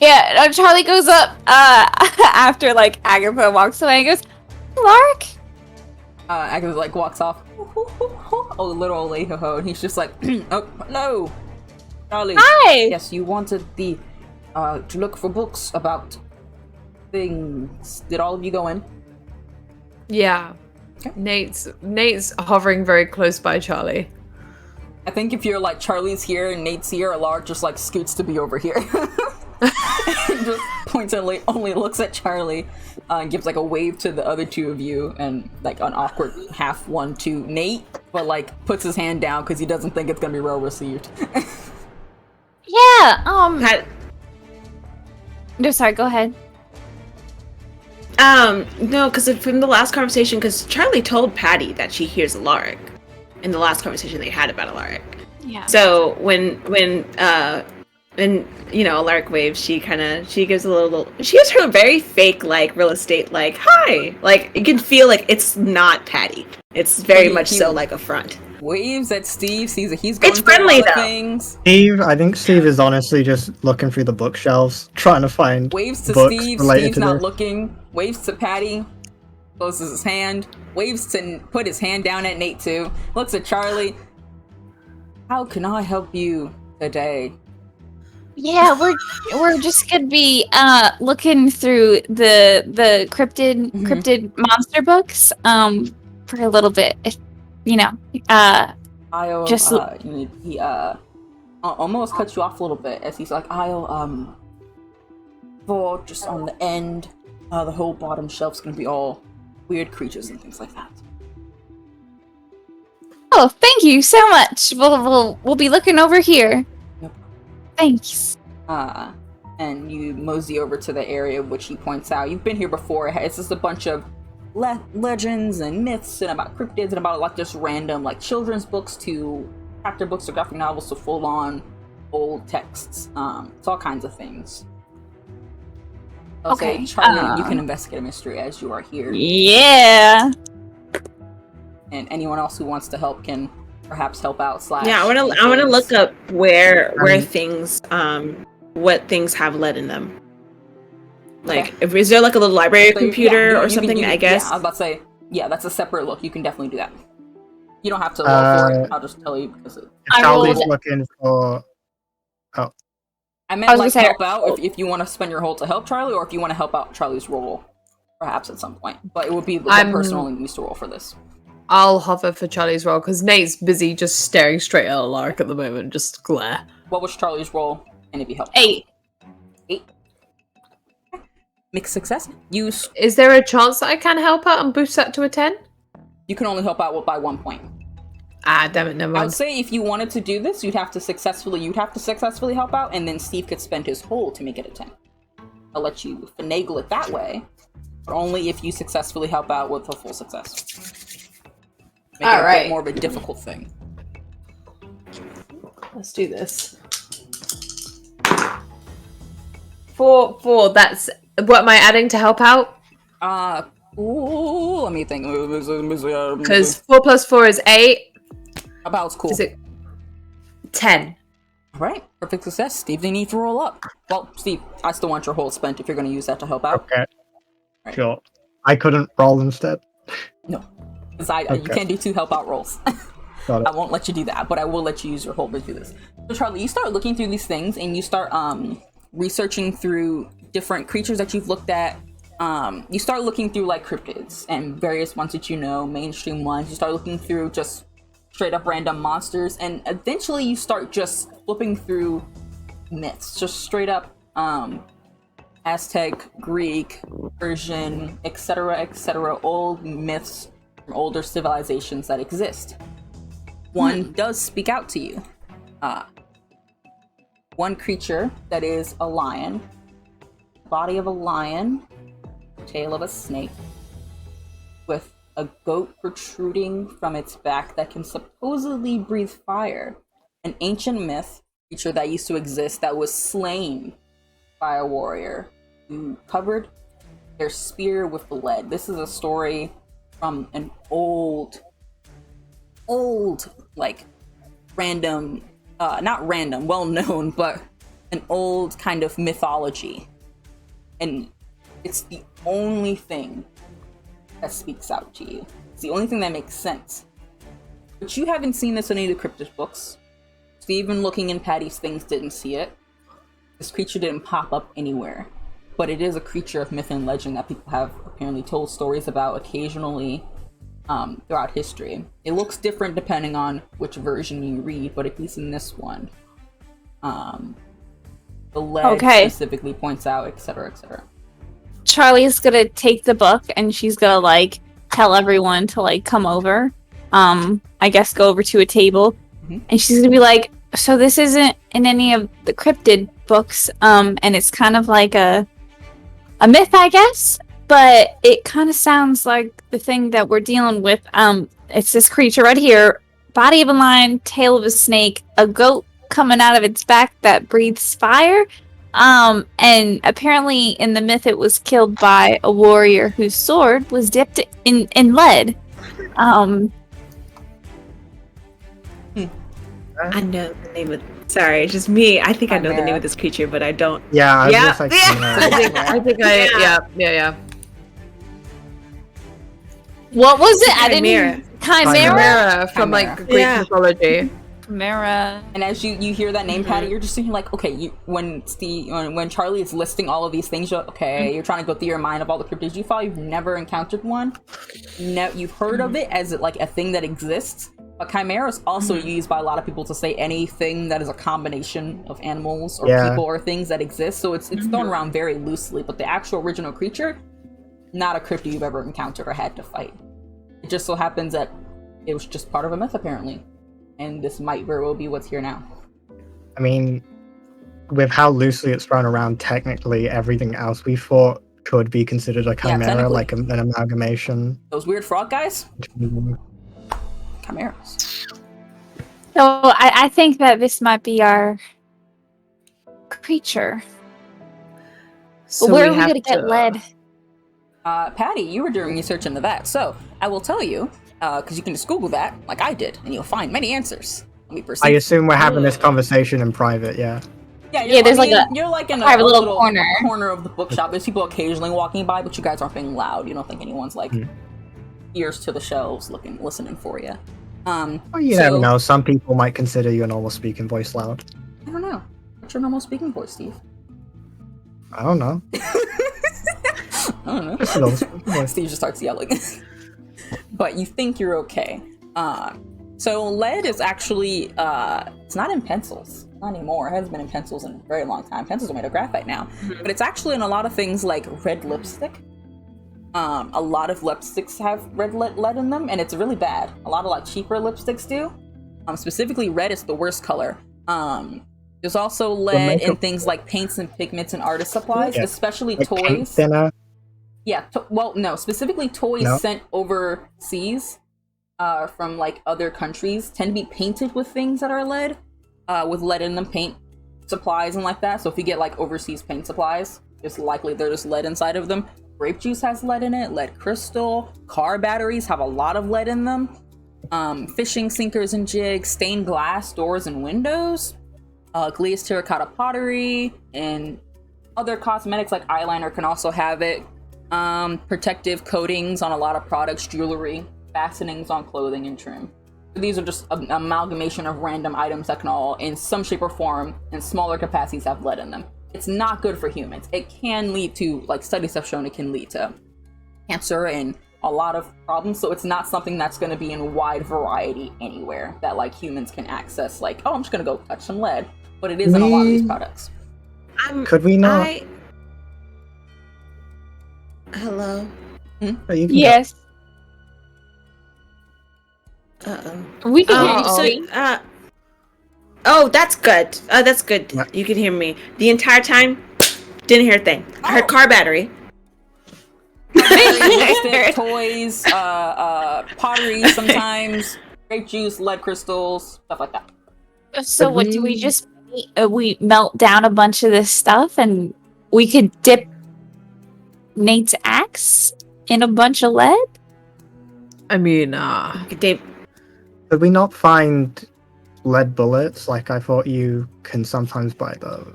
Yeah, Charlie goes up after like Agatha walks away and goes, Lark? Agatha like walks off. Oh, the little old lady, and he's just like, oh no, Charlie. Hi. Yes, you wanted the to look for books about things. Did all of you go in? Yeah. Okay. Nate's hovering very close by Charlie. I think if you're like Charlie's here and Nate's here, Lark just like scoots to be over here. Just pointedly only looks at Charlie, and gives like a wave to the other two of you, and like an awkward half one to Nate, but like puts his hand down because he doesn't think it's gonna be well received. Yeah. No, sorry. Go ahead. No, because from the last conversation, because Charlie told Patty that she hears Alaric in the last conversation they had about Alaric. Yeah. So when Lark waves, she gives she gives her very fake like real estate like hi, like you can feel like it's not Patty. It's very much so like a front. Waves at Steve, sees that he's going It's through friendly, a lot of though. things. I think Steve is honestly just looking through the bookshelves, trying to find Waves to books Steve, related Steve's to not this. looking. Waves to Patty, closes his hand. Waves to put his hand down at Nate too. Looks at Charlie. How can I help you today? Yeah, we're just gonna be looking through the cryptid monster books for a little bit. If I'll Just he almost cuts you off a little bit as he's like, I'll for just on the end, the whole bottom shelf's gonna be all weird creatures and things like that. oh, thank you so much. We'll be looking over here. Yep. Thanks. And you mosey over to the area which he points out. You've been here before. It's just a bunch of legends and myths and about cryptids and about like just random like children's books to chapter books to graphic novels to full-on old texts. It's all kinds of things. I'll say, Charlie, you can investigate a mystery as you are here. Yeah. And anyone else who wants to help can perhaps help out. Yeah, I want to look up where things what things have lead in them. Like, is there like a little library computer or something? I guess. Yeah, I was about to say, yeah, that's a separate look. You can definitely do that. You don't have to roll for it. I'll just tell you because Charlie's looking for. I meant like help out if you want to spend your whole to help Charlie, or if you want to help out Charlie's roll, perhaps at some point. But it would be the person only needs to roll for this. I'll hover for Charlie's roll because Nate's busy just staring straight at Lark at the moment, just glare. What was Charlie's roll? And if you help. 8. 8. Mixed success. Is there a chance that I can help out and boost that to a 10? You can only help out by 1 point. Ah, damn it, never mind. I would say if you wanted to do this, you'd have to successfully help out, and then Steve could spend his whole to make it a 10. I'll let you finagle it that way, but only if you successfully help out with a full success. Make it a bit more of a difficult thing. Let's do this. 4. That's what am I adding to help out? Let me think. Because 4 plus 4 is 8. About cool. Is it 10? Alright, perfect success. Steve, they need to roll up. Well, Steve, I still want your whole spent if you're going to use that to help out. Okay. Right. Sure. I couldn't roll instead. No. Because you can't do 2 help out rolls. Got it. I won't let you do that, but I will let you use your whole to do this. So Charlie, you start looking through these things and you start researching through different creatures that you've looked at. You start looking through like cryptids and various ones that you know, mainstream ones. You start looking through just straight up random monsters, and eventually you start just flipping through myths, just straight up Aztec, Greek, Persian, etc., old myths from older civilizations that exist. One does speak out to you. One creature that is a lion, body of a lion, tail of a snake, with a goat protruding from its back that can supposedly breathe fire. An ancient myth creature that used to exist that was slain by a warrior who covered their spear with lead. This is a story from an old, like, random, not random, well known, but an old kind of mythology. And it's the only thing that speaks out to you. It's the only thing that makes sense. But you haven't seen this in any of the cryptid books. So even looking in Patty's things didn't see it. This creature didn't pop up anywhere. But it is a creature of myth and legend that people have apparently told stories about occasionally throughout history. It looks different depending on which version you read, but at least in this one, the leg specifically points out, etc., etc. Charlie's gonna take the book and she's gonna like tell everyone to like come over. I guess go over to a table, and she's gonna be like, "So this isn't in any of the cryptid books, and it's kind of like a myth, I guess, but it kind of sounds like the thing that we're dealing with. It's this creature right here, body of a lion, tail of a snake, a goat coming out of its back that breathes fire. And apparently in the myth it was killed by a warrior whose sword was dipped in lead. I know the name of. Sorry, it's just me. I think I know the name of this creature, but I don't. Yeah, I was Yeah. just like, I think yeah. What was it? I Chimera. didn't. Chimera. Chimera from like Greek Yeah. mythology. Chimera. And as you hear that name, Patty, you're just thinking like, okay, when Charlie is listing all of these things, you're like, okay, you're trying to go through your mind of all the cryptids you follow. You've never encountered one. You've heard of it as like a thing that exists. But chimera is also used by a lot of people to say anything that is a combination of animals or people or things that exist. So it's thrown around very loosely. But the actual original creature, not a cryptid you've ever encountered or had to fight. It just so happens that it was just part of a myth, apparently. And this might very well be what's here now. I mean, with how loosely it's thrown around, technically everything else we fought could be considered a chimera, technically. like an amalgamation. Those weird frog guys? Chimeras. So I think that this might be our creature. So But where we are we have gonna get lead? Patty, you were doing research into that. So I will tell you, because you can just Google that, like I did, and you'll find many answers. Let me I proceed. assume we're having this conversation in private, yeah. Yeah, there's like a you're like in private a little corner of the bookshop. There's people occasionally walking by, but you guys aren't being loud. You don't think anyone's like ears to the shelves, listening for you. Well, you never know. Some people might consider your normal speaking voice loud. I don't know. What's your normal speaking voice, Steve? I don't know. I don't know. Just a normal speaking voice. Steve just starts yelling. But you think you're okay. So lead is actually, it's not in pencils. Not anymore. It hasn't been in pencils in a very long time. Pencils are made of graphite now. But it's actually in a lot of things like red lipstick. A lot of lipsticks have red lead in them, and it's really bad. A lot of like cheaper lipsticks do. Specifically, red is the worst color. There's also lead in things like paints and pigments and artist supplies, especially like paint toys. thinner. Yeah, well, no, specifically toys sent overseas from like other countries tend to be painted with things that are lead, with lead in them, paint supplies and like that. So if you get like overseas paint supplies, it's likely there's lead inside of them. Grape juice has lead in it, lead crystal, car batteries have a lot of lead in them. Fishing sinkers and jigs, stained glass doors and windows, glazed terracotta pottery, and other cosmetics like eyeliner can also have it. Protective coatings on a lot of products, jewelry, fastenings on clothing and trim. These are just an amalgamation of random items that can all, in some shape or form, in smaller capacities, have lead in them. It's not good for humans. It can lead to, like studies have shown, it can lead to cancer and a lot of problems. So it's not something that's going to be in wide variety anywhere that like humans can access. Like, oh, I'm just going to go touch some lead. But it is in a lot of these products. Could we not? Hello. Oh, you can Yes. We can hear you. So, oh, that's good. That's good. Yeah. You can hear me the entire time. Didn't hear a thing. I heard car battery. Lipstick, toys, pottery sometimes, grape juice, lead crystals, stuff like that. So what do we just we melt down a bunch of this stuff and we could dip Nate's axe in a bunch of lead? I mean, Dave. Could we not find lead bullets? Like I thought you can sometimes buy those.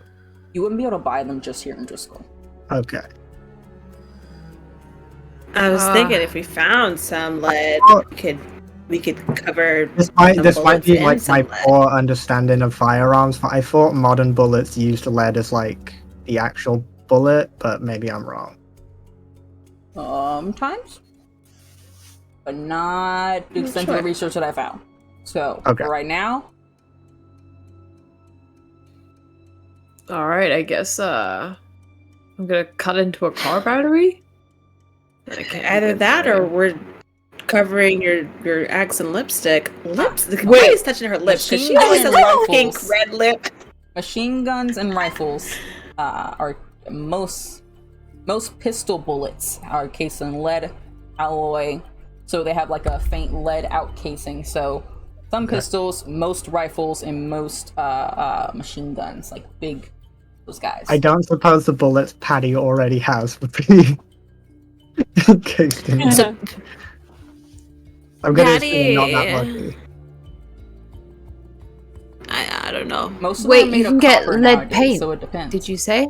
You wouldn't be able to buy them just here in Driscoll. Okay. I was thinking if we found some lead, we could cover. This might be in like some my lead. poor understanding of firearms, but I thought modern bullets used lead as like the actual bullet, but maybe I'm wrong. Sometimes, but not the extent of the research that I found. So for right now, all right. I guess I'm gonna cut into a car battery. Either that or we're covering your axe and lipstick. Wait, is touching her lips because she Machine always has gun a rifles. pink red lip. machine guns and rifles are most pistol bullets are cased in lead alloy, so they have like a faint lead out casing. So Some pistols, most rifles, and most machine guns, like big, those guys. I don't suppose the bullets Patty already has would be encased in. So- I'm gonna Patty- assume not that lucky. I don't know. Most of Wait, them are made you can of get copper lead nowadays, paint. so it depends. Did you say?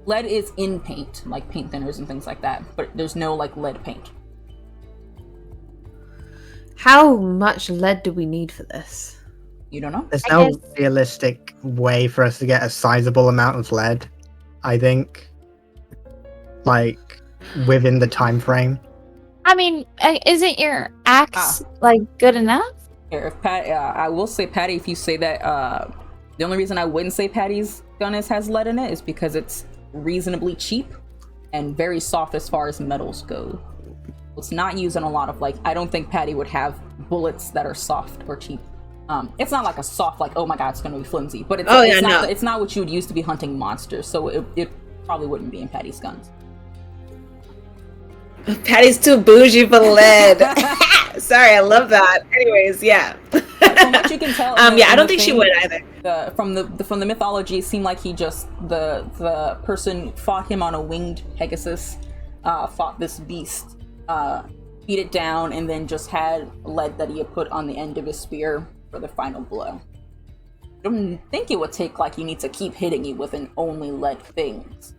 Lead is in paint, like paint thinners and things like that, but there's no like lead paint. How much lead do we need for this? You don't know? There's I no guess- realistic way for us to get a sizable amount of lead, I think. Like, within the time frame. I mean, isn't your axe like good enough? Here, if I will say Patty. If you say that, the only reason I wouldn't say Patty's gun has lead in it is because it's reasonably cheap and very soft as far as metals go. It's not used in a lot of like. I don't think Patty would have bullets that are soft or cheap. It's not like a soft, like, oh my god, it's gonna be flimsy. But it's not what you would use to be hunting monsters. So it probably wouldn't be in Patty's guns. Patty's too bougie for lead. Sorry, I love that. Anyways, yeah. From what you can tell, Yeah, I don't think she would either. From the mythology, it seemed like he just the person fought him on a winged Pegasus, fought this beast, beat it down, and then just had lead that he had put on the end of his spear for the final blow. I don't think it would take like you need to keep hitting you with an only lead things,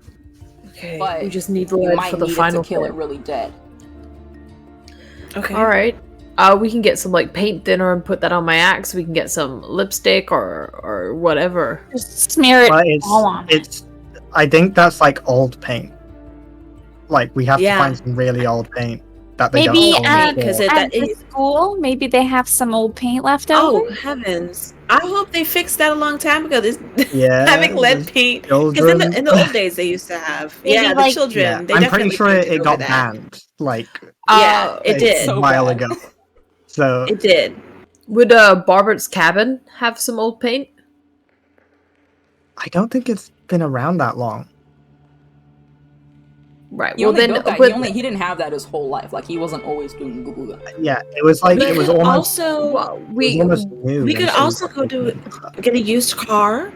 Okay, but we just need you lead might for the need final it to kill it thing. really dead. Okay. All right. We can get some like paint thinner and put that on my axe. We can get some lipstick or whatever. Just smear it But all on. it's I think that's like old paint. Like, we have Yeah. to find some really old paint that they Maybe don't own at, anymore. because it- at that the is- school, maybe they have some old paint left Oh over. heavens! I hope they fixed that a long time ago. This Yeah, having lead the paint because children. in the old days they used to have Maybe, the like- children. Yeah, They I'm definitely pretty sure painted it over got that. banned like Yeah, it a did. So while bad. ago. So It did. Would Barbert's cabin have some old paint? I don't think it's been around that long. Right. He Well, only then built that. but- He didn't have that his whole life. Like he wasn't always doing Google. Yeah, it was like We it was could almost, also well, it was we almost new. we could until also go got do get a used car.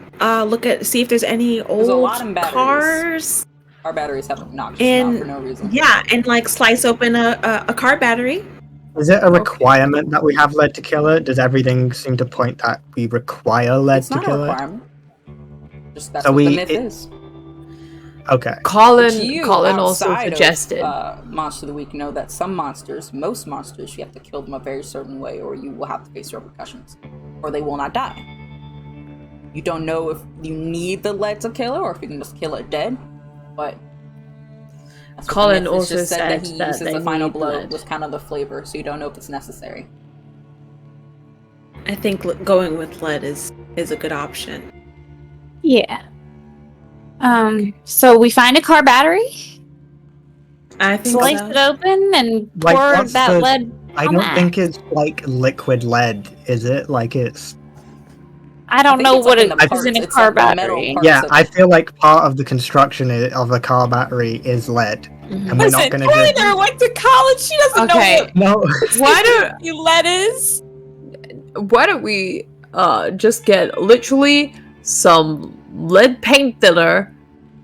See if there's any old a lot in batteries. cars. Our batteries have obnoxious And- amount for no reason. Yeah, and like slice open a car battery. Is it a requirement that we have lead to kill it? Does everything seem to point that we require lead It's to not a kill it? requirement. Just that's So what we- the myth it- is. Okay. Colin You, also outside suggested. of, Monster of the Week, know that some monsters, most monsters, you have to kill them a very certain way, or you will have to face repercussions, or they will not die. You don't know if you need the lead to kill it, or if you can just kill it dead. But that's what the Colin myth is. also Just said he that uses they the final need blow lead. was kind of the flavor, so you don't know if it's necessary. I think going with lead is a good option. Yeah. So we find a car battery, I think slice so. it open, and Like, pour what's that the- lead. I on don't that. think it's like liquid lead, is it? Like it's I don't think know it's what like it in the is parts. in a It's car like the metal battery. parts yeah, of I it. feel like part of the construction of a car battery is lead. And we're not Listen, gonna just Taylor went to college. She doesn't Okay. know No. Why don't what lead is. why don't we just get literally some lead paint thinner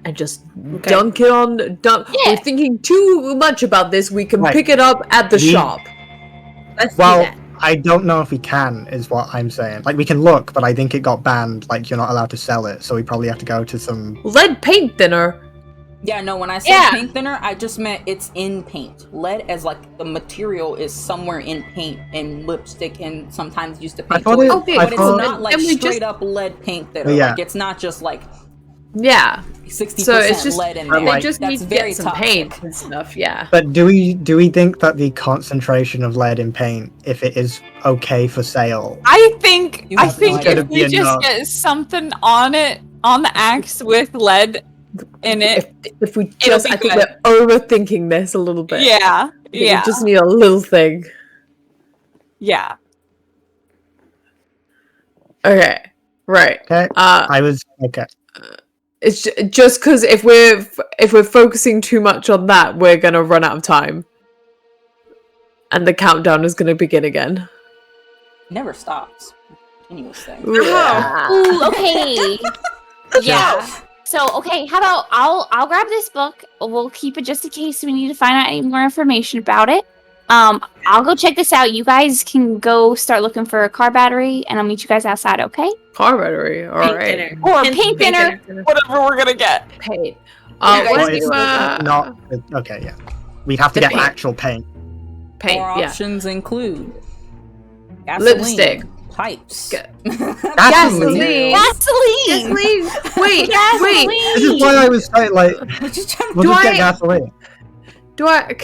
and just Okay. dunk it on Yeah. We're thinking too much about this. We can Right. pick it up at the We- shop. Let's do Well, that. I don't know if we can, is what I'm saying. Like, we can look, but I think it got banned. Like, you're not allowed to sell it, so we probably have to go to some. Lead paint thinner. Yeah, no, when I said Yeah. paint thinner, I just meant it's in paint. Lead as like the material is somewhere in paint and lipstick and sometimes used to I paint thought toys. it. Okay, I But it's thought, not like then we straight just- up lead paint thinner. Yeah. Like it's not just like Yeah. 60% So it's just lead in But, there. they like- just That's need to very get some toxic. paint and stuff. Yeah. But do we think that the concentration of lead in paint, if it is okay for sale, I think You have no idea. if we It'd be just enough. get something on it on the axe with lead in it. If we It'll just, be I think good. we're overthinking this a little bit. Yeah. I think Yeah. We just need a little thing. Yeah. Okay. Right. okay? I was okay. It's just because if we're focusing too much on that, we're gonna run out of time, and the countdown is gonna begin again. never stops. Continuous thing. Ooh, okay. Yeah. So, okay, how about I'll grab this book. We'll keep it just in case we need to find out any more information about it. I'll go check this out. You guys can go start looking for a car battery, and I'll meet you guys outside, okay? Car battery. All Paint right. dinner. Or paint dinner, whatever we're gonna get. Paint. Yeah, What Well, do it's you, not. Okay, yeah. We have to The get paint. actual paint. paint? More Yeah. options include gasoline, Lipstick. pipes, Gasoline. Gasoline. Wait, wait. This is why I was saying, like, We're just trying to we'll Do just I- get gasoline. Do I?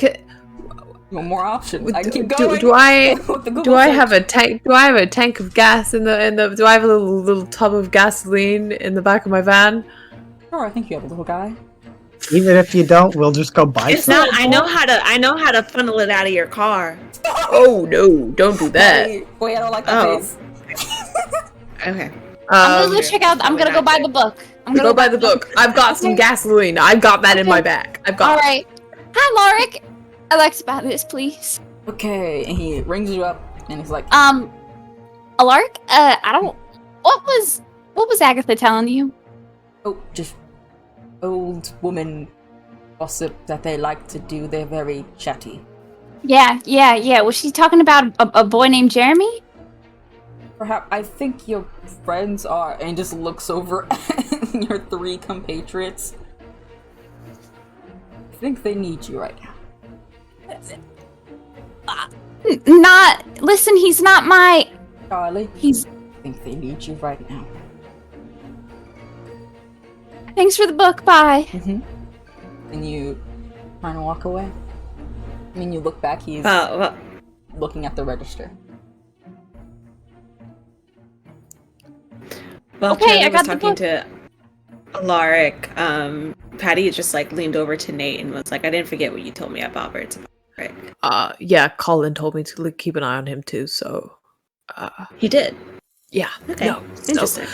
no more options. I Do, keep going. do I? with the Google Do I search. have a tank? Do I have a tank of gas in the? Do I have a little tub of gasoline in the back of my van? Sure, I think you have a little guy. Even if you don't, we'll just go buy It's some. not. I know how to funnel it out of your car. Oh no! Don't do that. Wait, I don't like that Oh. face. Okay. I'm gonna go check out. I'm gonna go buy the book. I'm gonna Go buy the book. I've got some gasoline. I've got that in my bag. I've got. All right. Hi, Lorik. I'd like to buy this, please. Okay, and he rings you up, and he's like, Alaric, I don't. What was Agatha telling you? "Oh, just old woman gossip that they like to do. They're very chatty. Yeah. Was she talking about a boy named Jeremy? Perhaps I think your friends are," and he just looks over at your three compatriots. I think they need you right now. Listen, he's not my. Charlie, He's. I think they need you right now. Thanks for the book. Bye. And you trying to walk away. I mean, you look back. He's looking at the register. Well, Okay, Charlie I got was the talking book. to Alaric. Patty just like leaned over to Nate and was like, "I didn't forget what you told me about Alaric." Yeah. Colin told me to keep an eye on him too. So. He did. Yeah. Okay. No, so- Interesting.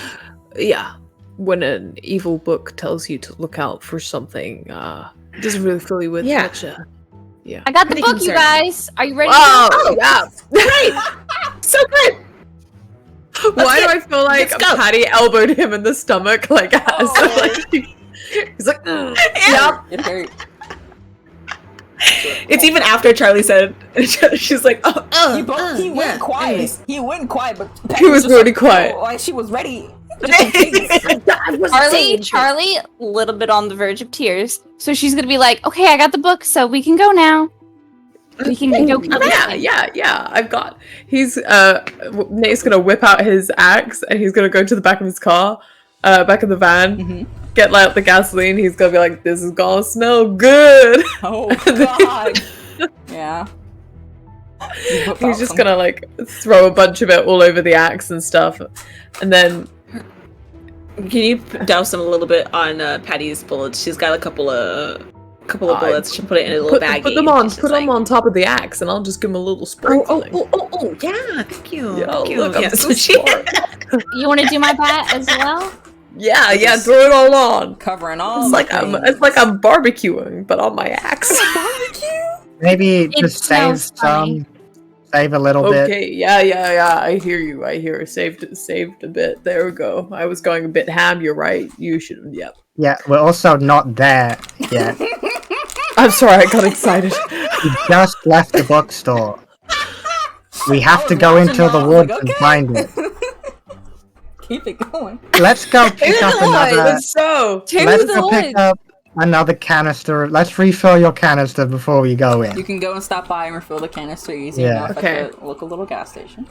Yeah. When an evil book tells you to look out for something, it doesn't really fill you with Yeah. much. I got the Pretty book, you concerned. guys. Are you ready? to Oh, yeah. Great. So good. Why do I feel like let's go. Patty elbowed him in the stomach? Like, Oh. he's like, Yeah. It hurt. It's even after Charlie said. She's like, He went quiet. anyways. He went quiet, but He Patty was just really like, quiet. "Oh," like she was ready. Charlie, a little bit on the verge of tears. So she's gonna be like, "Okay, I got the book, so we can go now. We can go." yeah. I've got. He's Nate's gonna whip out his axe and he's gonna go to the back of his car, back of the van, get out the gasoline. He's gonna be like, "This is gonna smell good." Oh God. Yeah. He's just gonna like throw a bunch of it all over the axe and stuff, and then Can you douse them a little bit on Patty's bullets? She's got a couple of bullets. She put it in a little baggie. put them on top of the axe, and I'll just give him a little sprinkling. Oh, yeah. Thank you. Yeah, Thank you. look, I'm Yeah, so so she- smart. You want to do my bat as well? Yeah, throw it all on. Covering all. It's like I'm barbecuing, but on my axe. Maybe It just save smells funny. some. Save a little bit. Okay, yeah. I hear you. Saved a bit. There we go. I was going a bit ham. You're right. You should. Yep. Yeah, we're also not there yet. I'm sorry. I got excited. We just left the bookstore. We have to go into the woods and find it. Keep it going. Let's go pick up another. So Let's go pick up another canister. Let's refill your canister before we go in. You can go and stop by and refill the canister easy Yeah. enough Okay. at the local gas station.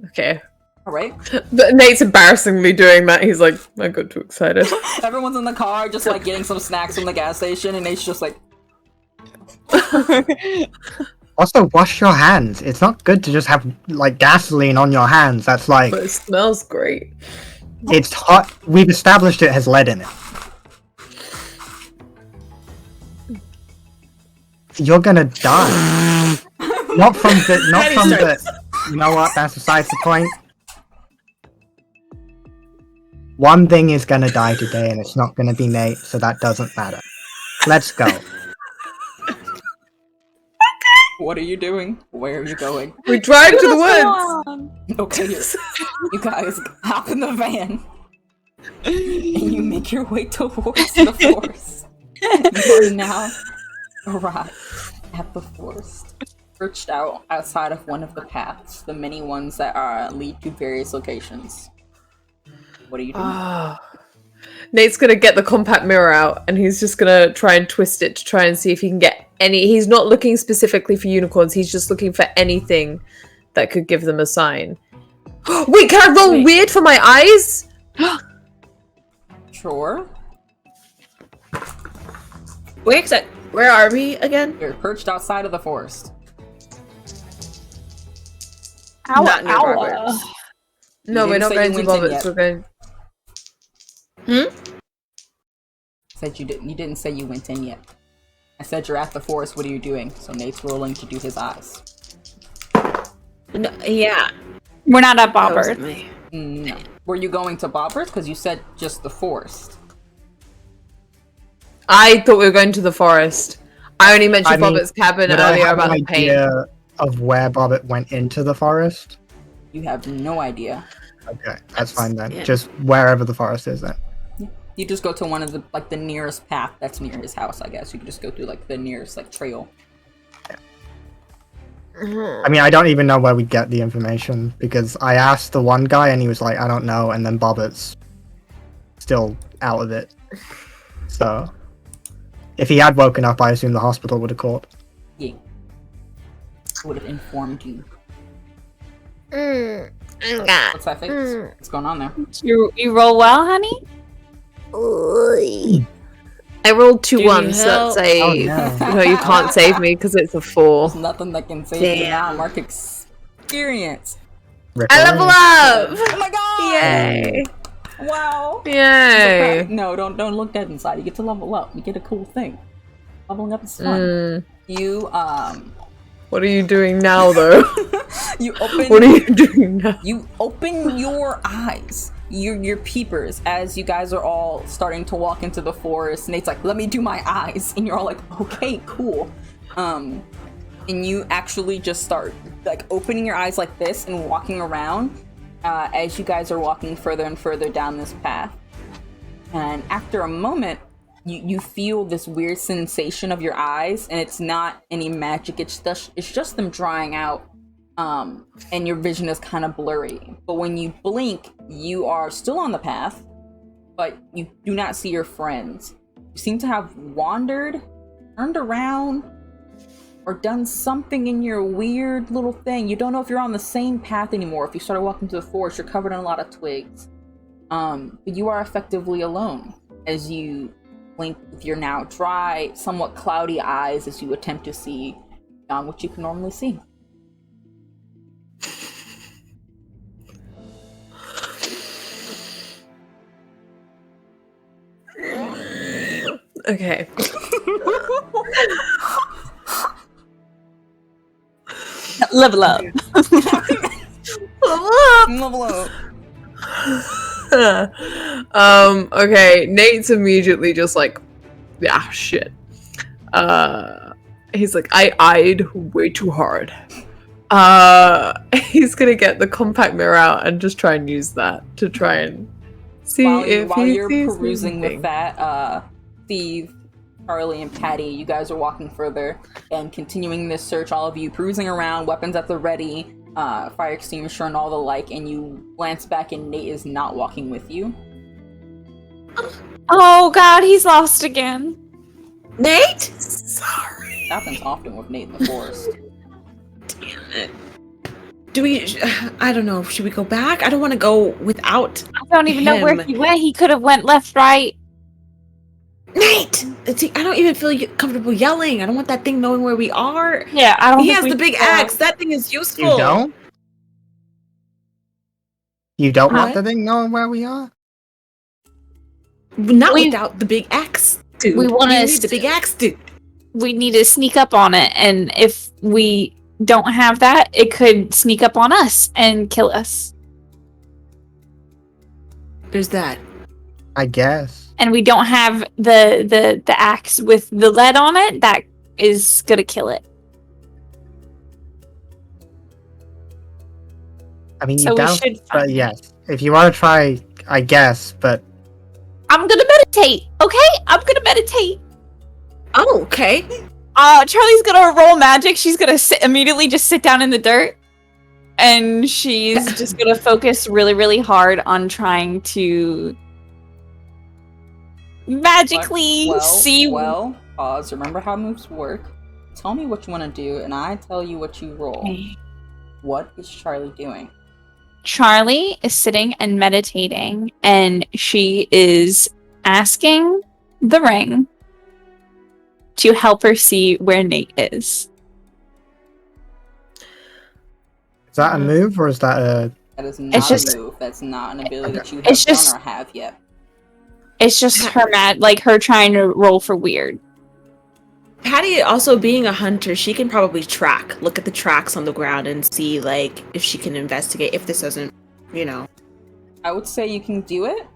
okay. All right. But Nate's embarrassingly doing that. He's like, I got too excited. Everyone's in the car, just like getting some snacks from the gas station, and Nate's just like, Also, wash your hands. It's not good to just have like gasoline on your hands. That's like But it smells great. it's hot. We've established it has lead in it. You're gonna die. Not from the. You know what? That's besides the point. One thing is gonna die today, and it's not gonna be Nate, so that doesn't matter. Let's go. What are you doing? Where are you going? We drive to the woods. Okay, you guys hop in the van. And you make your way towards the forest. You are now arrived at the forest, perched out outside of one of the paths, the many ones that lead to various locations. What are you doing? Nate's gonna get the compact mirror out, and he's just gonna try and twist it to try and see if he can get any. He's not looking specifically for unicorns. He's just looking for anything that could give them a sign. Wait, can I roll weird for my eyes? Sure. Where are we again? You're perched outside of the forest. Not near Roberts. No, we're didn't not say going you to went in Roberts. yet. We're going. Said you didn't. You didn't say you went in yet. I said you're at the forest. What are you doing? So Nate's rolling to do his eyes. No, yeah. We're not at That wasn't Bobbert. me. No. Were you going to Bobber's? Because you said just the forest. I thought we were going to the forest. I only mentioned I mean, Robert's cabin Would I earlier have about an the paint. idea of where Bobbit went into the forest? You have no idea. Okay, that's fine then. Yeah. Just wherever the forest is then. You just go to one of the nearest path that's near his house. I guess you could just go through the nearest trail. I mean, I don't even know where we get the information because I asked the one guy and he was like, I don't know, and then Bobbit's still out of it. So, if he had woken up, I assume the hospital would have called. Yeah. Would have informed you. What's that face? What's going on there? You roll well, honey? I rolled two Do you ones. help? That's a Oh, no. no. You can't save me because it's a 4. There's nothing that can save you now. Mark experience. I level up! Oh my god! Yay! Wow! Yay! No, don't look dead inside. You get to level up. You get a cool thing. Leveling up is fun. You What are you doing now, though? you open. What are you doing now? You open your eyes, your peepers, as you guys are all starting to walk into the forest. Nate's like, "Let me do my eyes," and you're all like, "Okay, cool." And you actually just start opening your eyes like this and walking around as you guys are walking further and further down this path. And after a moment, you feel this weird sensation of your eyes, and it's not any magic. It's just them drying out. And your vision is kind of blurry. But when you blink, you are still on the path, but you do not see your friends. You seem to have wandered, turned around, or done something in your weird little thing. You don't know if you're on the same path anymore. If you started walking through the forest, you're covered in a lot of twigs. But you are effectively alone as you blink with your now dry, somewhat cloudy eyes as you attempt to see beyond what you can normally see. Okay. Level up. Level up. Okay, Nate's immediately just like, yeah, shit. He's like, I eyed way too hard. He's gonna get the compact mirror out and just try and use that to try and see if while he you're sees perusing anything. with that, Steve, Charlie, and Patty, you guys are walking further and continuing this search. All of you perusing around, weapons at the ready, fire extinguisher and all the like, and you glance back and Nate is not walking with you. Oh god, he's lost again. Nate? Sorry. It happens often with Nate in the forest. Damn it. Do we? I don't know. Should we go back? I don't want to go without I don't even know where him. he went. He could have went left, right. Nate. See, I don't even feel comfortable yelling. I don't want that thing knowing where we are. Yeah, I don't He think has we the big should go. axe. That thing is useful. You don't? You don't What? want the thing knowing where we are? Not We- without the big axe, dude. We wanna need the big axe, dude. We need to sneak up on it, and if we don't have that, it could sneak up on us and kill us. There's that. I guess. And we don't have the axe with the lead on it. That is gonna kill it. I mean, you So we doubt, should but find it. yes. If you want to try, I guess, but I'm gonna meditate, okay? I'm gonna meditate. Oh, okay. Charlie's gonna roll magic. She's gonna immediately just sit down in the dirt. And she's just gonna focus really, really hard on trying to magically see. Well, pause. Remember how moves work. Tell me what you want to do, and I tell you what you roll. Okay. What is Charlie doing? Charlie is sitting and meditating, and she is asking the ring to help her see where Nate is. is that a move or is that a... That is not just- a move. That's not an ability that you have It's done just- or have yet. It's just her her trying to roll for weird. Patty, also being a hunter, she can probably look at the tracks on the ground and see, like, if she can investigate if this doesn't, I would say you can do it,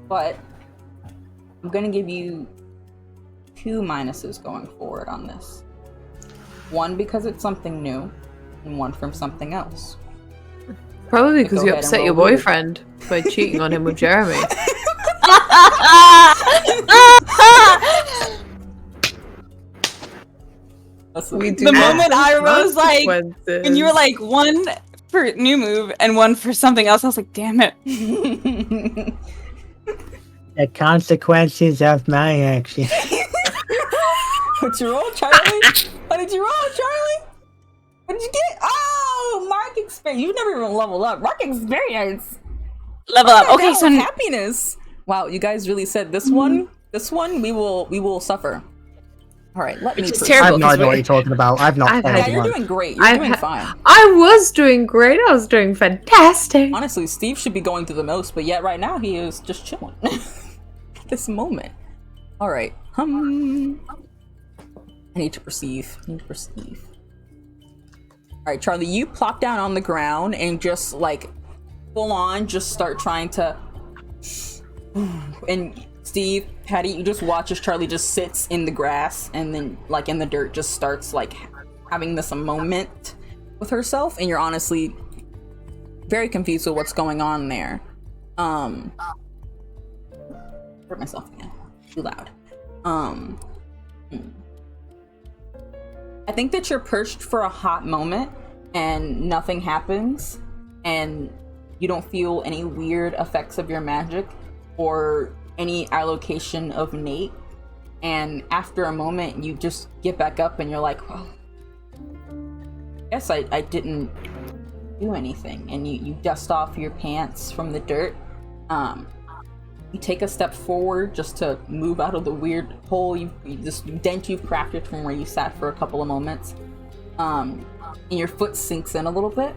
but I'm gonna give you 2 minuses going forward on this. 1 because it's something new, and 1 from something else. Probably because Go you ahead and upset roll your weird. boyfriend by cheating on him with Jeremy. We do The not moment I have was like, consequences. and you were like 1 for new move and 1 for something else, I was like, damn it. The consequences of my actions. What'd you roll, Charlie? What did you roll, Charlie? What did you get? Oh, mark experience. You've never even leveled up. Mark experience. Level up. Okay, so happiness. Wow, you guys really said this one. This one we will suffer. All right, let me. Which is proceed. I terrible. have no because idea what you're talking about. I've not I've played Yeah, had- you're one. doing great. You're I've doing had- fine. I was doing great. I was doing fantastic. Honestly, Steve should be going through the most, but yet right now he is just chilling. At this moment. All right. I need to perceive. All right, Charlie, you plop down on the ground and just like full on just start trying to. And Steve, Patty, you just watch as Charlie just sits in the grass and then like in the dirt just starts like having this moment with herself, and you're honestly very confused with what's going on there. Hurt myself again. Too loud. I think that you're perched for a hot moment and nothing happens and you don't feel any weird effects of your magic or any allocation of Nate, and after a moment you just get back up and you're like, well, I guess I didn't do anything, and you dust off your pants from the dirt. You take a step forward just to move out of the weird hole this dent you've crafted from where you sat for a couple of moments, and your foot sinks in a little bit,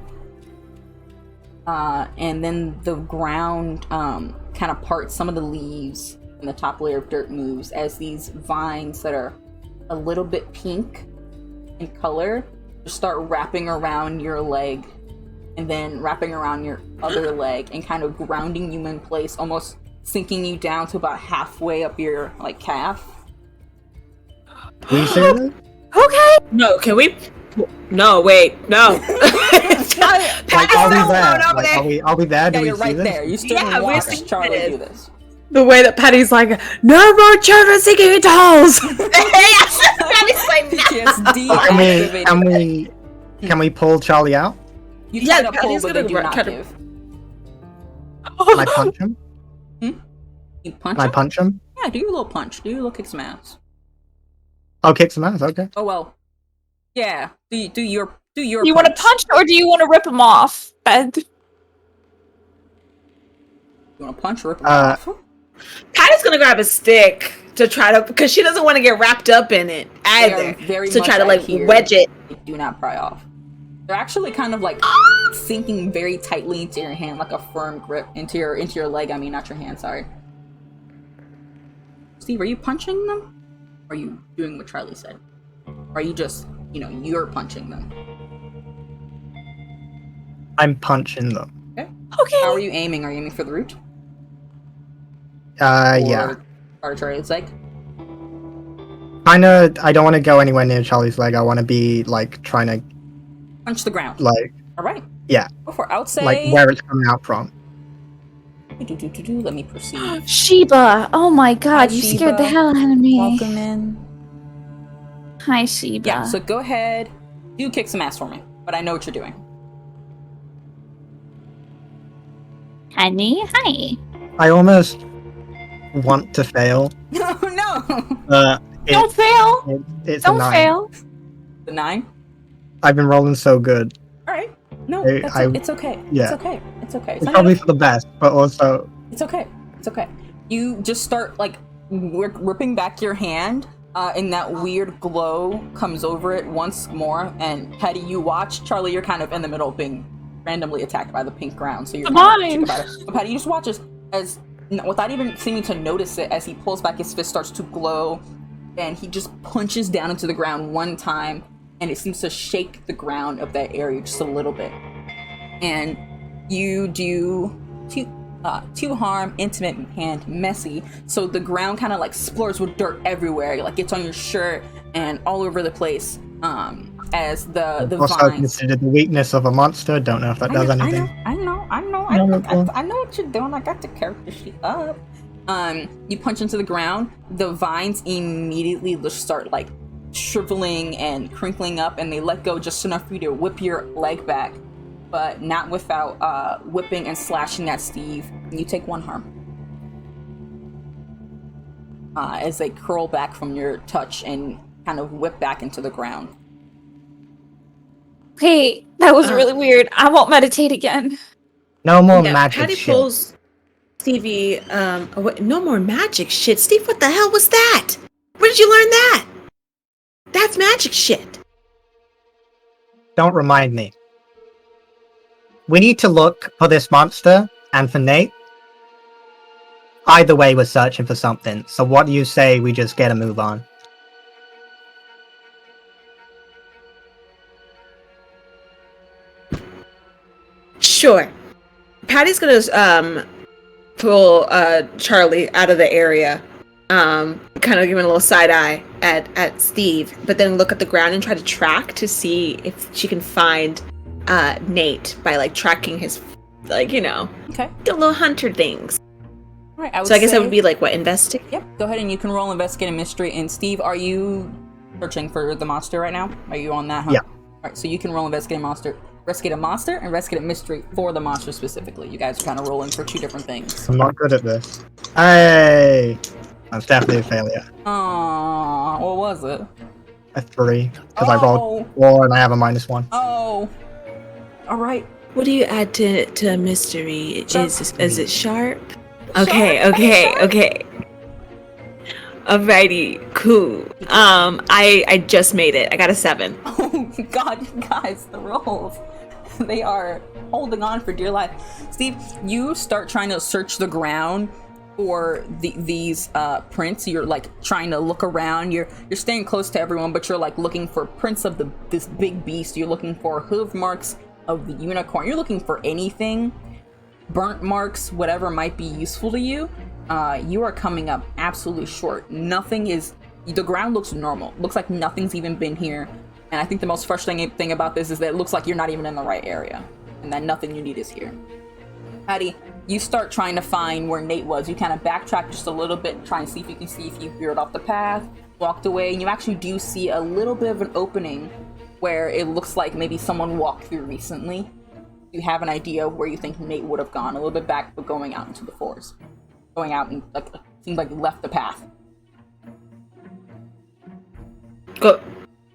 and then the ground kind of parts. Some of the leaves and the top layer of dirt moves as these vines that are a little bit pink in color just start wrapping around your leg and then wrapping around your other leg and kind of grounding you in place, almost sinking you down to about halfway up your like calf. Can you say that? okay. No, can we? No, wait, no. Like, are we there? no, Like, are we there? Do Yeah, we you're see right this? there. You stood Yeah, and we're watched seeing Charlie it. do this. The way that Patty's like, no more children sinking into holes. Patty's like, no. PTSD Can we pull Charlie out? You Yeah, try to pull, Patty's but they gonna do not try to- give. Can I punch him? You punch Can I him? punch him? Yeah, do your little punch. Do your little kick some ass. I'll kick some ass. Okay. Oh well. Yeah. Do your Do you want to punch or do you want to rip him off? You want to punch or rip him off? Patty's gonna grab a stick to try to, because she doesn't want to get wrapped up in it They are either. very To much try to like adhered. wedge it. They do not pry off. They're actually kind of like sinking very tightly into your hand, like a firm grip into your leg. I mean, not your hand. Sorry. Steve, are you punching them? Or are you doing what Charlie said? Or are you just, you're punching them? I'm punching them. Okay. How are you aiming? Are you aiming for the root? Yeah. Or Charlie's leg? Kinda. I don't want to go anywhere near Charlie's leg. I want to be like trying to Punch the ground. like. All right. Yeah. Go for it. I would say. Like where it's coming out from. Let me proceed. Sheba! Oh my god, Hi, you scared the Sheba. hell out of me. Welcome in. Hi, Sheba. Yeah, so go ahead. You kick some ass for me, but I know what you're doing. Honey, hi. I almost want to fail. No, no. Don't fail! It's Don't a 9. fail! The 9. I've been rolling so good. All right. No, it's okay. Yeah. It's okay. It's okay. It's probably for the best, but also It's okay. It's okay. You just start like ripping back your hand, and that weird glow comes over it once more. And Hetty, you watch. Charlie, you're kind of in the middle of being randomly attacked by the pink ground, so you're kind of about it. But Hetty, you just watch as without even seeming to notice it, as he pulls back, his fist starts to glow, and he just punches down into the ground one time, and it seems to shake the ground of that area just a little bit. And you do two harm, intimate, and messy. So the ground kind of like splurs with dirt everywhere, like it's on your shirt and all over the place. As the also vines. considered the weakness of a monster. Don't know if that does anything. I know what you're doing. I got the character sheet up. You punch into the ground. The vines immediately just start like shriveling and crinkling up, and they let go just enough for you to whip your leg back, but not without whipping and slashing at Steve. You take 1 harm. As they curl back from your touch and kind of whip back into the ground. Hey, that was really weird. I won't meditate again. No more magic Patty shit. pulls Stevie. No more magic shit. Steve, what the hell was that? Where did you learn that? That's magic shit. Don't remind me. We need to look for this monster and for Nate. Either way, we're searching for something. So what do you say we just get a move on? Sure. Patty's gonna pull Charlie out of the area, kind of giving a little side eye at Steve, but then look at the ground and try to track to see if she can find Nate by like tracking his, like, you know, Okay. the little hunter things. All right. So I guess that would be like what, investigate? Yep. Go ahead and you can roll investigate a mystery. And Steve, are you searching for the monster right now? Are you on that hunt? Yeah. All right. So you can roll investigate a monster, and investigate a mystery for the monster specifically. You guys are kind of rolling for 2 different things. I'm not good at this. Hey! That's definitely a failure. Aww, what was it? A 3. Because I rolled 4 and I have a -1. Oh. All right. What do you add to a mystery? Sharp. Is it sharp? Okay. Alrighty, cool. I just made it. I got a 7. Oh God, you guys, the rolls. They are holding on for dear life. Steve, you start trying to search the ground for these prints. You're like trying to look around. You're staying close to everyone, but you're like looking for prints of this big beast. You're looking for hoof marks of the unicorn. You're looking for anything, burnt marks, whatever might be useful to you. You are coming up absolutely short. The ground looks normal. Looks like nothing's even been here. And I think the most frustrating thing about this is that it looks like you're not even in the right area, and that nothing you need is here. Patty, you start trying to find where Nate was. You kind of backtrack just a little bit, try and see if you can see if you veered off the path, walked away, and you actually do see a little bit of an opening where it looks like maybe someone walked through recently. You have an idea of where you think Nate would have gone, a little bit back, but going out into the forest. Going out and like seems like he left the path.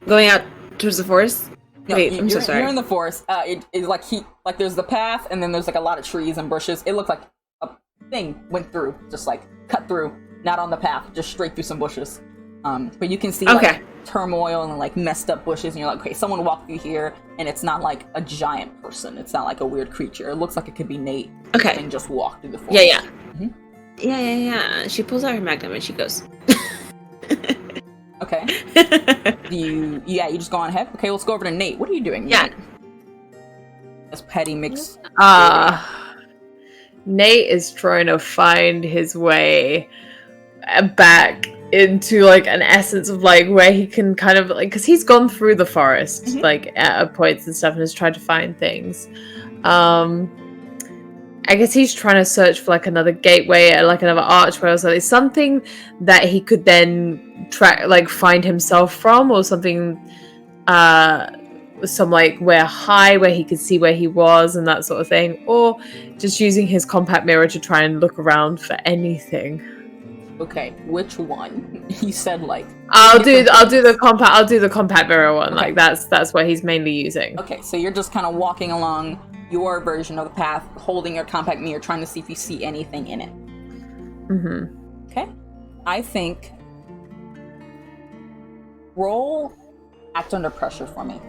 Going out towards the forest? No, Wait, I'm so sorry. You're in the forest. It's like there's the path, and then there's like a lot of trees and bushes. It looked like a thing went through, just like cut through, not on the path, just straight through some bushes. But you can see like turmoil and like messed up bushes, and you're like, okay, someone walked through here, and it's not like a giant person. It's not like a weird creature. It looks like it could be Nate. Okay. And just walk through the forest. Yeah. Mm-hmm. Yeah. She pulls out her magnum and she goes. Okay. You just go on ahead. Okay, let's go over to Nate. What are you doing? Yeah. Nate? As Petty mix. Nate is trying to find his way back into like an essence of like where he can kind of like, because he's gone through the forest like at points and stuff and has tried to find things. I guess he's trying to search for like another gateway or like another archway or something, something that he could then find himself from, or something some like where he could see where he was and that sort of thing, or just using his compact mirror to try and look around for anything. Okay, which one? You said like I'll do the compact mirror one. Okay. Like that's what he's mainly using. Okay, so you're just kind of walking along your version of the path, holding your compact mirror, trying to see if you see anything in it. Okay, I think roll act under pressure for me.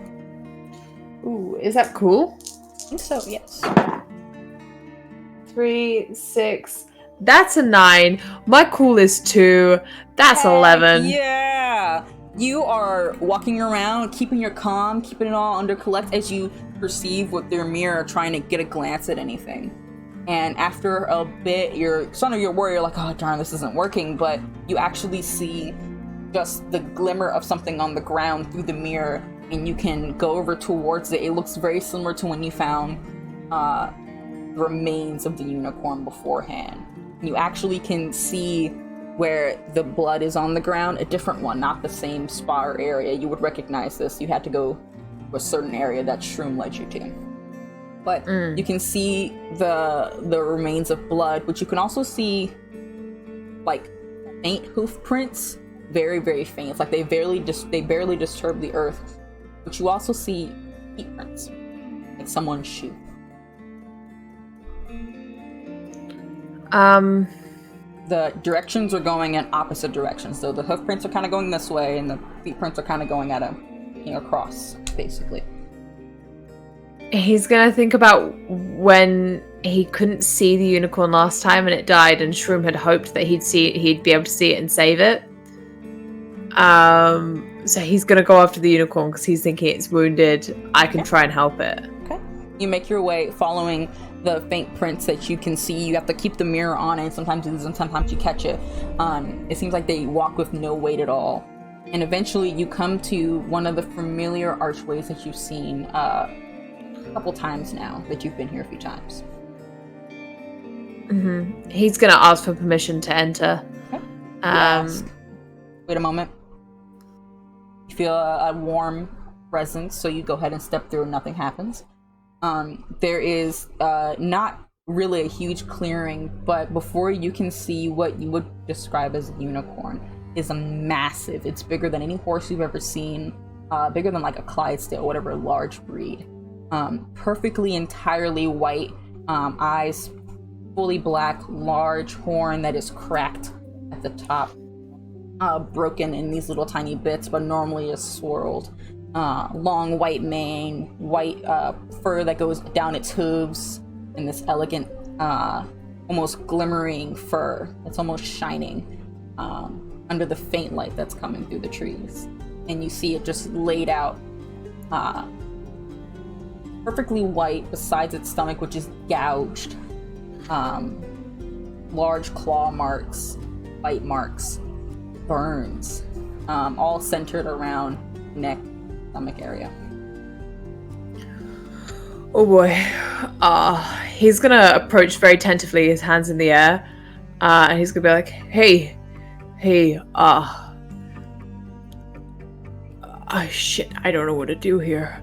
Ooh, is that cool? I think so, yes. 3, 6. That's a 9. My cool is 2. That's 11. Yeah! You are walking around, keeping your calm, keeping it all under collect as you perceive with your mirror, trying to get a glance at anything. And after a bit, you're worried, you're like, oh darn, this isn't working, but you actually see just the glimmer of something on the ground through the mirror, and you can go over towards it. It looks very similar to when you found the remains of the unicorn beforehand. You actually can see where the blood is on the ground, a different one, not the same spot or area. You would recognize this. You had to go to a certain area that Shroom led you to. But you can see the remains of blood, which you can also see like faint hoof prints, very, very faint. It's like they barely disturb the earth. But you also see feet prints, like someone's shoe. The directions are going in opposite directions. So the hoof prints are kind of going this way, and the feet prints are kind of going at across, basically. He's gonna think about when he couldn't see the unicorn last time and it died, and Shroom had hoped that he'd be able to see it and save it. So he's gonna go after the unicorn because he's thinking it's wounded. I can try and help it. Okay. You make your way following the faint prints that you can see. You have to keep the mirror on it. Sometimes you lose them, sometimes you catch it. It seems like they walk with no weight at all. And eventually you come to one of the familiar archways that you've seen a couple times now, that you've been here a few times. He's gonna ask for permission to enter. Okay. Wait a moment. You feel a warm presence, so you go ahead and step through and nothing happens. There is not really a huge clearing, but before you can see what you would describe as a unicorn is a massive, it's bigger than any horse you've ever seen, bigger than like a Clydesdale, whatever large breed. Perfectly entirely white, eyes fully black, large horn that is cracked at the top, broken in these little tiny bits, but normally is swirled. Long white mane, white fur that goes down its hooves, and this elegant, almost glimmering fur that's almost shining under the faint light that's coming through the trees. And you see it just laid out perfectly white besides its stomach, which is gouged. Large claw marks, bite marks, burns, all centered around neck, stomach area. Oh boy. He's gonna approach very tentatively, his hands in the air, and he's gonna be like, hey, shit, I don't know what to do here.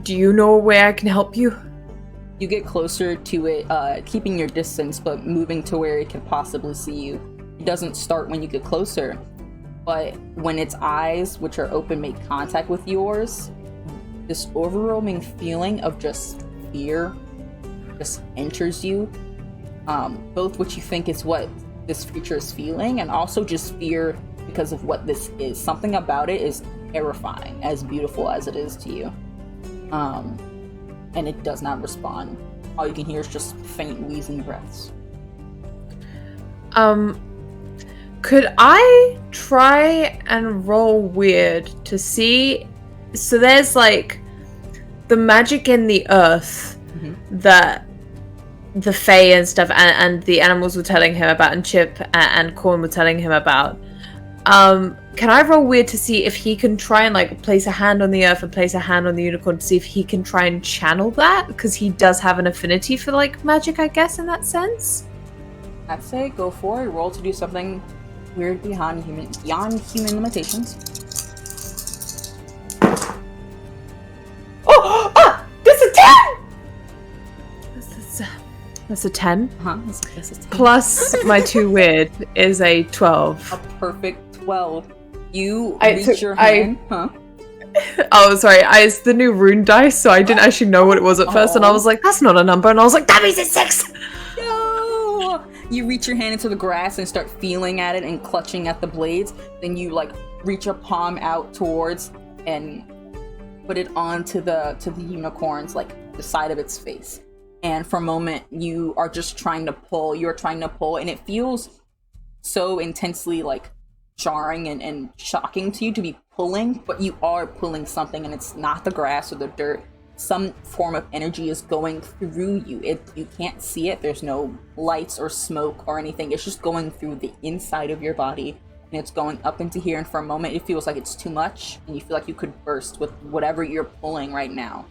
Do you know where I can help you? You get closer to it, keeping your distance, but moving to where it could possibly see you. It doesn't start when you get closer, but when its eyes, which are open, make contact with yours, this overwhelming feeling of just fear just enters you. Both what you think is what this creature is feeling, and also just fear because of what this is. Something about it is terrifying, as beautiful as it is to you. And it does not respond. All you can hear is just faint wheezing breaths. Could I try and roll weird to see? So there's like the magic in the earth that the Fae and stuff, and the animals were telling him about, and Chip and Corn were telling him about. Can I roll weird to see if he can try and like place a hand on the earth and place a hand on the unicorn to see if he can try and channel that? Because he does have an affinity for like magic, I guess, in that sense. I'd say go for it. Roll to do something weird beyond human limitations. Oh! That's a 10! That's a 10. This is 10. Plus my 2 weird is a 12. A perfect 12. You reach your hand. Oh, sorry. It's the new rune dice, so I didn't actually know what it was at first, and I was like, that's not a number, and I was like, that means it's 6! No! You reach your hand into the grass and start feeling at it and clutching at the blades. Then you like reach a palm out towards and put it onto the unicorn's like the side of its face. And for a moment you are just trying to pull, and it feels so intensely like jarring and shocking to you to be pulling, but you are pulling something, and it's not the grass or the dirt. Some form of energy is going through you. You can't see it. There's no lights or smoke or anything. It's just going through the inside of your body, and it's going up into here, and for a moment it feels like it's too much, and you feel like you could burst with whatever you're pulling right now.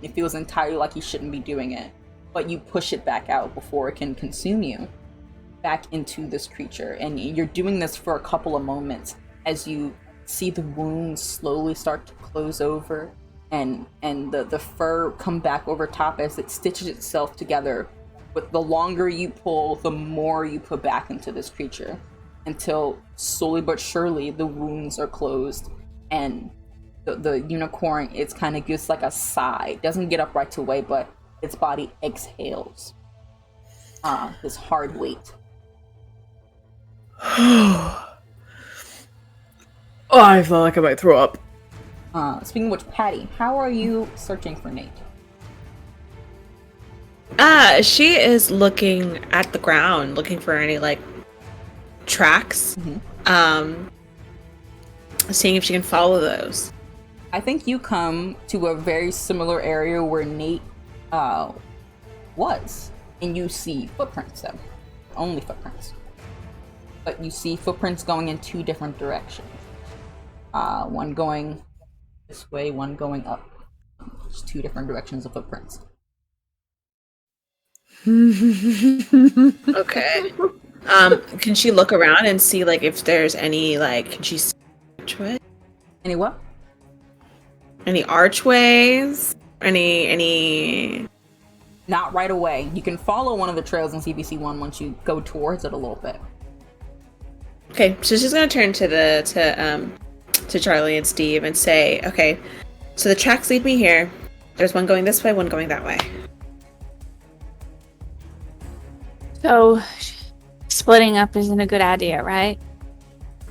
It feels entirely like you shouldn't be doing it, but you push it back out before it can consume you back into this creature. And you're doing this for a couple of moments as you see the wounds slowly start to close over and the fur come back over top as it stitches itself together. But the longer you pull, the more you put back into this creature, until slowly but surely the wounds are closed, and the unicorn, it's kind of gives like a sigh. It doesn't get up right away, but its body exhales this hard weight. I feel like I might throw up. Speaking of which, Patty, how are you searching for Nate? She is looking at the ground, looking for any like tracks. Seeing if she can follow those. I think you come to a very similar area where Nate was, and you see footprints though. Only footprints. But you see footprints going in 2 different directions. One going this way, one going up. Just 2 different directions of footprints. Okay. Can she look around and see like if there's any like, can she see archway? Any what? Any archways? Any Not right away. You can follow one of the trails in CBC1 once you go towards it a little bit. Okay, so she's gonna turn to Charlie and Steve and say, okay, so the tracks lead me here. There's one going this way, one going that way. So, splitting up isn't a good idea, right?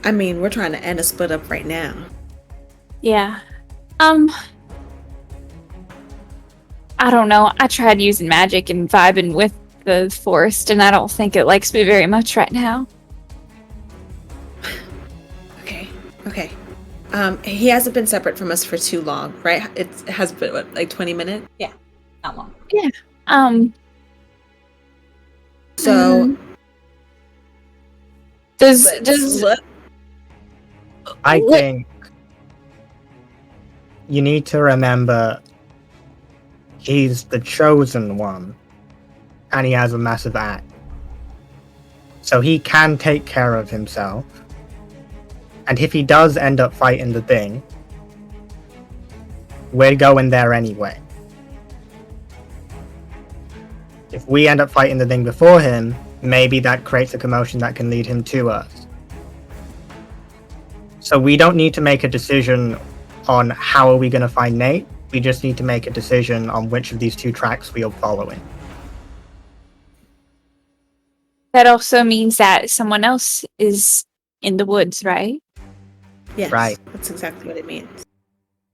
I mean, we're trying to end a split up right now. Yeah. I don't know. I tried using magic and vibing with the forest, and I don't think it likes me very much right now. Okay. He hasn't been separate from us for too long, right? It has been, what, like 20 minutes? Yeah, not long. Yeah. So... Does I think you need to remember he's the chosen one, and he has a massive axe. So he can take care of himself. And if he does end up fighting the thing, we're going there anyway. If we end up fighting the thing before him, maybe that creates a commotion that can lead him to us. So we don't need to make a decision on how are we going to find Nate. We just need to make a decision on which of these 2 tracks we are following. that also means that someone else is in the woods, right? Yes, Right. That's exactly what it means.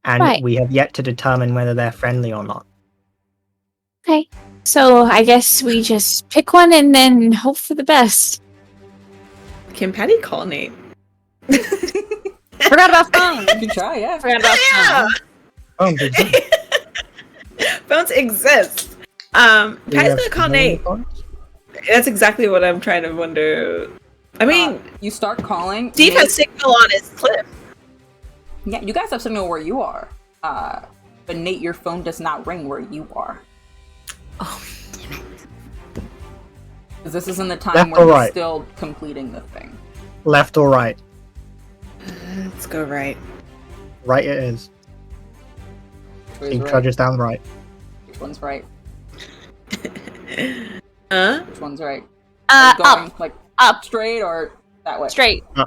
And Right. we have yet to determine whether they're friendly or not. Okay. So I guess we just pick one and then hope for the best. Can Patty call Nate? Forgot about phone. You can try, yeah. Forgot about phone. Oh, did you? Phones exist. Patty's gonna call Nate. That's exactly what I'm trying to wonder. I mean, you start calling. Steve has signal on his cliff. Yeah, you guys have signal where you are. But Nate, your phone does not ring where you are. Oh, damn it. Because this isn't the time Left where or you're right? still completing the thing. Left or right? Let's go right. Right it is. Which He right? trudges down right. Which one's right? Huh? Which one's right? Are you going, Up. like, Up. straight or that way? Straight. Oh,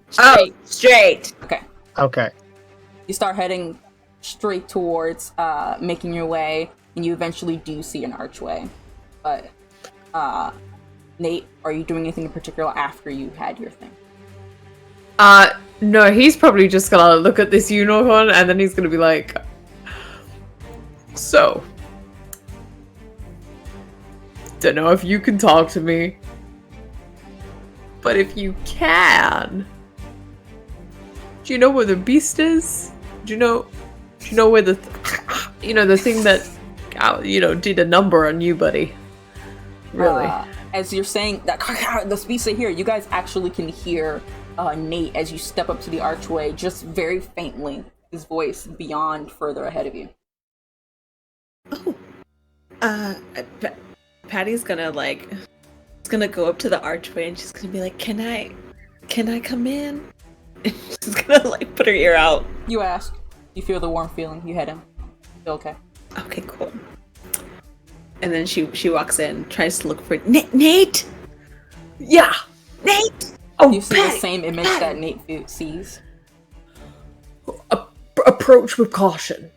straight. Okay. Okay. You start heading straight towards making your way, and you eventually do see an archway. But Nate, are you doing anything in particular after you had your thing? No, he's probably just gonna look at this unicorn and then he's gonna be like, so, don't know if you can talk to me, but if you can, do you know where the beast is? Do you know where the thing that, did a number on you, buddy? Really? As you're saying that, the beast are here, you guys actually can hear Nate as you step up to the archway, just very faintly, his voice beyond further ahead of you. Oh. Patty's gonna go up to the archway and she's gonna be like, can I come in? And she's gonna like put her ear out. You ask. You feel the warm feeling. You head in. Feel okay. Okay, cool. And then she walks in, tries to look for Nate. Yeah, Nate. Oh, You see Patty, the same image that Nate sees. approach with caution.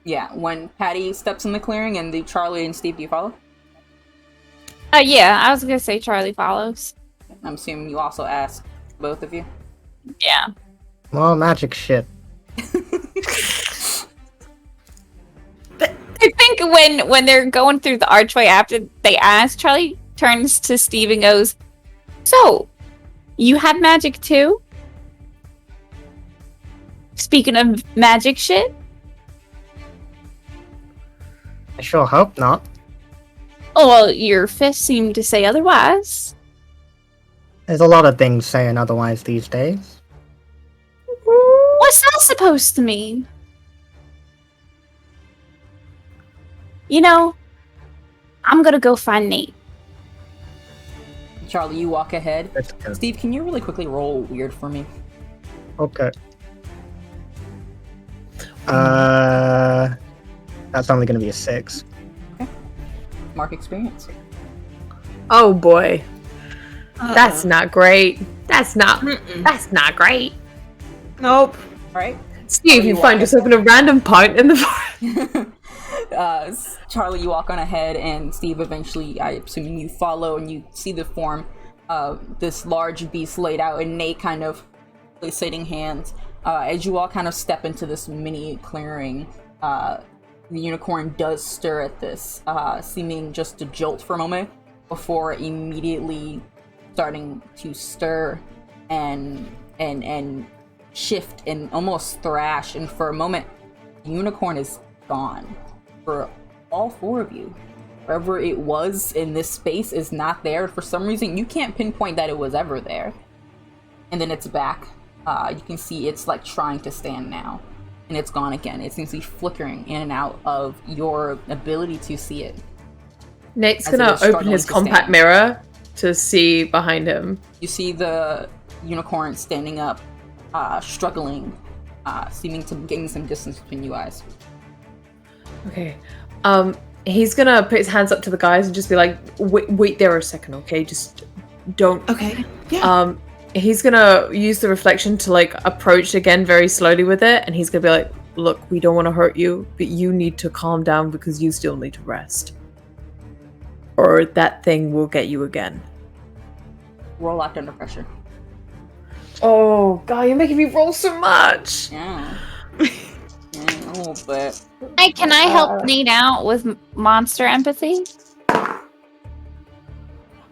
Yeah, when Patty steps in the clearing and the Charlie and Steve, do you follow? Yeah, I was gonna say Charlie follows. I'm assuming you also ask, both of you. Yeah. More magic shit. I think when they're going through the archway after they ask, Charlie turns to Steve and goes, "So, you have magic too? Speaking of magic shit." I sure hope not. Oh, well, your fists seem to say otherwise. There's a lot of things saying otherwise these days. What's that supposed to mean? You know, I'm gonna go find Nate. Charlie, you walk ahead. Let's go. Steve, can you really quickly roll weird for me? Okay. That's only going to be a 6. Mark experience. Oh boy, that's not great. That's not great. Nope. Alright. Steve, you you find walk yourself in a random point in the forest. Charlie, you walk on ahead, and Steve, eventually, I assuming you follow, and you see the form of this large beast laid out, and Nate kind of placing hands. As you all kind of step into this mini clearing, the unicorn does stir at this, seeming just to jolt for a moment before immediately starting to stir and shift and almost thrash. And for a moment, the unicorn is gone. For all 4 of you, wherever it was in this space is not there. For some reason, you can't pinpoint that it was ever there. And then it's back. You can see it's like trying to stand now, and it's gone again. It seems to be flickering in and out of your ability to see it. Nate's As it gonna is open struggling his to compact stand. mirror to see behind him. You see the unicorn standing up, struggling, seeming to gain some distance between you guys. Okay. He's gonna put his hands up to the guys and just be like, wait there a second, okay? Just don't. Okay. Yeah. He's gonna use the reflection to like approach again very slowly with it, and he's gonna be like, look, we don't want to hurt you, but you need to calm down because you still need to rest. Or that thing will get you again. Roll out under pressure. Oh, God, you're making me roll so much! Yeah. Yeah, a little bit. Hey, can I help Nate out with monster empathy?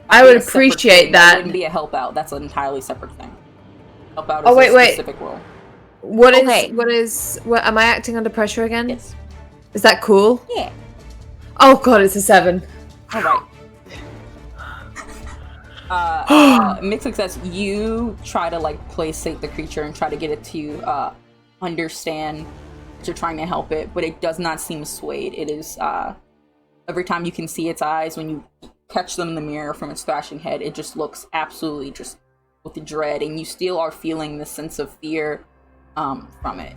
I would A separate appreciate thing. that. Wouldn't be a help out. That's an entirely separate thing. Help out is Oh, wait, a wait. specific role. What am I acting under pressure again? Yes. Is that cool? Yeah. Oh god, it's a 7. All right. Mixed success. You try to like placate the creature and try to get it to understand that you're trying to help it, but it does not seem swayed. It is every time you can see its eyes when you catch them in the mirror from its thrashing head, it just looks absolutely just with the dread, and you still are feeling the sense of fear from it.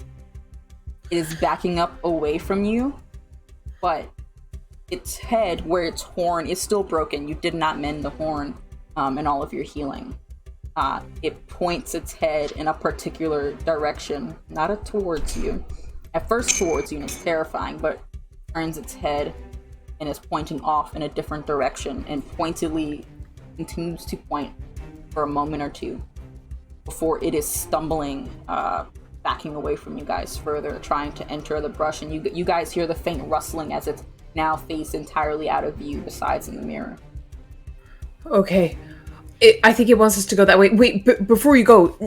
It is backing up away from you, but its head, where its horn is still broken, you did not mend the horn in all of your healing. It points its head in a particular direction, not towards you. At first towards you, and it's terrifying, but turns its head and is pointing off in a different direction and pointedly continues to point for a moment or two before it is stumbling, backing away from you guys further, trying to enter the brush, and you guys hear the faint rustling as it's now faced entirely out of view besides in the mirror. Okay. I think it wants us to go that way. Wait, before you go,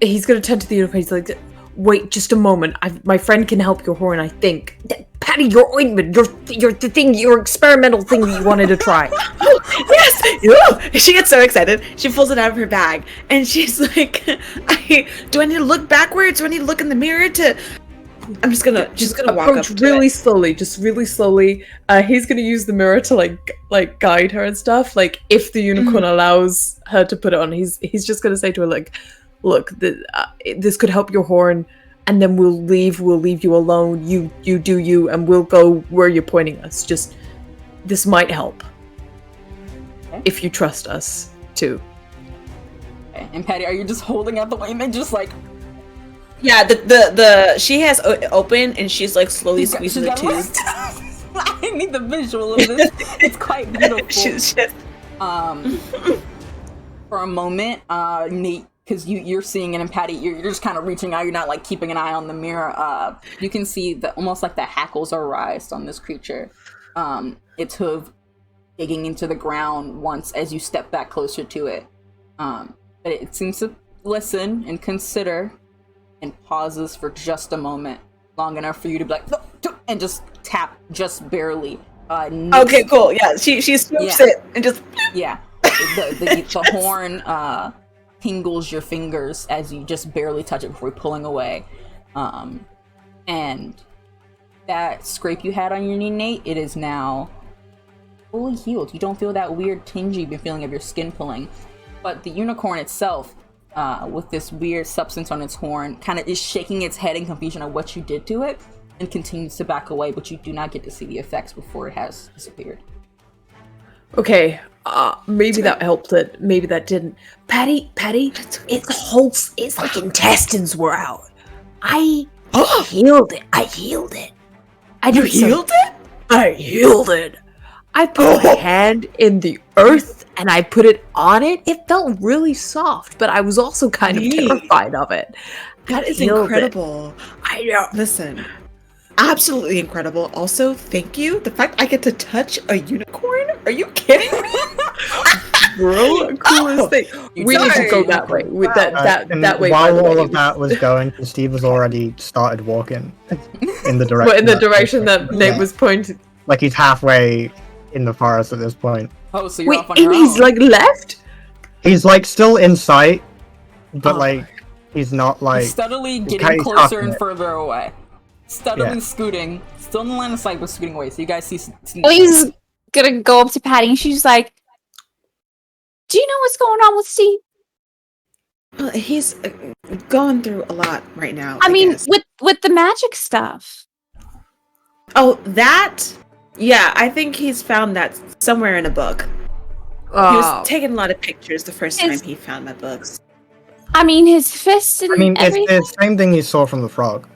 he's gonna turn to the unicorn. He's like, wait, just a moment. My friend can help your horn, I think. Patty, your ointment, your thing, your experimental thing that you wanted to try. Yes! Ooh! She gets so excited. She pulls it out of her bag, and she's like, do I need to look backwards? Do I need to look in the mirror to... I'm just gonna walk up to really slowly, just really slowly. He's gonna use the mirror to like guide her and stuff. Like if the unicorn allows her to put it on, he's just gonna say to her like, "Look, this could help your horn, and then we'll leave you alone. You do you, and we'll go where you're pointing us. Just this might help if you trust us too." Okay. And Patty, are you just holding out the ointment, just like? Yeah, the she has open, and she's like slowly squeezing the tube. I need the visual of this. It's quite beautiful. She's just... For a moment, Nate, because you're seeing it, and Patty, you're just kind of reaching out. You're not like keeping an eye on the mirror. You can see that almost like the hackles are raised on this creature. Its hoof digging into the ground once as you step back closer to it. But it seems to listen and consider, and pauses for just a moment, long enough for you to be like, no, and just tap just barely. Okay, cool. Yeah, she swoops it and just... Yeah. The horn tingles your fingers as you just barely touch it before pulling away. And that scrape you had on your knee, Nate, it is now fully healed. You don't feel that weird tinge you've been feeling of your skin pulling. But the unicorn itself, with this weird substance on its horn, kind of is shaking its head in confusion of what you did to it, and continues to back away, but you do not get to see the effects before it has disappeared. Okay, maybe that helped it, maybe that didn't. Patty, it's like intestines were out. I healed it. I healed it. You healed it? I healed it. I put my hand in the earth and I put it on it. It felt really soft, but I was also kind of terrified of it. That is incredible. I know. Listen, absolutely incredible. Also, thank you. The fact I get to touch a unicorn? Are you kidding me? Bro, coolest thing. We need to go that way. With that way. While all of that was going, Steve has already started walking in the direction. But in the direction that Nate was pointing. Like he's halfway in the forest at this point. Oh, so you're Wait, off on your and he's own. like left? He's like still in sight, but like he's not like steadily he's getting he's closer huffing and it. further away. Steadily scooting, still in the line of sight, but scooting away. So you guys see. Ellie's gonna go up to Patty and she's like, "Do you know what's going on with Steve?" Well, he's going through a lot right now. I mean, guess. with the magic stuff. Oh, that? Yeah, I think he's found that somewhere in a book. He was taking a lot of pictures the first time he found my books. I mean, his fists and I mean, everything. it's the same thing you saw from the frog.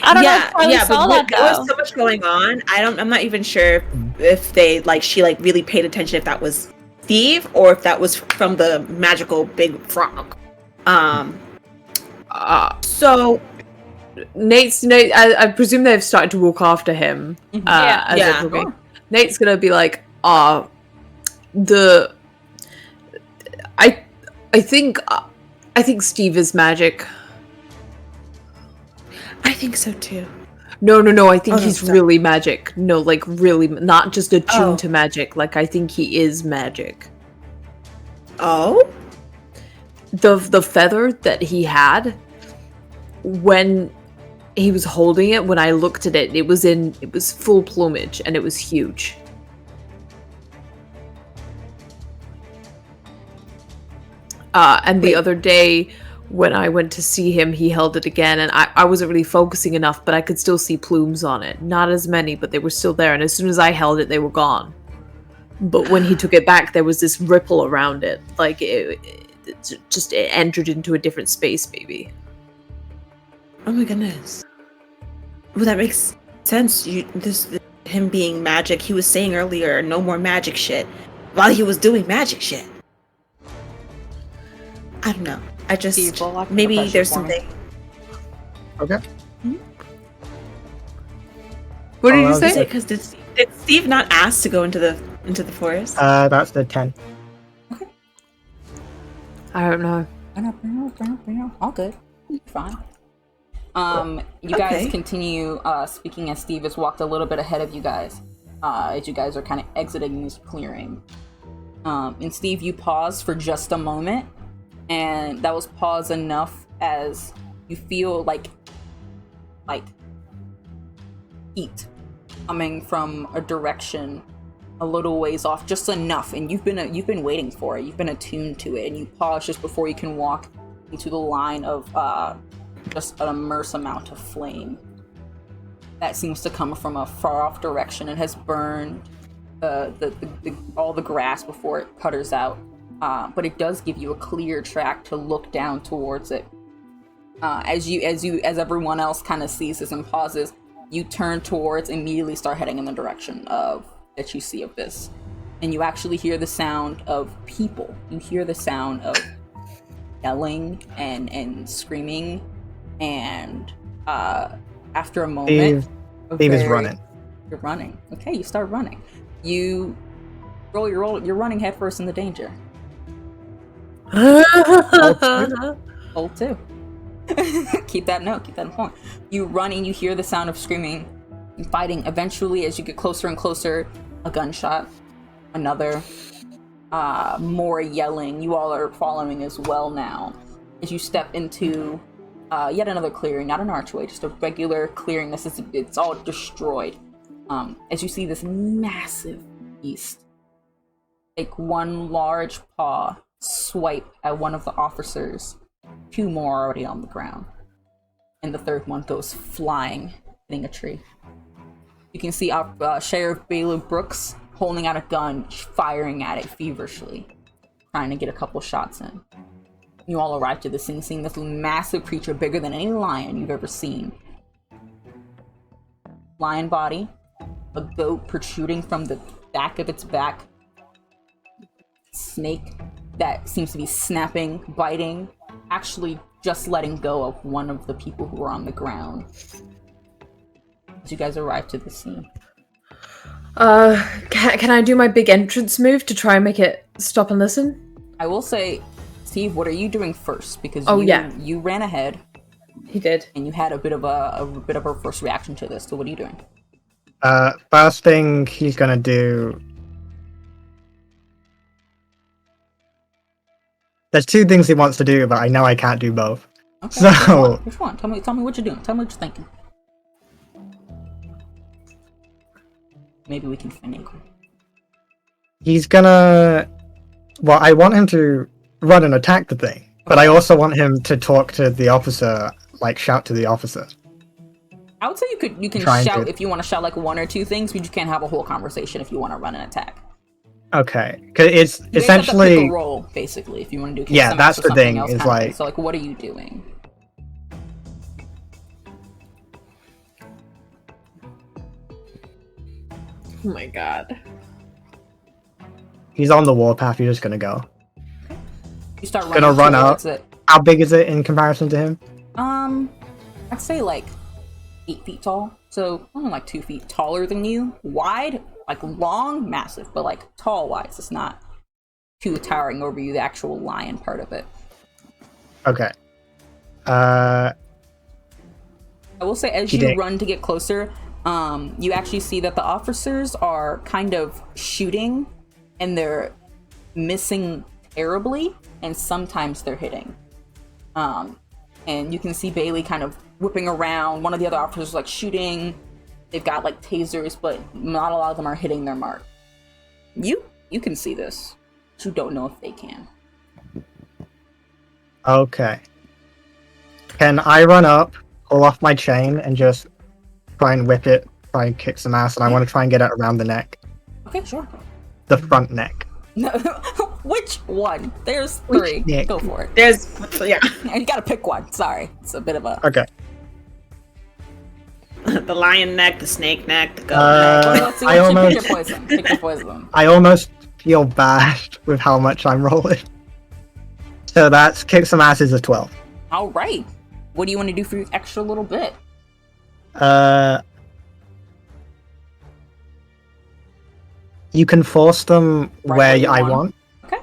I don't know if Charlie saw but that there though. was so much going on. I'm not even sure if she really paid attention if that was Steve or if that was from the magical big frog. So Nate, I presume they've started to walk after him. As they're talking. Nate's gonna be like, I think Steve is magic. I think so too. No. I think Oh, no, he's sorry. really magic. No, like really, not just attuned Oh. to magic. Like I think he is magic. Oh? The feather that he had when he was holding it, when I looked at it, it was full plumage and it was huge. And the Wait. other day when I went to see him, he held it again, and I wasn't really focusing enough, but I could still see plumes on it. Not as many, but they were still there, and as soon as I held it, they were gone. But when he took it back, there was this ripple around it. Like, it entered into a different space, maybe. Oh my goodness. Well, that makes sense. Him being magic, he was saying earlier, no more magic shit, while he was doing magic shit. I don't know. I just, Steve, roll like maybe profession there's for me. something. Okay. What did Oh, you I was say? Because did Steve not ask to go into the forest? That's the 10. I don't know. All good. Fine. You guys Okay. continue speaking as Steve has walked a little bit ahead of you guys, as you guys are kind of exiting this clearing. And Steve, you pause for just a moment, and that was pause enough as you feel like heat coming from a direction a little ways off, just enough, and you've been waiting for it. You've been attuned to it, and you pause just before you can walk into the line of just an immense amount of flame that seems to come from a far off direction and has burned all the grass before it putters out. But it does give you a clear track to look down towards it. As everyone else kind of sees this and pauses, you turn towards, immediately start heading in the direction of that you see of this, and you actually hear the sound of people. You hear the sound of yelling and screaming, and after a moment, Steve is running. You're running. Okay, you start running. You you're running headfirst in the danger. Hold two. Keep that note. Keep that in point. You run and you hear the sound of screaming and fighting. Eventually, as you get closer and closer, a gunshot, another, more yelling. You all are following as well now. As you step into yet another clearing, not an archway, just a regular clearing. It's all destroyed. As you see this massive beast take one large paw, swipe at one of the officers. Two more are already on the ground, and the third one goes flying, hitting a tree. You can see Sheriff Baylor Brooks holding out a gun, firing at it feverishly, trying to get a couple shots in. You all arrive to the scene, seeing this massive creature bigger than any lion you've ever seen. Lion body, a goat protruding from the back of its back, snake that seems to be snapping, biting, actually just letting go of one of the people who are on the ground. As you guys arrive to the scene. Can I do my big entrance move to try and make it stop and listen? I will say, Steve, what are you doing first? Because you ran ahead. He did. And you had a bit of a first reaction to this. So what are you doing? First thing he's gonna do. There's two things he wants to do, but I know I can't do both. Okay. So Which one? Tell me what you're doing. Tell me what you're thinking. Maybe we can finagle. he's gonna. Well, I want him to run and attack the thing, but I also want him to talk to the officer, like shout to the officer. I would say you can Trying shout to. if you want to shout like one or two things, but you can't have a whole conversation if you want to run an attack. Okay, because it's You guys essentially. have to pick a role, basically, if you want to do. Yeah, some that's or the something thing, else is kind of thing. like- So, like, what are you doing? Oh my god. He's on the warpath. You're just gonna go. You start Gonna running run towards up. it. How big is it in comparison to him? I'd say like 8 feet tall. So only like 2 feet taller than you. Wide, like long, massive, but like tall wise. It's not too towering over you, the actual lion part of it. Okay. I will say, as you run to get closer, you actually see that the officers are kind of shooting, and they're missing terribly, and sometimes they're hitting. And you can see Bailey kind of whipping around. One of the other officers is like shooting. They've got like tasers, but not a lot of them are hitting their mark. You can see this, but you don't know if they can. Okay. Can I run up, pull off my chain, and just try and whip it, try and kick some ass, and I want to try and get it around the neck. Okay, sure. The front neck. No, which one? There's three. Neck? Go for it. Yeah. You gotta pick one. Sorry, it's a bit of a. Okay. The lion neck, the snake neck, the goat Let's see, I almost- pick your poison. Pick your poison. I almost feel bad with how much I'm rolling. So that's kick some ass is a 12. All right. What do you want to do for your extra little bit? You can force them Right where where you I want. want. Okay.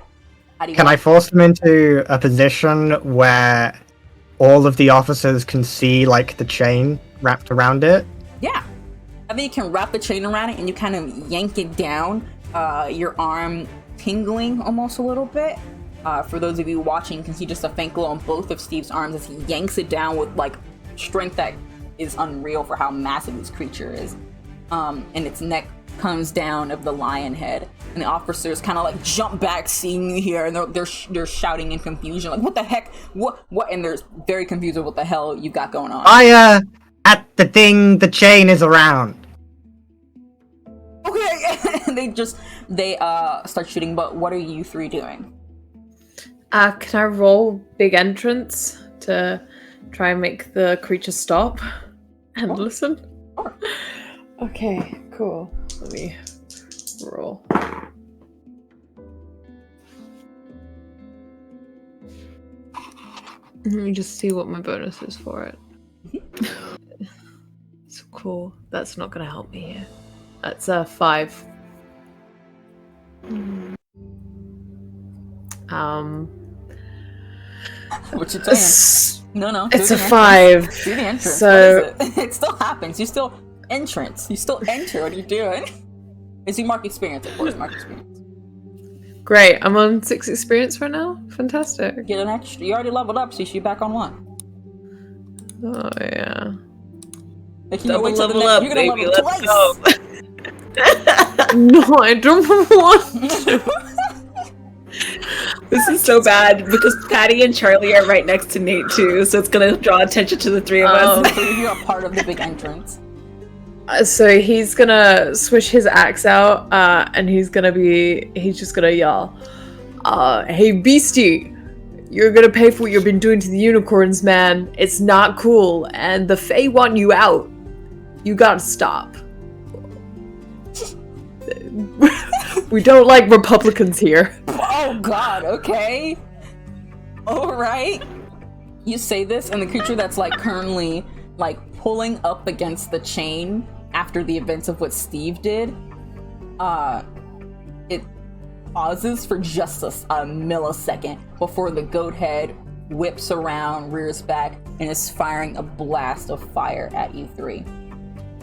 How do you Can I want? force them into a position where all of the officers can see like the chain wrapped around it? Yeah. I think you can wrap the chain around it and you kind of yank it down. Your arm tingling almost a little bit. For those of you watching, you can see just a faint glow on both of Steve's arms as he yanks it down with like strength that is unreal for how massive this creature is. And its neck comes down of the lion head, and the officers kind of like jump back seeing you here, and they're shouting in confusion like, what the heck, what, and they're very confused with what the hell you got going on. Fire at the thing the chain is around. Okay. they start shooting, but what are you three doing? Can I roll big entrance to try and make the creature stop and listen? Sure. Okay, cool. Let me roll. Let me just see what my bonus is for it. It's cool. That's not gonna help me here. That's a 5. What you saying? No. do It's the a entrance. 5. Do the entrance. So- What is it? It still happens. You still entrance. You still enter. What are you doing? It's you mark experience, of course. Mark experience. Great. I'm on 6 experience right now. Fantastic. Get an extra. You already leveled up, so you should be back on 1. Oh yeah. Like, you know, Double wait till the level next- up, You're gonna baby. level Let's twice. go. No, I don't want. This is so bad because Patty and Charlie are right next to Nate too, so it's gonna draw attention to the three of Oh. us. So you're a part of the big entrance. So he's gonna swish his axe out, and he's just gonna yell, "Hey, beastie, you're gonna pay for what you've been doing to the unicorns, man. It's not cool, and the Fae want you out. You gotta stop. We don't like Republicans here." Oh God. Okay. All right. You say this, and the creature that's like currently like pulling up against the chain after the events of what Steve did, it pauses for just a millisecond before the goat head whips around, rears back, and is firing a blast of fire at you three.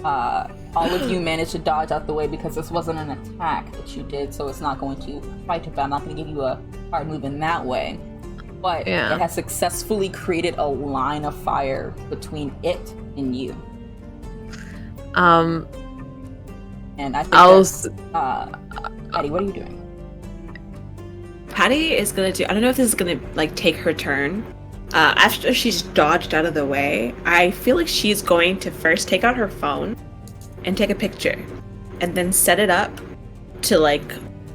All of you managed to dodge out the way because this wasn't an attack that you did, so it's not going to fight you back. I'm not going to give you a hard move in that way. But Yeah. it has successfully created a line of fire between it and you. And I think Eddie, what are you doing? Patty is gonna do. I don't know if this is gonna like take her turn. After she's dodged out of the way, I feel like she's going to first take out her phone and take a picture, and then set it up to like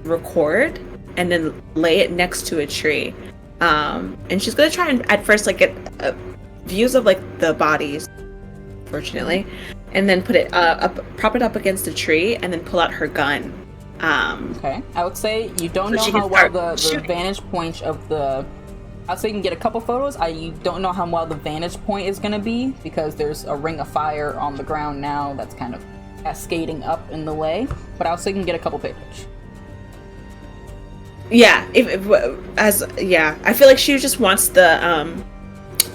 record, and then lay it next to a tree. And she's gonna try and at first like get views of like the bodies, fortunately, and then put it prop it up against a tree, and then pull out her gun. Okay, I would say you don't So know she how can well start the shooting. vantage point of the. I'd say you can get a couple photos. You don't know how well the vantage point is going to be because there's a ring of fire on the ground now that's kind of cascading up in the way. But I would say you can get a couple pictures. Yeah, I feel like she just wants the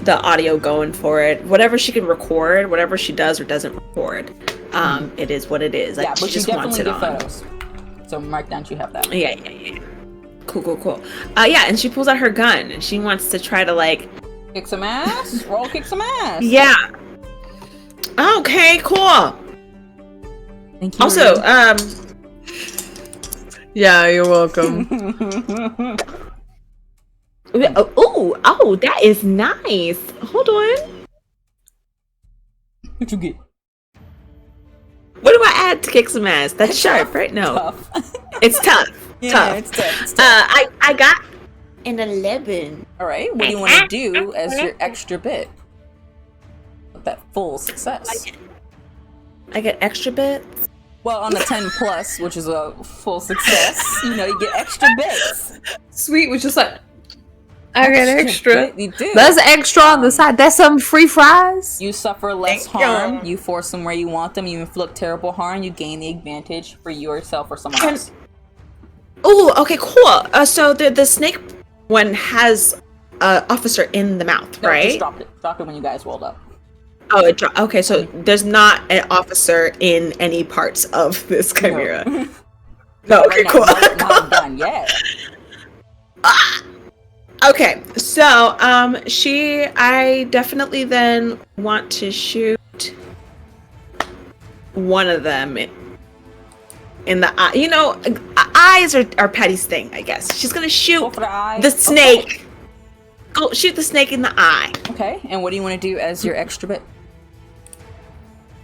the audio going for it. Whatever she can record, whatever she does or doesn't record, it is what it is. Like, Yeah, she but you just wants definitely it get on. photos. So mark down you have that. Yeah. Cool. Yeah, and she pulls out her gun and she wants to try to like Kick some ass. Roll kick some ass. Yeah. Okay, cool. Thank you. Also, Yeah, you're welcome. oh, that is nice. Hold on. What'd you get? What do I add to kick some ass? That's sharp, right? No. Tough. It's tough. Yeah, tough. it's tough. It's tough. I got an 11. All right. What do you want to do as your extra bit? With that full success. I get extra bits. Well, on the 10 plus, which is a full success, you get extra bits. Sweet was just like, I got extra. bit, you do. That's extra on the side. That's some free fries. You suffer less Thank you. harm. You force them where you want them. You inflict terrible harm. You gain the advantage for yourself or someone else. Oh, okay, cool. So the snake one has officer in the mouth, No, right? just dropped it. Dropped it when you guys rolled up. Oh, it dropped. Okay, so there's not an officer in any parts of this chimera. No, okay, Right now, cool. not done yet. Okay, so I definitely then want to shoot one of them in the eye. You know, eyes are Patty's thing, I guess. She's gonna Go shoot for the eye. the snake. Go shoot the snake in the eye. Okay. And what do you want to do as your extra bit?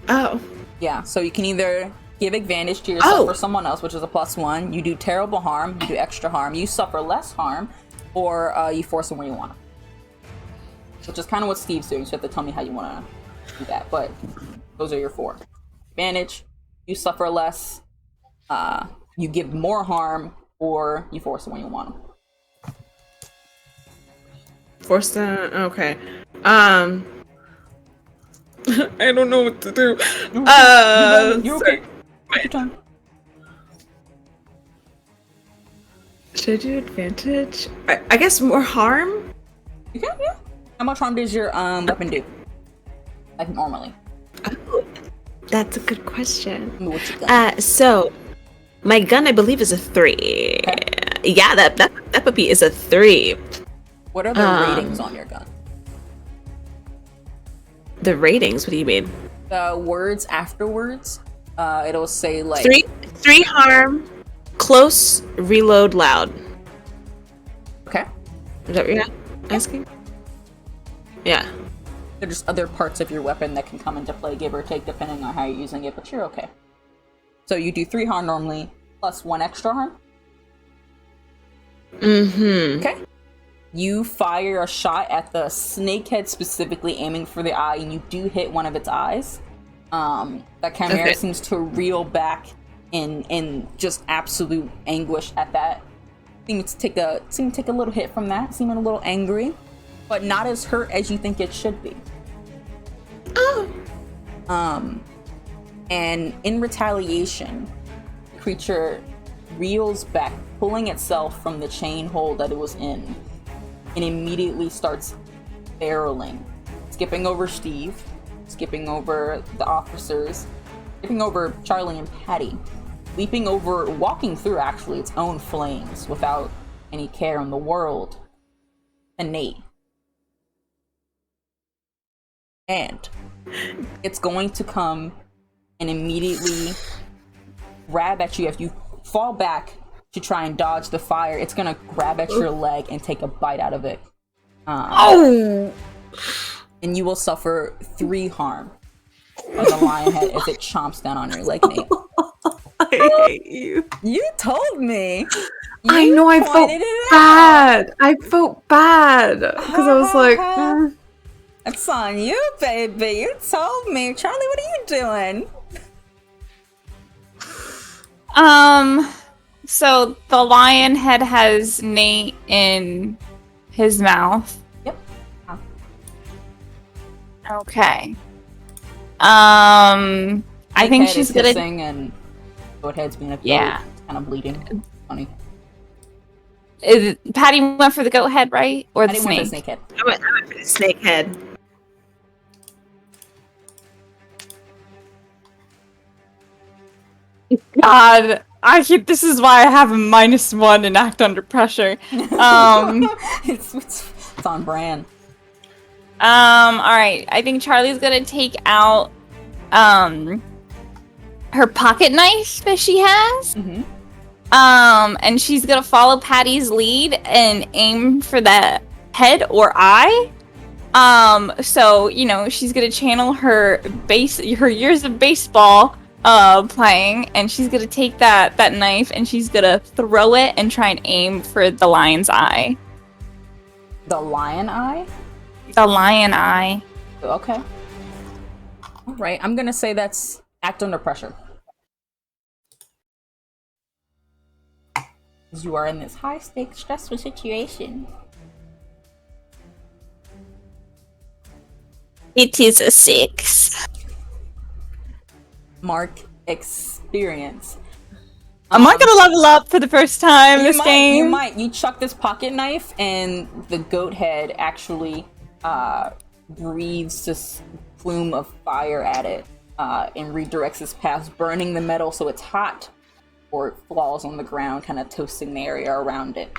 Oh, Yeah. So you can either give advantage to yourself Oh. or someone else, which is a +1. You do terrible harm. You do extra harm. You suffer less harm, or you force them where you want them. Which is kind of what Steve's doing. So you have to tell me how you want to do that. But those are your 4. Advantage. You suffer less. You give more harm, or you force them when you want them. force the. Okay. I don't know what to do. You're okay. Take your time. Should I do advantage? I guess more harm. You can, yeah. How much harm does your weapon do? Like normally. Oh, that's a good question. What you got? So my gun, I believe, is a 3. Yeah, that puppy is a 3. What are the ratings on your gun? The ratings. What do you mean? The words afterwards. It'll say like 3 harm, close, reload, loud. Okay. Is that what you're asking? Yeah. There's just other parts of your weapon that can come into play, give or take, depending on how you're using it, but you're okay. So you do 3 harm normally, plus 1 extra harm. Mm-hmm. Okay. You fire a shot at the snake head, specifically aiming for the eye, and you do hit one of its eyes. That chimera seems to reel back in just absolute anguish at that. Seems to take a little hit from that, seeming a little angry, but not as hurt as you think it should be. Oh. And in retaliation, the creature reels back, pulling itself from the chain hold that it was in, and immediately starts barreling, skipping over Steve, skipping over the officers, skipping over Charlie and Patty, walking through actually its own flames without any care in the world, and Nate. And it's going to come and immediately grab at you. If you fall back to try and dodge the fire, it's gonna grab at your leg and take a bite out of it. And you will suffer 3 harm from the lion head as it chomps down on your leg, Nate. I hate you. You told me. I You know, I felt pointed it out. bad. I felt bad because I was like, It's on you, baby. You told me. Charlie, what are you doing? So the lion head has Nate in his mouth. Yep. Okay. I think Head she's is gonna. hissing and goat head's being a goat. Yeah. It's kind of bleeding. Funny. Patty went for the goat head, right? Or the I didn't want the snake? snake head. I went for the snake head. God, this is why I have a -1 and act under pressure. It's on brand. Alright. I think Charlie's gonna take out her pocket knife that she has. Mm-hmm. And she's gonna follow Patty's lead and aim for the head or eye. So, you know, she's gonna channel her years of baseball playing, and she's gonna take that knife and she's gonna throw it and try and aim for the lion's eye. The lion eye? The lion eye. Okay. Alright, I'm gonna say that's act under pressure. You are in this high-stakes, stressful situation. It is a 6. Mark experience. Am I gonna level up for the first time in this game? You might. You chuck this pocket knife, and the goat head actually breathes this plume of fire at it and redirects its path, burning the metal so it's hot, or it falls on the ground, kind of toasting the area around it.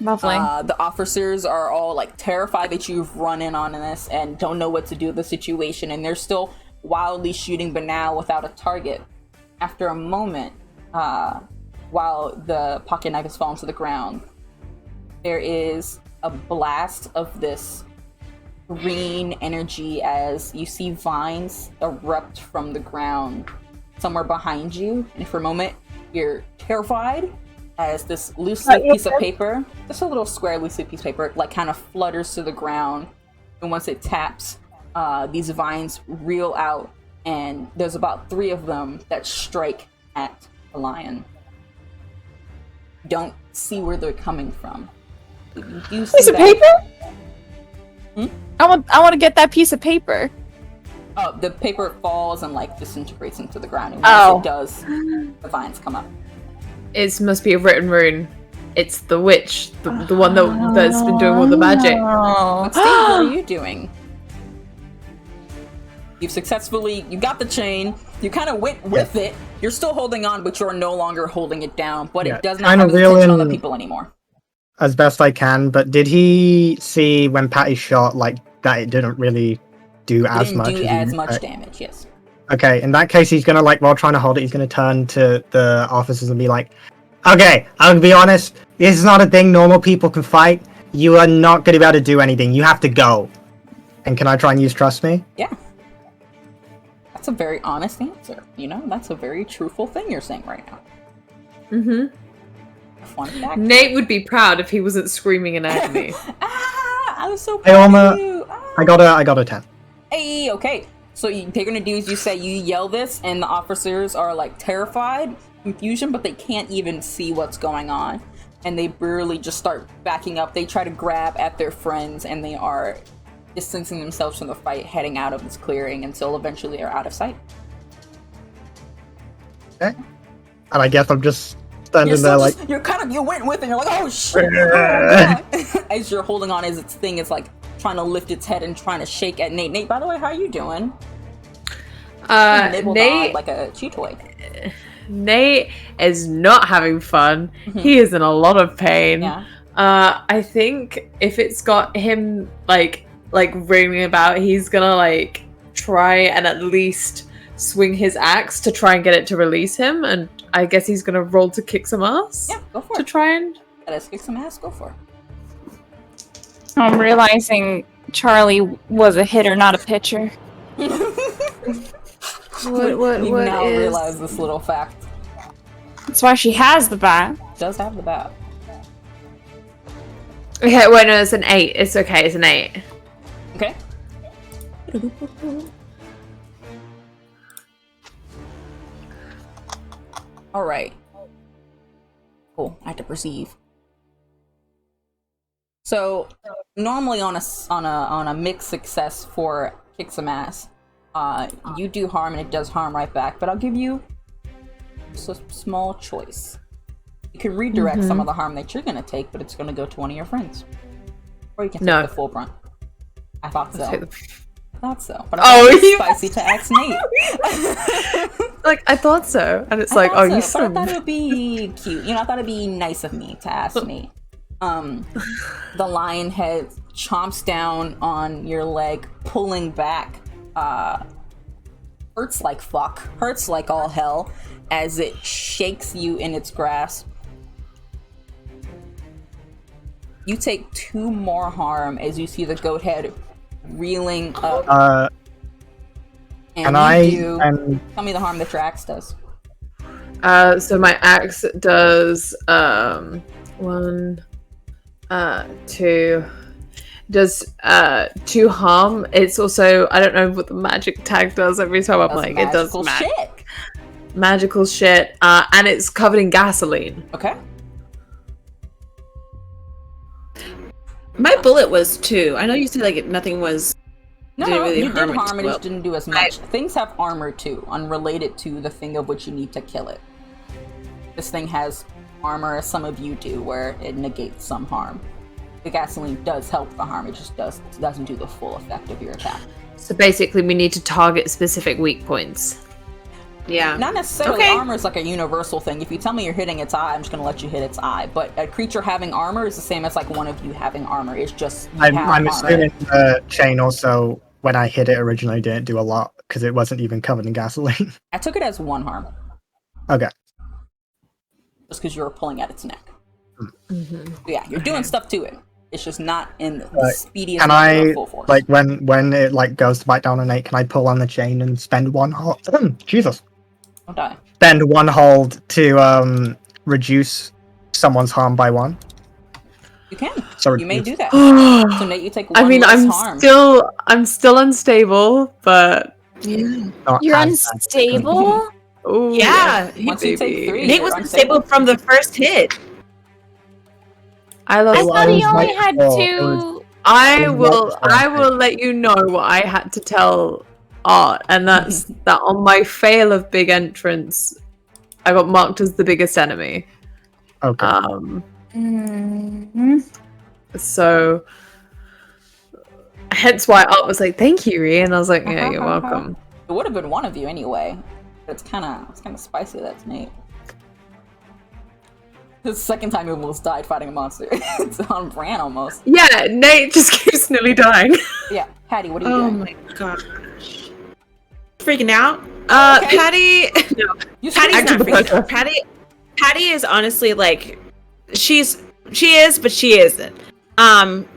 Lovely. The officers are all like terrified that you've run in on this and don't know what to do with the situation, and they're still wildly shooting, but now without a target. After a moment, while the pocket knife has fallen to the ground, there is a blast of this green energy as you see vines erupt from the ground somewhere behind you, and for a moment you're terrified as this loose piece of paper, just a little square loose piece of paper, like kind of flutters to the ground, and once it taps, these vines reel out, and there's about 3 of them that strike at the lion. Don't see where they're coming from. You do see Piece of that- paper? I want to get that piece of paper. Oh, the paper falls and like disintegrates into the ground, and once it does, the vines come up. It must be a written rune. It's the witch, the one that's been doing all the magic. But Steve, what are you doing? You got the chain, you kind of went with it, you're still holding on, but you're no longer holding it down, but it does not kinda have its reel attention on in- the people anymore. As best I can, but did he see when Patty shot, like, that it didn't really do as Didn't much? do he as much expect? damage, yes. Okay, in that case, he's gonna, like, while trying to hold it, he's gonna turn to the officers and be like, okay, I'll be honest, this is not a thing normal people can fight. You are not gonna be able to do anything. You have to go. And can I try and use trust me? Yeah. That's a very honest answer, you know? That's a very truthful thing you're saying right now. Mm-hmm. Fun fact. Nate would be proud if he wasn't screaming in agony. I was so I proud almost, of you. I got a 10. Hey, okay. So they're gonna do is you say you yell this, and the officers are like terrified, confusion, but they can't even see what's going on, and they barely just start backing up. They try to grab at their friends, and they are distancing themselves from the fight, heading out of this clearing until eventually they're out of sight. Okay. And I guess I'm just standing there like... You went with it, and you're like, oh shit! As you're holding on, as its thing is like trying to lift its head and trying to shake at Nate. Nate, by the way, how are you doing? Nibbled Nate, on like a chew toy. Nate is not having fun. He is in a lot of pain. Yeah. I think if it's got him like ringing about, he's gonna like try and at least swing his axe to try and get it to release him, and I guess he's gonna roll to kick some ass. Yeah, go for to it. try and. Let us kick some ass. Go for it. I'm realizing Charlie was a hitter, not a pitcher. You What now is? realize this little fact. That's why she has the bat. Does have the bat. Okay, wait, no, it's an 8. It's okay, it's an 8. Okay. All right. Cool. I have to perceive. So normally on a mixed success for kick some ass, you do harm and it does harm right back. But I'll give you just a small choice. You can redirect some of the harm that you're going to take, but it's going to go to one of your friends. Or you can take the full brunt. I thought so. I thought so. But it's spicy to ask Nate. Like, I thought so. And it's I like, oh, so, you but I thought it would be cute. You know, I thought it'd be nice of me to ask Nate. The lion head chomps down on your leg, pulling back. Hurts like fuck. Hurts like all hell as it shakes you in its grasp. You take 2 more harm as you see the goat head reeling up. Tell me the harm that your axe does. So my axe does 1, 2. Does 2 harm. It's also, I don't know what the magic tag does every time I'm like, it does magical shit. And it's covered in gasoline. Okay. My bullet was 2. I know you said like nothing was. No, really you did harm it. Well. It just didn't do as much. Things have armor too, unrelated to the thing of which you need to kill it. This thing has armor, as some of you do, where it negates some harm. The gasoline does help the harm. It just doesn't do the full effect of your attack. So basically, we need to target specific weak points. Yeah. Not necessarily. Armor is like a universal thing. If you tell me you're hitting its eye, I'm just going to let you hit its eye. But a creature having armor is the same as like one of you having armor. It's just I'm assuming the chain also, when I hit it originally, didn't do a lot because it wasn't even covered in gasoline. I took it as 1 harm. Okay. Just because you were pulling at its neck. Yeah, you're doing stuff to it. It's just not in the speediest full force. Like when it like goes to bite down on Nate, can I pull on the chain and spend 1 hold? Jesus. Don't die. Spend 1 hold to reduce someone's harm by 1. You can. So you may do that. So Nate, you take 1 less harm. I'm still unstable, but You're unstable? Oh yeah. Once you take 3, Nate was unstable from the first hit. I thought he only had 2. I will let you know what I had to tell Art, and that's that on my fail of big entrance, I got marked as the biggest enemy. Okay. So hence why Art was like, "Thank you, Ree," and I was like, "Yeah, you're welcome." It would have been one of you anyway. But it's kind of spicy. That's Nate. This is the second time he almost died fighting a monster. It's on brand almost. Yeah, Nate just keeps nearly dying. Yeah, Patty, what are you doing? Oh my gosh. Freaking out? Okay. Patty... No. Patty's not freaking out. Patty is honestly like... She is, but she isn't.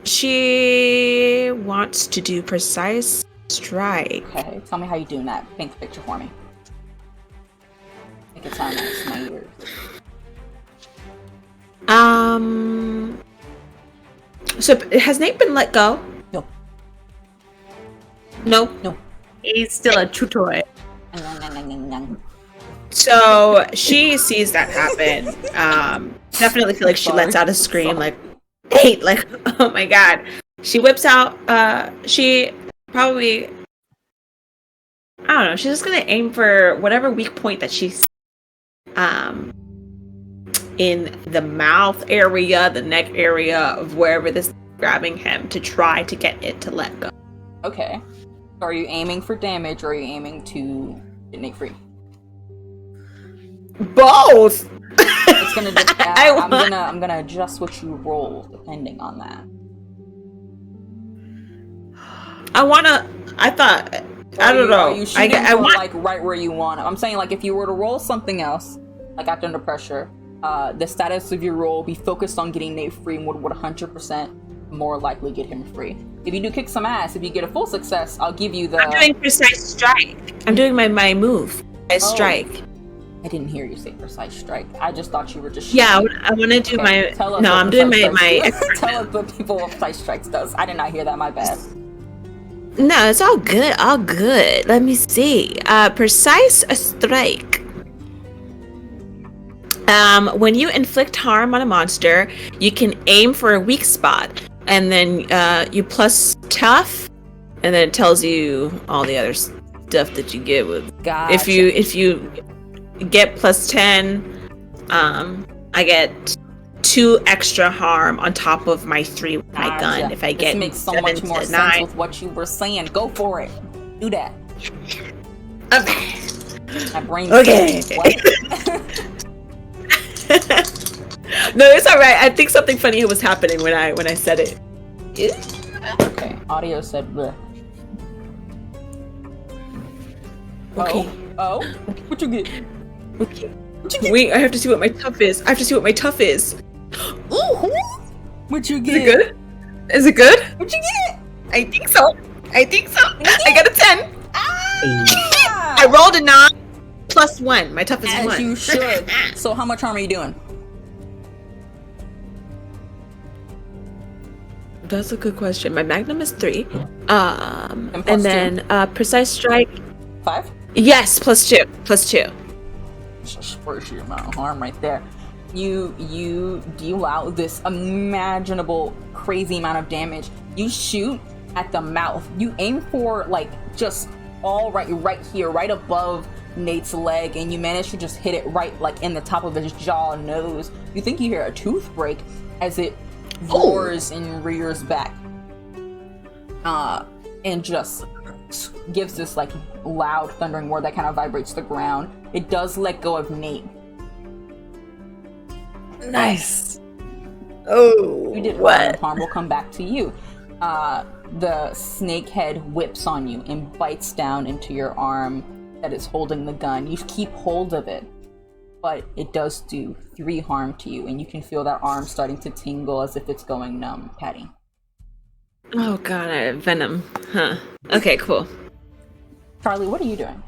She wants to do precise strike. Okay, tell me how you're doing that. Paint the picture for me. Make it sound nice, my ears. So has Nate been let go? No. No. He's still a true toy. So she sees that happen. Definitely feel like she lets out a scream, like, "Hey!" Like, oh my god. She whips out. She probably. I don't know. She's just gonna aim for whatever weak point that she's. In the mouth area, the neck area of wherever this is grabbing him to try to get it to let go. Okay. So are you aiming for damage or are you aiming to get Nate free? Both. It's gonna just, I'm gonna adjust what you roll depending on that. I don't know. Are you shooting for, like right where you want it? I'm saying like if you were to roll something else, like Act Under Pressure, the status of your roll will be focused on getting Nate free and would 100% more likely get him free. If you do kick some ass, if you get a full success, I'll give you the... I'm doing precise strike. I'm doing my move. Strike. I didn't hear you say precise strike. I just thought you were just... Yeah, I want to do my... No, I'm doing my... Tell us what people what precise strikes does. I did not hear that, my bad. No, it's all good, all good. Let me see. Precise strike. When you inflict harm on a monster, you can aim for a weak spot, and then you plus tough, and then it tells you all the other stuff that you get with. Gotcha. If you get plus 10, I get 2 extra harm on top of my 3 with my gun. Gotcha. If I get this makes so 7 much to more sense 9. with what you were saying. Go for it. Do that. My brain's Okay. What? No, it's all right. I think something funny was happening when I said it. Okay. Audio said bleh. Okay. Oh? What you get? Okay. Wait, I have to see what my tough is. Ooh. What you Is get? it good? Is it good? What you get? I think so. I got a 10. Ah! I rolled a 9 plus 1. My tough is As 1. you should. So how much harm are you doing? That's a good question. My magnum is 3. And plus And then precise strike. 5? Yes, plus 2. Just first your amount of harm right there. You deal out this imaginable crazy amount of damage. You shoot at the mouth. You aim for like just all right here, right above Nate's leg, and you manage to just hit it right like in the top of his jaw, nose. You think you hear a tooth break as it roars and rears back, and just gives this like loud thundering roar that kind of vibrates the ground. It does let go of Nate. Nice. Oh, You did what? harm will come back to you. The snake head whips on you and bites down into your arm that is holding the gun. You keep hold of it, but it does do 3 harm to you, and you can feel that arm starting to tingle as if it's going numb. Patty. Oh god, I have venom. Huh. Okay, cool. Charlie, what are you doing?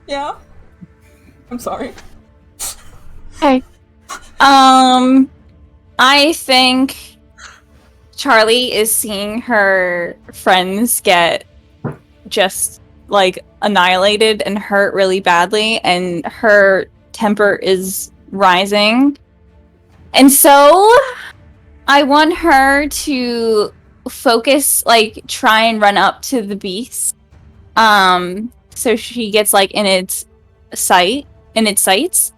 Yeah? I'm sorry. Hey. I think Charlie is seeing her friends get just like annihilated and hurt really badly, and her temper is rising. And so I want her to focus, like try and run up to the beast. So she gets like in its sights.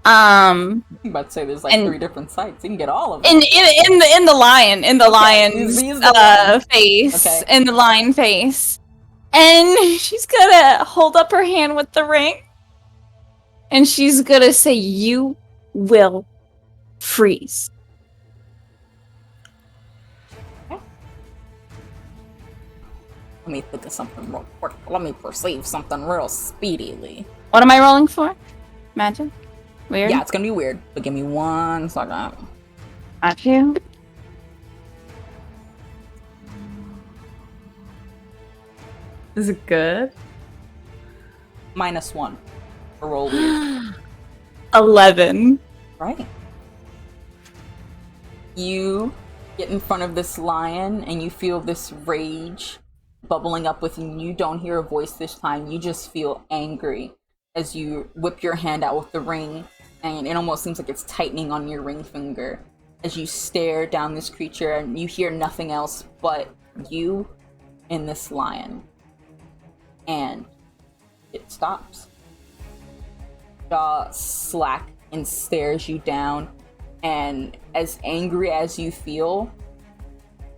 I'm about to say there's like And- 3 different sites. You can get all of them. In the lion's He's the lion. face, Okay. in the lion face, and she's gonna hold up her hand with the ring, and she's gonna say, "You will freeze." Let me think of something real quick. Let me perceive something real speedily. What am I rolling for? Magic? Weird? Yeah, it's gonna be weird, but give me 1 second. Got you. Is it good? -1 for roll weird. 11. Right. You get in front of this lion and you feel this rage bubbling up within you. You don't hear a voice this time. You just feel angry as you whip your hand out with the ring, and it almost seems like it's tightening on your ring finger as you stare down this creature, and you hear nothing else but you and this lion. And it stops. Jaw slack and stares you down, and as angry as you feel,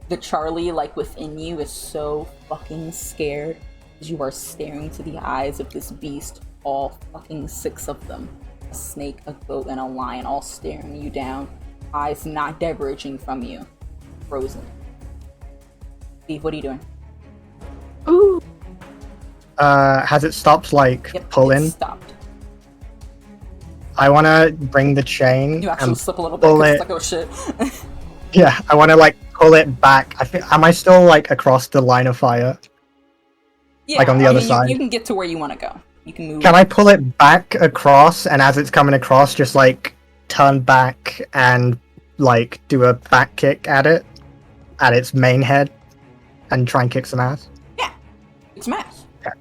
the Charlie like within you is so fucking scared as you are staring to the eyes of this beast, all fucking 6 of them, a snake, a goat, and a lion, all staring you down, eyes not diverging from you, frozen. Steve, what are you doing? Ooh. Has it stopped like Yep, pulling? it stopped. I want to bring the chain You actually and slip a little bit pull because it. it's like, oh shit. Yeah, I want to like pull it back. I think. Am I still like across the line of fire? Yeah, Like on the I other mean, side? You can get to where you want to go. You can move. Can I pull it back across, and as it's coming across, just like turn back and like do a back kick at it, at its main head, and try and kick some ass? It's smash. Okay.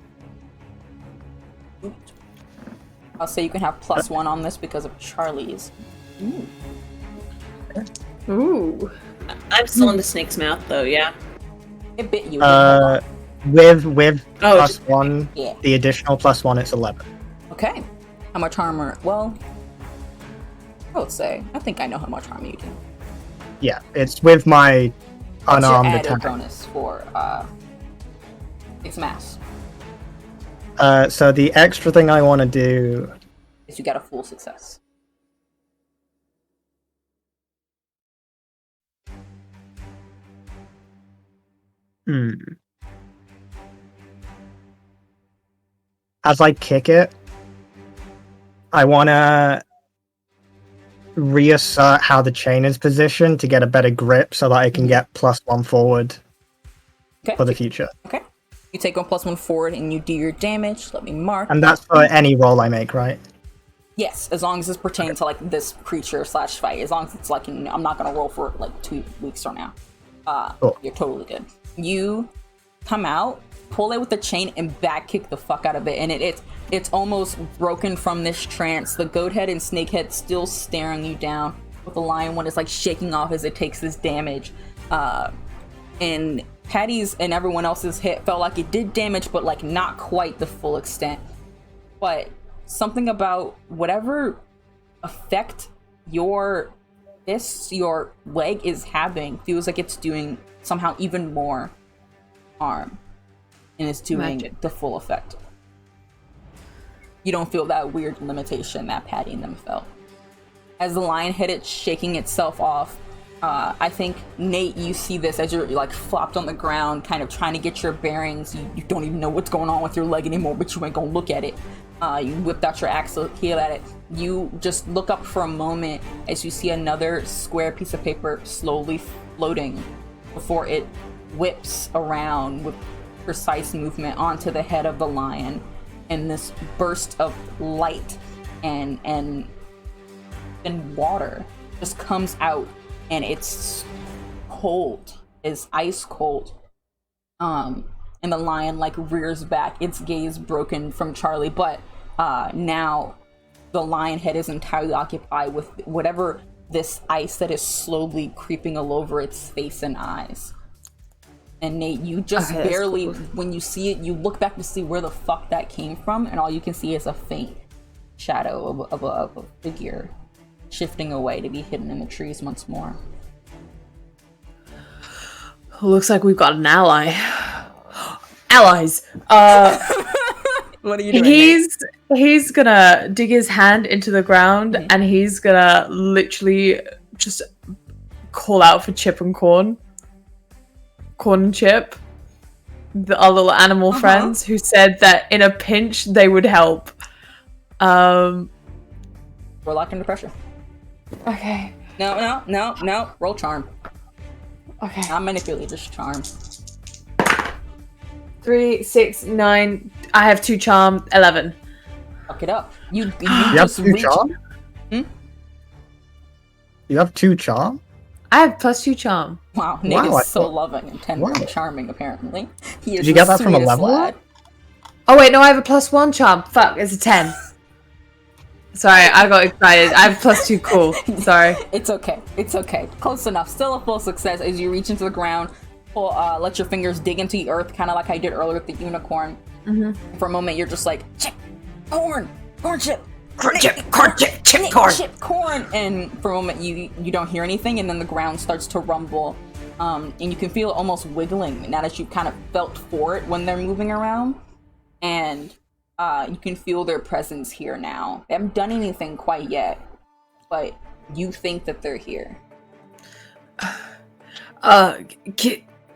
I'll say you can have +1 on this because of Charlie's. Ooh. Ooh. I'm still in the snake's mouth though, yeah. It bit you. It didn't hold on. With Oh, +1, Yeah. the additional +1, it's 11. Okay. How much armor? Well, I would say I think I know how much armor you do. Yeah, it's with my What's your unarmed added attack. bonus for its mass? So the extra thing I want to do. Is you got a full success. As I kick it, I want to reassert how the chain is positioned to get a better grip so that I can get +1 forward Okay. for the future. Okay. You take 1+1 forward and you do your damage. Let me mark. And that's for any roll I make, right? Yes, as long as it's pertaining to like this creature / fight. As long as it's like I'm not gonna roll for like 2 weeks from now. Cool. You're totally good. You come out, pull it with the chain, and back kick the fuck out of it, and it's almost broken from this trance. The goat head and snake head still staring you down, with the lion one is like shaking off as it takes this damage. And Patty's and everyone else's hit felt like it did damage, but like not quite the full extent. But something about whatever effect your fist, your leg is having feels like it's doing somehow even more harm, and it's doing the full effect. You don't feel that weird limitation that Patty and them felt. As the lion head is shaking itself off, I think, Nate, you see this as you're like flopped on the ground, kind of trying to get your bearings. You don't even know what's going on with your leg anymore, but you ain't gonna look at it. You whipped out your axe to heal at it. You just look up for a moment as you see another square piece of paper slowly floating before it whips around with precise movement onto the head of the lion. And this burst of light and water just comes out, and it's cold, it's ice cold. And the lion like rears back, its gaze broken from Charlie, but now the lion head is entirely occupied with whatever this ice that is slowly creeping all over its face and eyes. And Nate, you just barely, when you see it, you look back to see where the fuck that came from, and all you can see is a faint shadow of a figure shifting away to be hidden in the trees once more. Looks like we've got an ally. Allies. What are you doing? He's gonna dig his hand into the ground, and he's gonna literally just call out for Chip and Corn and Chip, our little animal friends, who said that in a pinch they would help. We're locked under pressure. Okay. No. Roll charm. Okay. Not manipulate, just charm. 3, 6, 9. I have 2 charm. 11. Fuck it up. You have just 2 reach. charm? You have 2 charm? I have +2 charm. Wow, Nate Wow, is so loving and tender and Wow. charming, apparently. He is Did you get the that from a sweetest level? lad. Oh wait, no, I have a +1 charm. Fuck, it's a 10. Sorry, I got excited. I have +2. Cool. Sorry. It's okay. Close enough. Still a full success as you reach into the ground. Let your fingers dig into the earth, kind of like I did earlier with the unicorn. For a moment, you're just like, chip, corn, chip. Chip, corn. And for a moment, you don't hear anything, and then the ground starts to rumble. And you can feel it almost wiggling now that you've kind of felt for it when they're moving around. And you can feel their presence here now. They haven't done anything quite yet, but you think that they're here.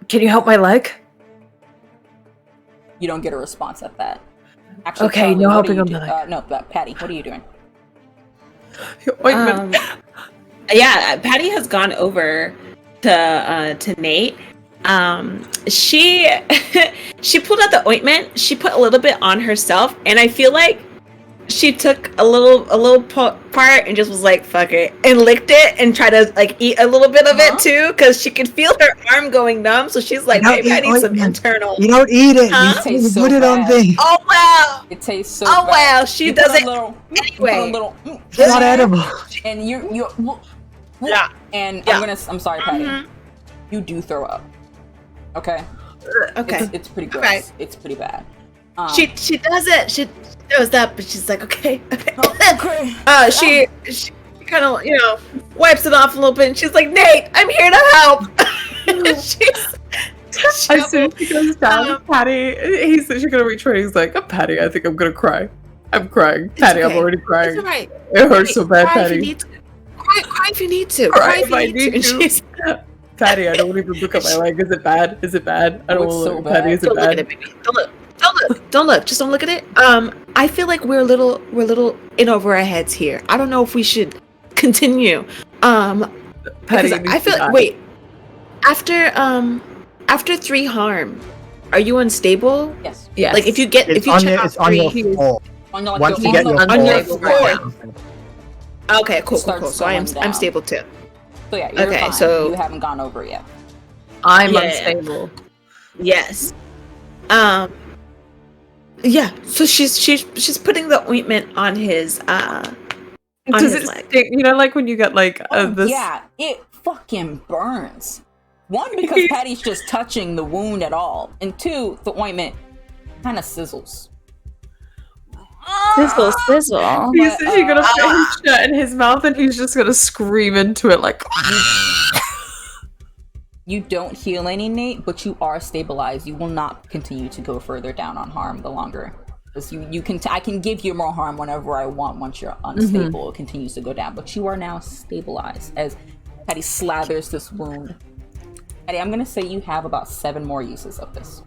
Can you help my leg? You don't get a response at that. Actually, Okay, Charlie, no what helping are on you my leg. No, Patty, what are you doing? Yeah, Patty has gone over to Nate. She she pulled out the ointment. She put a little bit on herself, and I feel like she took a little part and just was like, "Fuck it," and licked it and tried to like eat a little bit of it too, because she could feel her arm going numb. So she's like, "Maybe I need some internal." You don't eat it. Huh? You Tastes so put it on bad. thing. Oh wow! It tastes so Oh bad. wow! She You does put it a little, anyway. It's not edible. and you Yeah. and Yeah. I'm sorry, Patty. You do throw up. Okay. Okay. It's pretty gross. Right. It's pretty bad. She does it. She knows up, but she's like, okay. Okay. She kind of, wipes it off a little bit, and she's like, Nate, I'm here to help. As soon as she goes down, Patty, she's gonna reach for her. He's like, Patty, I think I'm gonna cry. I'm crying. Patty, okay. I'm already crying. It's all right. It hurts so bad, Cry Patty. if you need to. Cry if you need to. Cry if I need And to. she's- Patty, I don't want to even look at my leg. Is it bad? Is it bad? I don't It's want to so look. Patty, is it Don't look at bad? it, baby. Don't look. Don't look. Just don't look at it. I feel like we're a little in over our heads here. I don't know if we should continue. Patty, Because you need I to feel die. wait. After 3 harm, are you unstable? Yes. Yes. Like if you get It's if you on check your, off it's on your 3. floor. On your, like, Once you on get the your on your floor, floor. Okay, cool. Starts So I'm going down. stable too. So yeah, you're Okay, fine. so- You haven't gone over it yet. I'm Yeah. unstable. Yes. Yeah. So she's putting the ointment on his on Does his it leg. sting? You know, like when you get like this. Yeah, it fucking burns. One, because Patty's just touching the wound at all, and 2, the ointment kind of sizzles. Sizzle, sizzle. He's gonna uh, put his shut in his mouth, and he's just gonna scream into it like. You don't heal any, Nate, but you are stabilized. You will not continue to go further down on harm the longer. Because you can, I can give you more harm whenever I want. Once you're unstable, it continues to go down. But you are now stabilized as Patty slathers this wound. Patty, I'm gonna say you have about 7 more uses of this.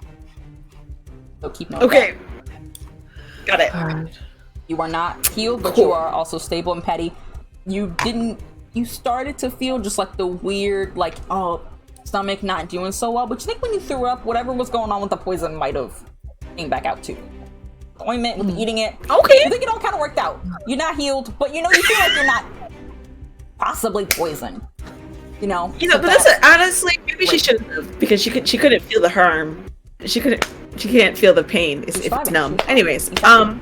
So keep note. of Okay. that. Got it. You are not healed, but Cool. you are also stable. And Patty, you started to feel just like the weird, like, stomach not doing so well. But you think when you threw up, whatever was going on with the poison might have came back out too. The ointment with eating it. Okay. I think it all kind of worked out. You're not healed, but you feel like you're not possibly poisoned. So But that's honestly maybe she shouldn't have, because she couldn't feel the harm. She can't feel the pain if it's fine. numb. She's fine. Anyways, Exactly.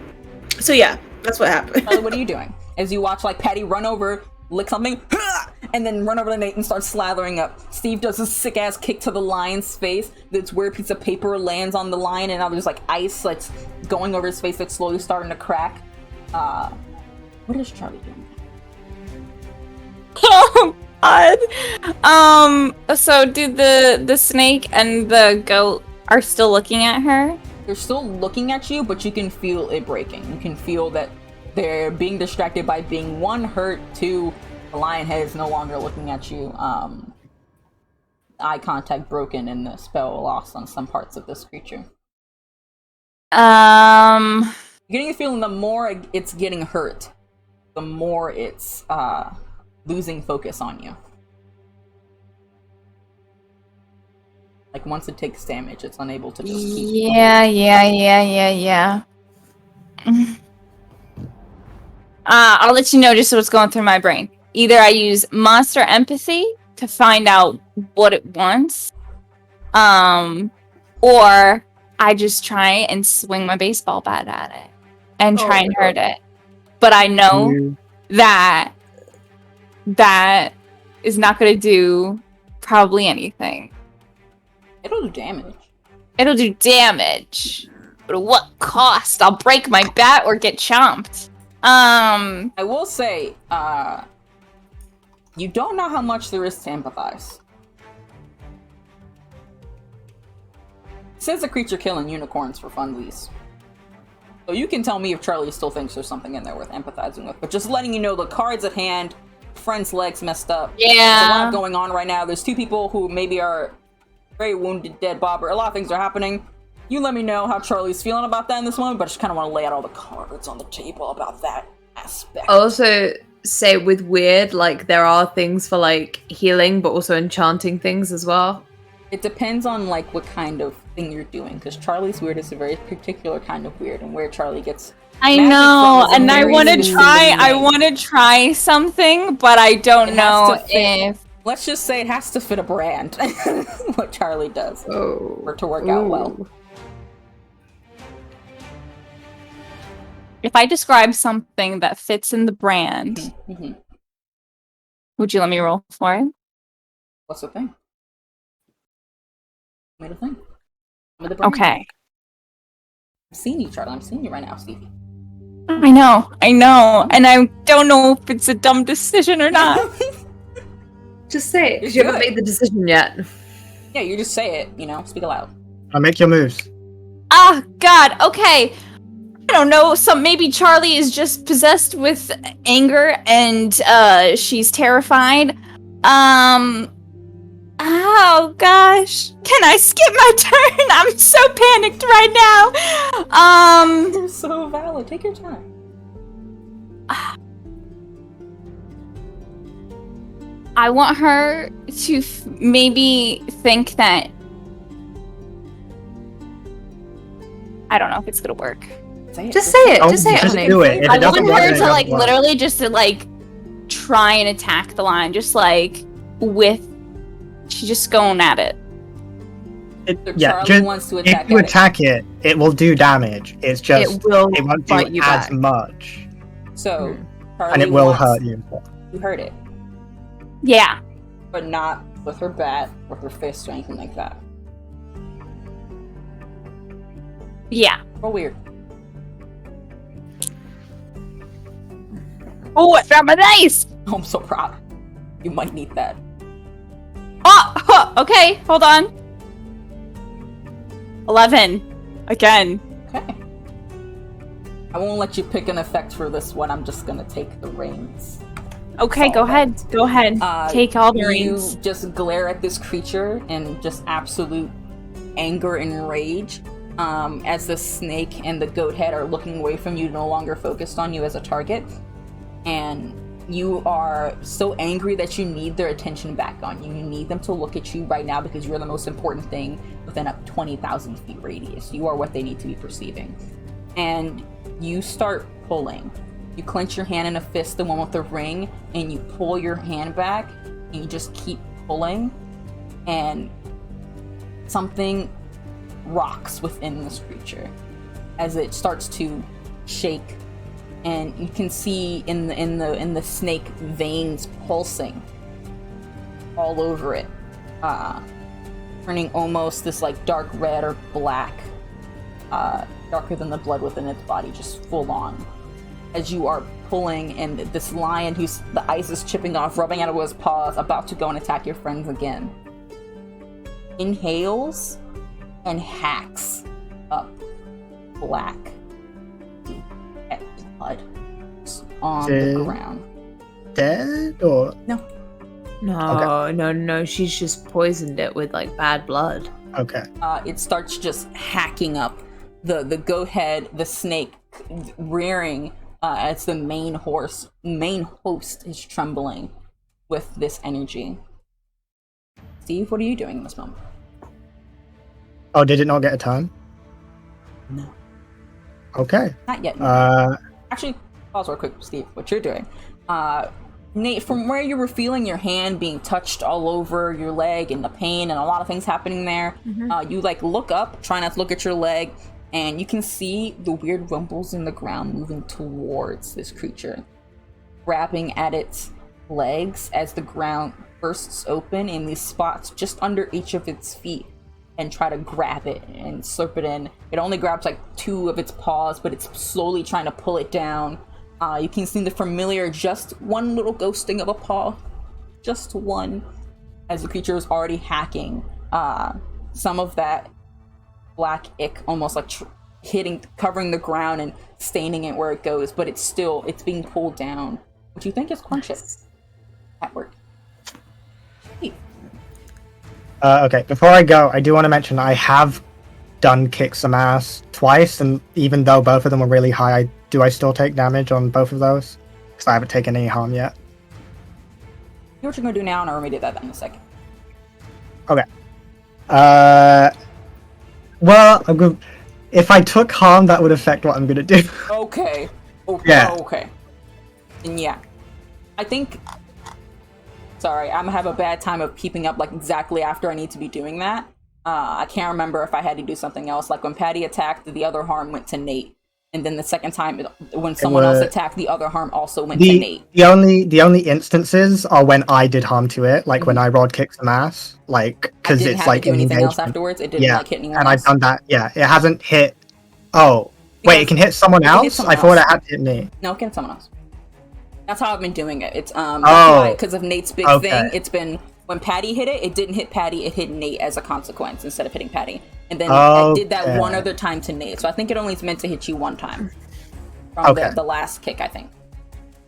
so yeah, that's what happened. Charlie, what are you doing? As you watch like Patty run over, lick something, and then run over to Nate and start slathering up. Steve does a sick ass kick to the lion's face. This weird piece of paper lands on the lion, and now there's like ice that's going over his face that's slowly starting to crack. What is Charlie doing? Oh God. So do the snake and the goat are still looking at her? They're still looking at you, but you can feel it breaking. You can feel that they're being distracted by being 1, hurt, 2, the lion head is no longer looking at you. Eye contact broken and the spell lost on some parts of this creature. You're getting a feeling the more it's getting hurt, the more it's losing focus on you. Like once it takes damage, it's unable to just keep going. Yeah. I'll let you know just what's going through my brain. Either I use monster empathy to find out what it wants, or I just try and swing my baseball bat at it and try and hurt it. But I know that is not going to do probably anything. It'll do damage. It'll do damage. But at what cost? I'll break my bat or get chomped. I will say, you don't know how much there is to empathize. It says a creature killing unicorns for funsies. So you can tell me if Charlie still thinks there's something in there worth empathizing with. But just letting you know, the cards at hand, friend's legs messed up. There's a lot Yeah. going on right now. There's 2 people who maybe are very wounded, dead, Bob, or a lot of things are happening. You let me know how Charlie's feeling about that in this moment, but I just kind of want to lay out all the cards on the table about that aspect. I'll also say with weird, like there are things for like healing, but also enchanting things as well. It depends on like what kind of thing you're doing, because Charlie's weird is a very particular kind of weird, and where Charlie gets I magic know, from is a and I very want to specific try. I way. want to try something, but I don't It has know to fit. if. Let's just say it has to fit a brand. What Charlie does Oh. for it to work out well. If I describe something that fits in the brand, Mm-hmm. would you let me roll for it? What's the thing? What the thing? With the brand. Okay. I'm seeing you, Charlie. I'm seeing you right now, Stevie. I know, and I don't know if it's a dumb decision or not. Just say it, You because you haven't should. made the decision yet. Yeah, you just say it, speak aloud. Now make your moves. Ah, God, okay. I don't know, maybe Charlie is just possessed with anger and she's terrified. Oh gosh. Can I skip my turn? I'm so panicked right now. You're so valid. Take your time. I want her to maybe think that I don't know if it's gonna work. Just say it. Oh, Just say it, just honey. do it. If I it doesn't want work, her then it to doesn't work. literally just to try and attack the lion, just with she's just going at it. Charlie wants to attack if you at attack it, it will do damage. It's just It will won't bite do you as back. much, So, Charlie and it will wants hurt you. to hurt it, Yeah. but not with her bat, with her fist, or anything like that. Yeah. Real weird. Oh, I found my dice! Oh, I'm so proud. You might need that. Oh, okay, hold on. 11. Again. Okay. I won't let you pick an effect for this one. I'm just gonna take the reins. Okay, go ahead. Go ahead. Take all the reins. You just glare at this creature in just absolute anger and rage. As the snake and the goat head are looking away from you, no longer focused on you as a target. And you are so angry that you need their attention back on you. You need them to look at you right now because you're the most important thing within a 20,000 feet radius. You are what they need to be perceiving. And you start pulling. You clench your hand in a fist, the one with the ring, and you pull your hand back, and you just keep pulling, and something rocks within this creature as it starts to shake. And you can see in the snake veins pulsing all over it, turning almost this dark red or black, darker than the blood within its body, just full on. As you are pulling, and this lion who's the ice is chipping off, rubbing out of his paws, about to go and attack your friends again, inhales and hacks up black blood on the ground. Dead or no? No. She's just poisoned it with like bad blood. Okay. It starts just hacking up the goat head, the snake rearing as the main host is trembling with this energy. Steve, what are you doing in this moment? Oh, did it not get a turn? No. Okay. Not yet. Actually, pause real quick, Steve. What you're doing? Nate, from where you were feeling your hand being touched all over your leg and the pain and a lot of things happening there, you look up, try not to look at your leg, and you can see the weird rumbles in the ground moving towards this creature, grabbing at its legs as the ground bursts open in these spots just under each of its feet, and try to grab it and slurp it in. It only grabs 2 of its paws, but it's slowly trying to pull it down. You can see the familiar, just one little ghosting of a paw, just one, as the creature is already hacking some of that black ick, almost covering the ground and staining it where it goes, but it's being pulled down. What you think is conscious at work. Okay, before I go, I do want to mention I have done kick some ass twice, and even though both of them were really high, do I still take damage on both of those? Because I haven't taken any harm yet. You know what you're going to do now, and I'll remedy that in a second. Okay. Well, if I took harm, that would affect what I'm going to do. Okay. Yeah. Okay. And yeah. I think... Sorry, I'm gonna have a bad time of keeping up exactly after I need to be doing that. I can't remember if I had to do something else. When Patty attacked, the other harm went to Nate. And then the second time, when someone else attacked, the other harm also went to Nate. The only instances are when I did harm to it, when I rod kicked some ass, because it's do anything else engagement. afterwards. It didn't hit anyone and else. I've done that. Yeah, it hasn't hit. Oh, Wait, it can hit someone It can hit else? someone I thought else. it had to hit me. No, it can hit someone else. That's how I've been doing it. It's Oh. because of Nate's big Okay. thing. It's been when Patty hit it, it didn't hit Patty. It hit Nate as a consequence instead of hitting Patty. And then I did that one Okay. other time to Nate. So I think it only is meant to hit you one time from the last kick. I think.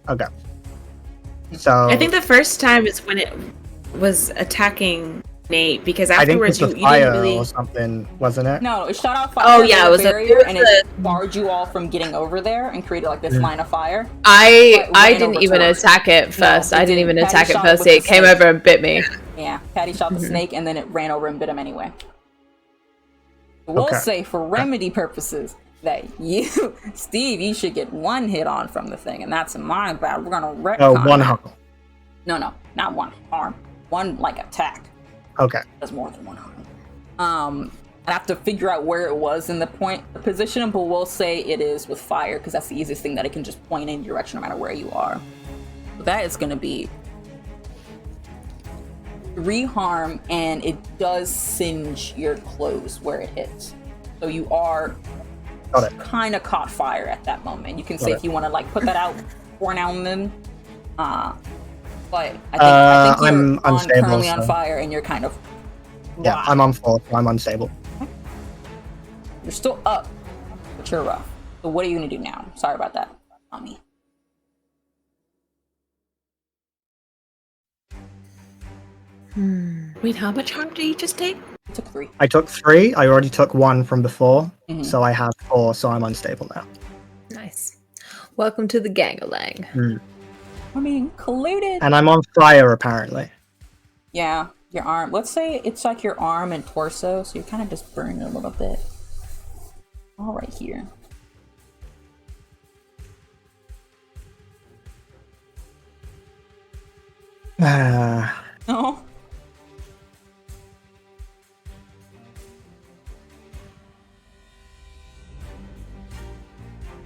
Okay. So I think the first time is when it was attacking Nate because I think afterwards it's the you fire didn't really. or something, wasn't it? No, it shot out fire. Oh, yeah, through it was a a- barrier, it was and it barred you all from getting over there and created like this line of fire. I ran didn't over even towards- attack it first. it I didn't didn't. even Patty attack it shot first. with the It came snake. over and bit me. Yeah, Patty shot the snake, and then it ran over and bit him anyway. We'll Okay. say, for remedy purposes, that you, Steve, you should get one hit on from the thing, and that's my bad. We're gonna retcon. Oh, one that. harm. No, not one harm. One like attack. Okay. That's more than one harm. I have to figure out where it was in the position, but we'll say it is with fire because that's the easiest thing that it can just point in your direction no matter where you are. So that is going to be 3 harm, and it does singe your clothes where it hits. So you are Got it. kind of caught fire at that moment. You can say Got it. if you want to like put that out for now and then. But I think you're I'm unstable, currently on so- fire, and you're kind of Yeah, rocked. I'm on 4, so I'm unstable. You're still up, but you're rough. So what are you gonna do now? Sorry about that. Not me. Wait, how much harm did you just take? I took 3. I took 3. I already took 1 from before, Mhm. so I have 4, so I'm unstable now. Nice. Welcome to the gang-a-lang. I mean, included. And I'm on fire, apparently. Yeah, your arm. Let's say it's like your arm and torso, so you're kind of just burning a little bit. All right here. Oh.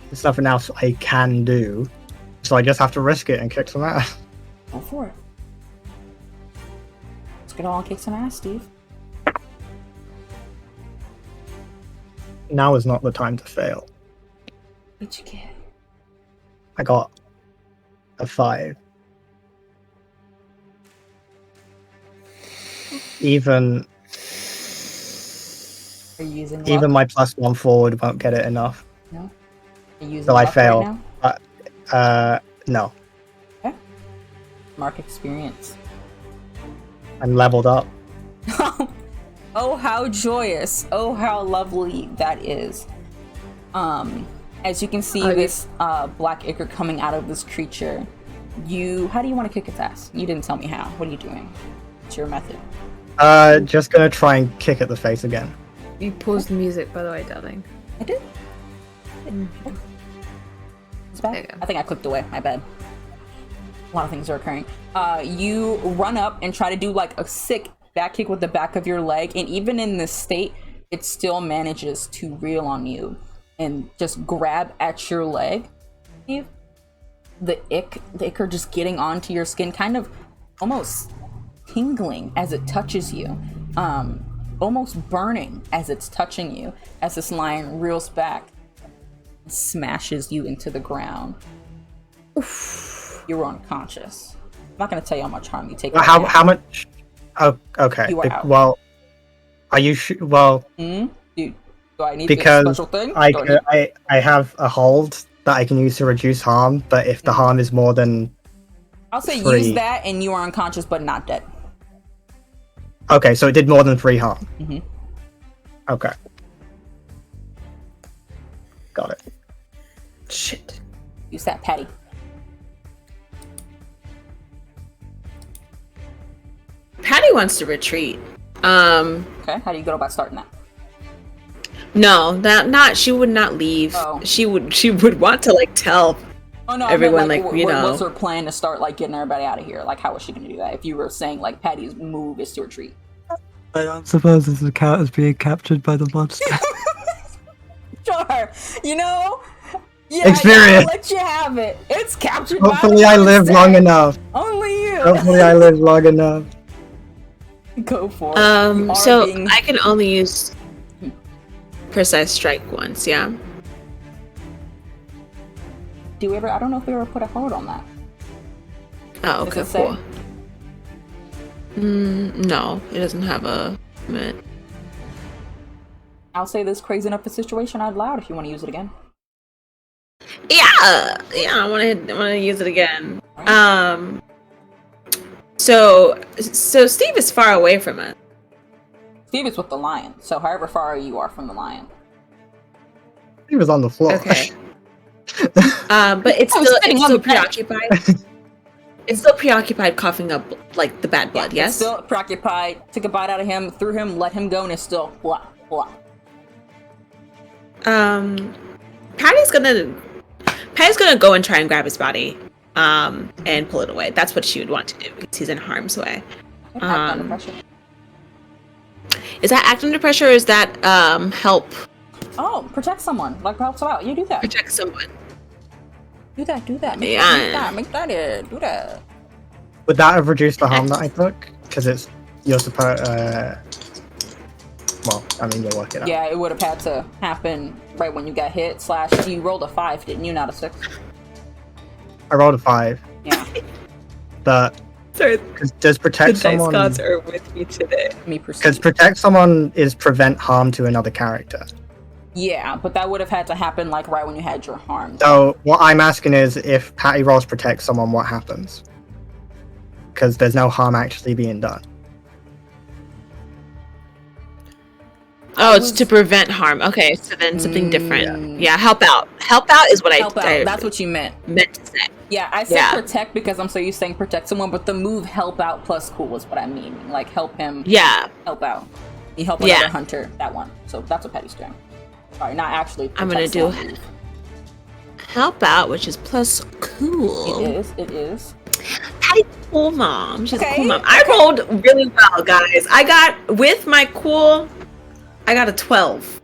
There's nothing else I can do, so I just have to risk it and kick some ass. Go for it. Let's get on and kick some ass, Steve. Now is not the time to fail. What'd you get? I got a 5. Even Are you using luck? even my +1 forward won't get it enough. No? Are you using So I luck fail. right now? No. Mark experience. I'm leveled up. Oh, how joyous. Oh, how lovely that is. As you can see this black ichor coming out of this creature, how do you want to kick its ass? You didn't tell me how. What are you doing? What's your method? Just gonna try and kick at the face again. You paused the music, by the way, darling. I did. It's There you bad. go. I think I clicked away. My bad. A lot of things are occurring. You run up and try to do like a sick back kick with the back of your leg, and even in this state, it still manages to reel on you and just grab at your leg. Steve. The ichor just getting onto your skin, kind of almost tingling as it touches you, almost burning as it's touching you, as this lion reels back and smashes you into the ground. Oof. You're unconscious. I'm not going to tell you how much harm you take. right now. How much? Oh, okay. You are out. Well, are you well? Dude, do I need Because this special thing? I, Do I need- I have a hold that I can use to reduce harm, but if the harm is more than I'll say 3. use that and you are unconscious but not dead. Okay, so it did more than 3 harm. Mhm. Okay. Got it. Shit. Use that, Patty. Patty wants to retreat. Okay, how do you go about starting that? No, not. She would not leave. Oh. She would want to like tell. Oh no, Everyone, I meant, like, you know. what's her plan to start like getting everybody out of here? Like, how is she gonna do that? If you were saying like Patty's move is to retreat. I don't suppose this account is being captured by the monster. Sure, you know. Yeah, Experience. I'll let you have it. It's captured. Hopefully by I the live monster. long enough. Only you. Hopefully I live long enough. Go for it. You are So being- I can only use precise strike once. Yeah. I don't know if we ever put a hold on that. Oh, Does okay, it say? cool. No, it doesn't have a limit. I'll say this crazy enough a situation out loud if you want to use it again. Yeah, I want to use it again. So Steve is far away from it. Steve is with the lion, so however far you are from the lion. He was on the floor. Okay. But it's I was still sitting it's on still the bench. preoccupied. It's still preoccupied, coughing up like the bad blood. It's Yes. still preoccupied. Took a bite out of him, threw him, let him go, and it's still blah blah. Patty's gonna go and try and grab his body, and pull it away. That's what she would want to do because he's in harm's way. Act under pressure. Is that act under pressure, or is that help Oh, protect someone. Like helps out. You do that. protect someone? Do that. Make that it. Do that. Would that have reduced the harm that I took? Because you're supposed. Well, I mean, you'll work it out. Yeah, it would have had to happen right when you got hit. / you rolled a 5, didn't you? Not a 6. I rolled a 5. Yeah. But Sorry, does protect someone? are with me today. Me Because perceive. protect someone is prevent harm to another character. Yeah, but that would have had to happen like right when you had your harm. So what I'm asking is, if Patty rolls protect someone, what happens? Because there's no harm actually being done. Oh, it's to prevent harm. Okay, so then something different. Yeah, help out. Help out is what Help out. I That's what you meant. meant to say. Yeah, I said Yeah. protect because I'm so used to saying protect someone, but the move help out plus cool is what I mean. Like help him Yeah, help out. You help Yeah. another hunter, that one. So that's what Patty's doing. Sorry, not actually. I'm gonna protect do someone. help out, which is plus cool. It is. Patty's a cool mom. She's a Okay, cool mom. I rolled really well, guys. I got with my cool. I got a 12.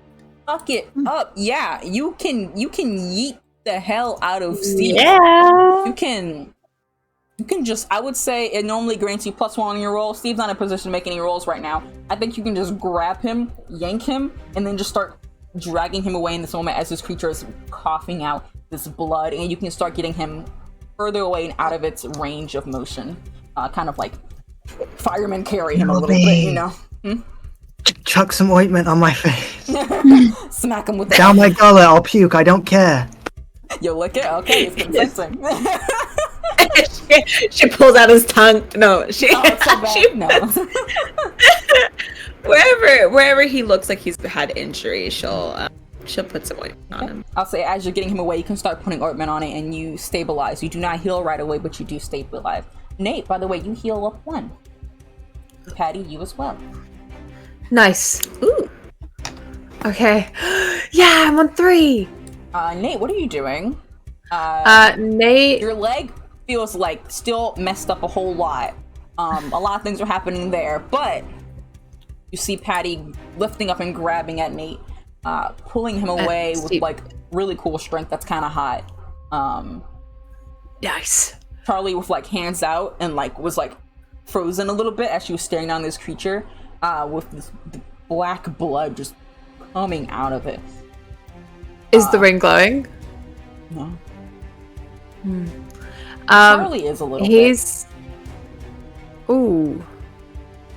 Fuck it up. Yeah, you can yeet the hell out of Steve. Yeah. You can just, I would say it normally grants you +1 on your roll. Steve's not in a position to make any rolls right now. I think you can just grab him, yank him, and then just start dragging him away in this moment as this creature is coughing out this blood, and you can start getting him further away and out of its range of motion. Kind of like firemen carry him a little bit, you know? Chuck some ointment on my face. Smack him with Down my gullet, I'll puke, I don't care. You lick it? Okay, it's convincing. she pulls out his tongue. No, she. Oh, it's so bad. she No. wherever he looks like he's had injury, she'll put some ointment on him. I'll say as you're getting him away, you can start putting ointment on it and you stabilize. You do not heal right away, but you do stabilize. Nate, by the way, you heal up 1. Patty, you as well. Nice. Ooh. Okay. Yeah, I'm on 3. Nate, what are you doing? Nate. Your leg feels like still messed up a whole lot. A lot of things are happening there, but you see Patty lifting up and grabbing at Nate, pulling him away with like really cool strength that's kind of hot. Nice. Charlie with like hands out and like was like frozen a little bit as she was staring down this creature with this black blood just coming out of it. Is the ring glowing? No. Charlie is a little He's. Ooh.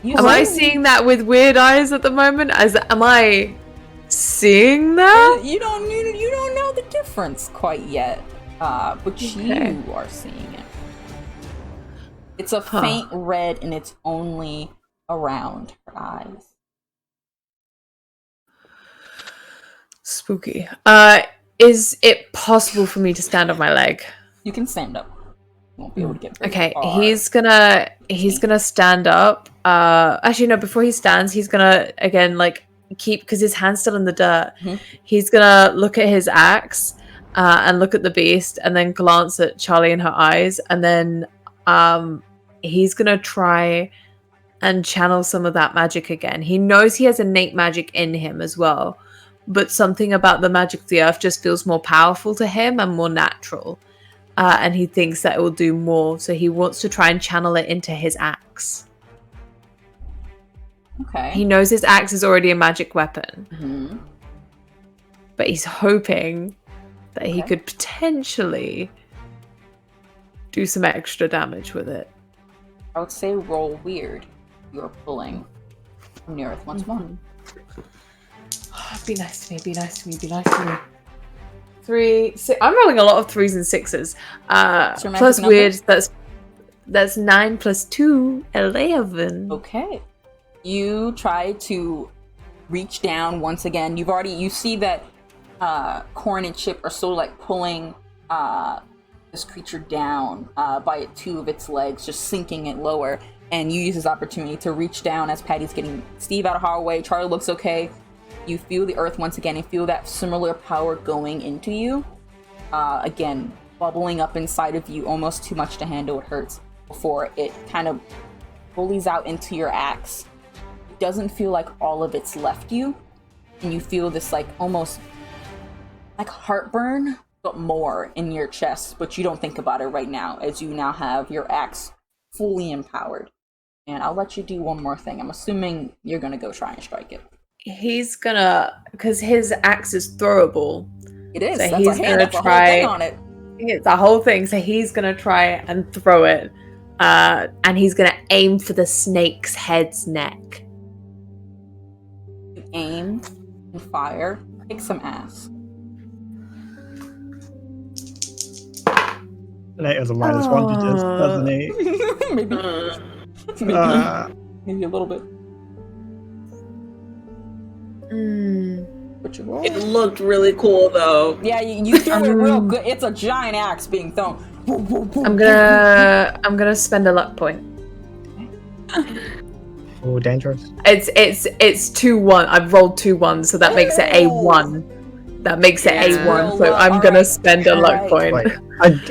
bit. Am I seeing that with weird eyes at the moment? Am I seeing that? You don't know the difference quite yet, but Okay. you are seeing it. It's a faint red, and it's only around her eyes. Spooky. Is it possible for me to stand on my leg? You can stand up. You won't be able to get very Okay, far. he's gonna stand up. Actually no, before he stands, he's gonna again like keep, because his hand's still in the dirt. Mhm. He's gonna look at his axe and look at the beast, and then glance at Charlie in her eyes, and then he's gonna try and channel some of that magic again. He knows he has innate magic in him as well, but something about the magic of the earth just feels more powerful to him and more natural. And he thinks that it will do more, so he wants to try and channel it into his axe. Okay. He knows his axe is already a magic weapon, Mhm. but he's hoping that he could potentially do some extra damage with it. I would say roll weird. You're pulling from the earth once more. Be nice to me, be nice to me, be nice to me. 3, 6. I'm rolling a lot of 3s and 6s. your magic Plus number? weird, that's 9 plus 2, 11. Okay. You try to reach down once again. You see that Corn and Chip are still like pulling this creature down by 2 of its legs, just sinking it lower. And you use this opportunity to reach down as Patty's getting Steve out of our way. Charlie looks okay. You feel the earth once again and feel that similar power going into you. Again, bubbling up inside of you, almost too much to handle. It hurts before it kind of bullies out into your axe. It doesn't feel like all of it's left you. And you feel this like almost like heartburn, but more in your chest. But you don't think about it right now, as you now have your axe fully empowered. And I'll let you do one more thing. I'm assuming you're gonna go try and strike it. He's gonna, because his axe is throwable. It is. So That's he's a hand. gonna That's a whole try thing on it. It's a whole thing. So he's gonna try and throw it, and he's gonna aim for the snake's head's neck. You aim and fire. Kick some ass. An 8 is a -1 to just, doesn't he? Maybe a little bit. But you roll. It looked really cool though. Yeah, you threw it real good. It's a giant axe being thrown. I'm gonna spend a luck point. Oh, dangerous. It's 2-1. I've rolled 2 1s, so that makes it a 1. That makes it a 1. So I'm gonna spend a luck point. Wait,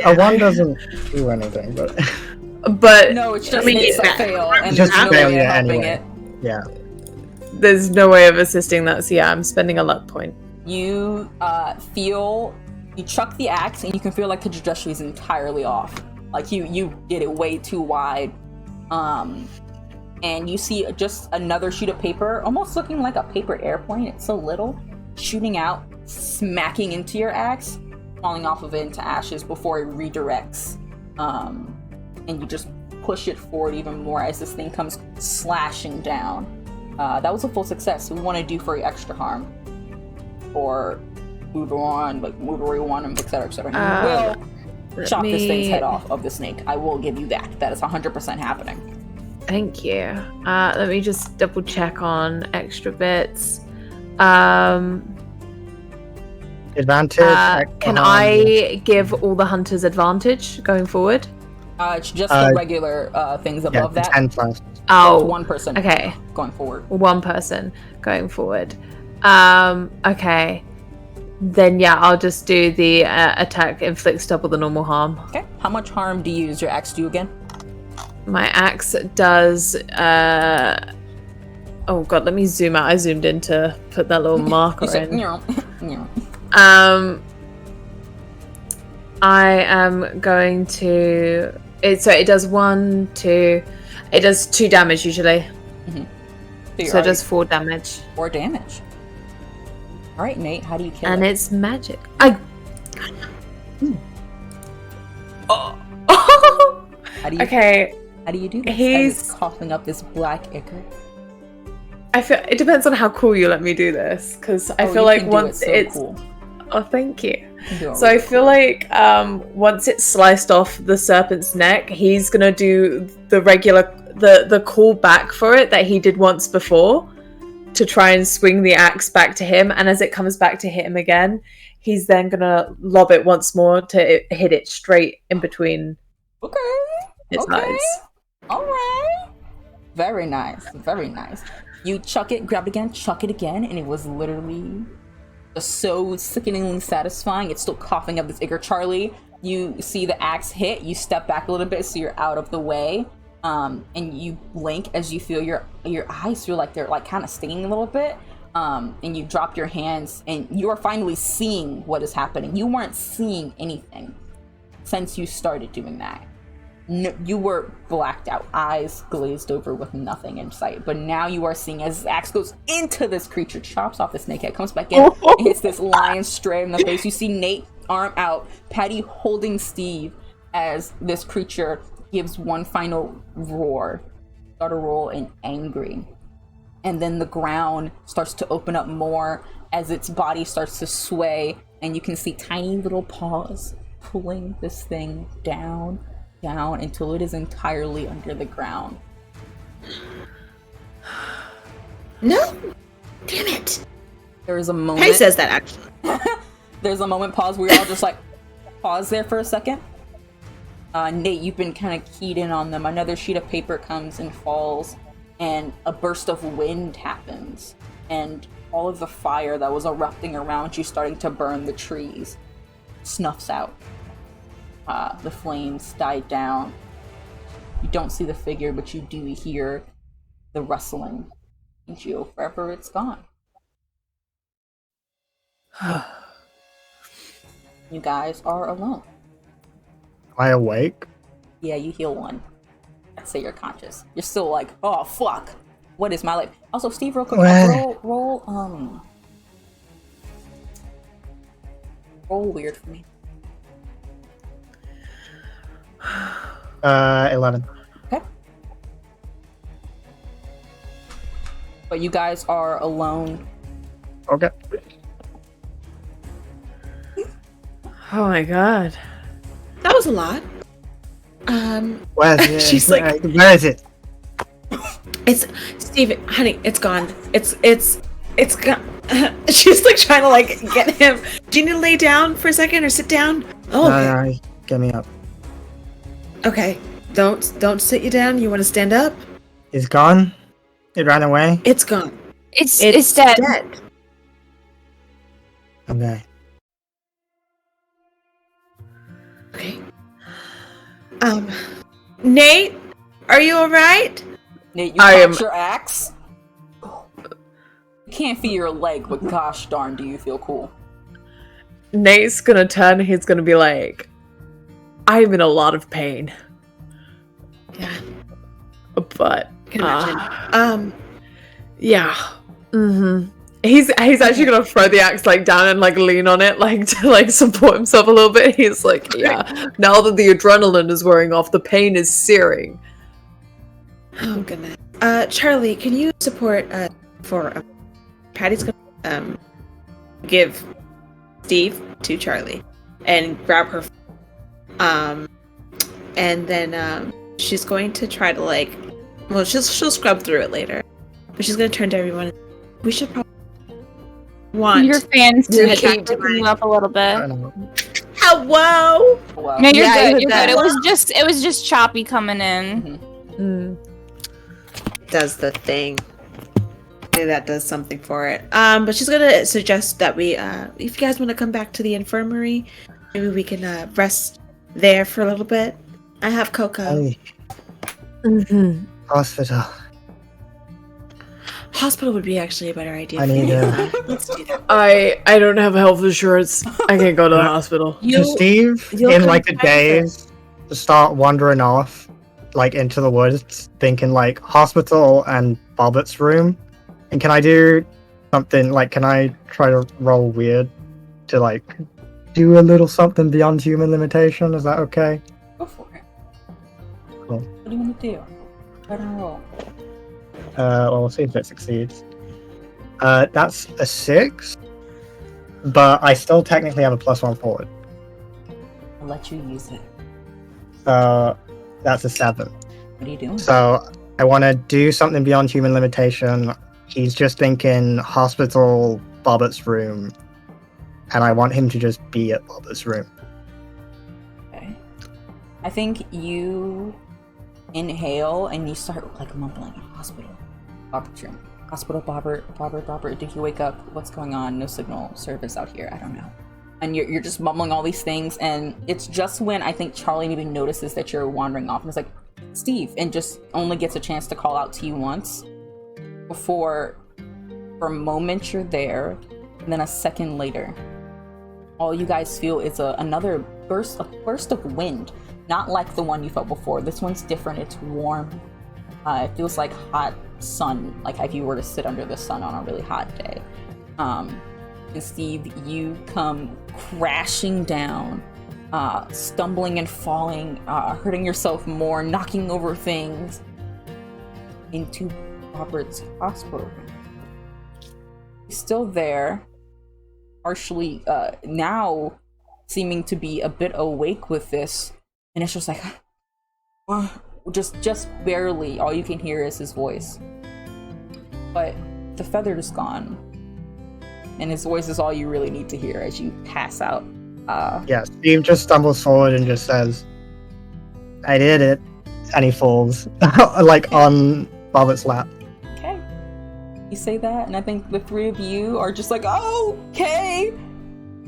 a 1 doesn't do anything, but But No, it's just I mean, it's a it's fail, and just there's no fail, way of yeah, helping anyway. it. yeah. there's no way of assisting that. So yeah, I'm spending a luck point. You you chuck the axe, and you can feel like the trajectory is entirely off. Like you did it way too wide. And you see just another sheet of paper, almost looking like a paper airplane. It's so little, shooting out, smacking into your axe, falling off of it into ashes before it redirects. And you just push it forward even more as this thing comes slashing down. That was a full success. We want to do for extra harm, or move on, like move where you want him, etc., etc. You will chop this thing's head off of the snake. I will give you that. That is 100% happening. Thank you. Let me just double check on extra bits. Advantage. Can I give all the hunters advantage going forward? It's just the regular things above that. 10 plus. Oh, One person. okay. Going forward. One person going forward. Okay. Then yeah, I'll just do the attack inflicts double the normal harm. Okay. How much harm do you use your axe do again? My axe does. Oh god, let me zoom out. I zoomed in to put that little marker You said, in. "Nyeh." I am going to. It does 1, 2. It does 2 damage usually. So it does 4 damage. 4 damage. All right, Nate. How do you kill And it? it's magic. How do you? Okay. How do you do this? He's- As it's coughing up this black ichor. I feel it depends on how cool you let me do this, because I feel you like can do it once so it's. cool. Oh, thank you. You can do it So I really feel cool. like once it's sliced off the serpent's neck, he's gonna do the regular the call back for it that he did once before to try and swing the axe back to him, and as it comes back to hit him again, he's then gonna lob it once more to hit it straight in between Okay. its Okay. eyes. All right. Very nice. Very nice. You chuck it, grab it again, chuck it again, and it was literally just so sickeningly satisfying. It's still coughing up this ichor. Charlie, you see the axe hit, you step back a little bit so you're out of the way, and you blink as you feel your eyes feel like they're like kind of stinging a little bit, and you drop your hands, and you are finally seeing what is happening. You weren't seeing anything since you started doing that. No, you were blacked out, eyes glazed over with nothing in sight. But now you are seeing as his axe goes into this creature, chops off the snakehead, comes back in, and hits this lion straight in the face. You see Nate, arm out, Patty holding Steve as this creature gives one final roar. Start a roll in angry. And then the ground starts to open up more as its body starts to sway, and you can see tiny little paws pulling this thing down until it is entirely under the ground. No! Damn it! There is a moment. Patty says that, actually. There's a moment pause where you're all just like, pause there for a second. Nate, you've been kind of keyed in on them. Another sheet of paper comes and falls, and a burst of wind happens. And all of the fire that was erupting around you, starting to burn the trees, snuffs out. The flames died down. You don't see the figure, but you do hear the rustling. And you, forever it's gone. You guys are alone. Am I awake? Yeah, you heal one. I'd say you're conscious. You're still like, oh fuck, what is my life? Also, Steve, real quick, roll weird for me. 11. Okay. But you guys are alone. Okay. Oh my god. That was a lot. Where is it? She's like, where is it? it's Steven, honey, it's gone. It's gone. She's like trying to like get him. Do you need to lay down for a second or sit down? Oh, No, get me up. okay. Don't sit you down. You want to stand up? It's gone? It ran away? It's gone. It's dead. Okay. Okay. Nate, are you alright? Nate, you caught your axe. You can't feel your leg, but gosh darn, do you feel cool? Nate's gonna turn, he's gonna be like, I'm in a lot of pain. Yeah. But Can imagine. yeah. Mm-hmm. He's actually gonna throw the axe like down and like lean on it, like to like support himself a little bit. He's like, yeah. Now that the adrenaline is wearing off, the pain is searing. Oh goodness. Charlie, can you support for Patty's gonna give Steve to Charlie and grab her, and then she's going to try to like, well, she'll scrub through it later, but she's gonna turn to everyone. We should probably want Your fans to to head keep back to picking you mine. up a little bit. Hello. Wow. No, you're Yeah, good. You're that- good. It was just choppy coming in. Mm-hmm. Does the thing. Maybe that does something for it. But she's gonna suggest that we, if you guys want to come back to the infirmary, maybe we can rest there for a little bit. I have cocoa. Hey, Mm-hmm. hospital. Hospital would be actually a better idea. I for need you. a- Let's do that. I don't have health insurance. I can't go to the hospital. To Steve, you'll in come like a back daze, to start wandering off, like into the woods, thinking like hospital and Bobbitt's room. And can I do something, like, can I try to roll weird to like do a little something beyond human limitation? Is that okay? Go for it. Cool. What do you want to do? Try to roll. Well, we'll see if it succeeds. That's a 6, but I still technically have a +1 forward. I'll let you use it. So that's a 7. What are you doing? So I want to do something beyond human limitation. He's just thinking hospital, Bobbitt's room, and I want him to just be at Bobbitt's room. Okay. I think you inhale and you start like mumbling, hospital, Bobbert's room. Hospital, Bobbert, did you wake up? What's going on? No signal service out here. I don't know. And you're just mumbling all these things, and it's just when I think Charlie maybe notices that you're wandering off and is like, Steve, and just only gets a chance to call out to you once before for a moment you're there, and then a second later all you guys feel is another burst of wind Not like the one you felt before. This one's different. It's warm. It feels like hot sun, like if you were to sit under the sun on a really hot day. And Steve, you come crashing down, stumbling and falling, hurting yourself more, knocking over things into Robert's hospital room. He's still there, partially now seeming to be a bit awake with this, and it's just like just barely all you can hear is his voice. But the feather is gone, and his voice is all you really need to hear as you pass out. Yeah, Steve just stumbles forward and just says, "I did it," and he falls like on Robert's lap. Okay. You say that, and I think the three of you are just like, oh, okay.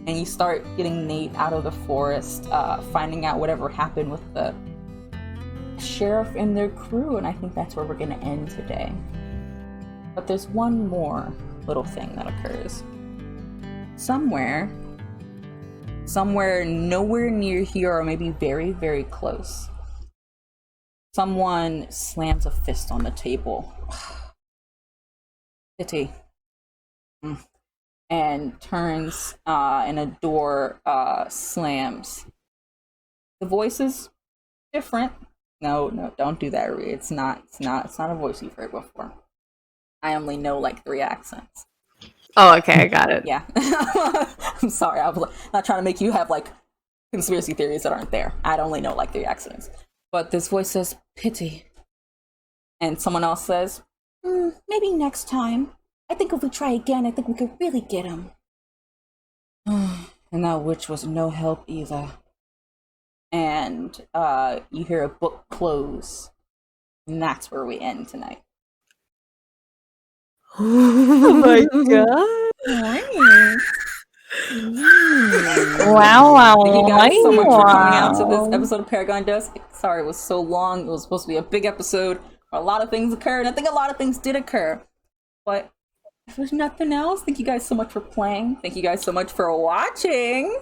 And you start getting Nate out of the forest, finding out whatever happened with the sheriff and their crew, and I think that's where we're going to end today. But there's one more little thing that occurs. Somewhere nowhere near here, or maybe very, very close, someone slams a fist on the table. Pity. And turns, and a door slams. The voice is different. No, don't do that, Rhea. It's not a voice you've heard before. I only know like 3 accents. Oh, okay, I got it. Yeah. I'm sorry, I was not trying to make you have like conspiracy theories that aren't there. I'd only know like 3 accents. But this voice says, pity. And someone else says, maybe next time. I think if we try again, I think we could really get him. And that witch was no help either. And you hear a book close. And that's where we end tonight. Oh my god. Wow. Thank you guys so much for coming out to this episode of Paragon Dusk. Sorry it was so long. It was supposed to be a big episode. A lot of things occurred. I think a lot of things did occur. But if there's nothing else, thank you guys so much for playing. Thank you guys so much for watching.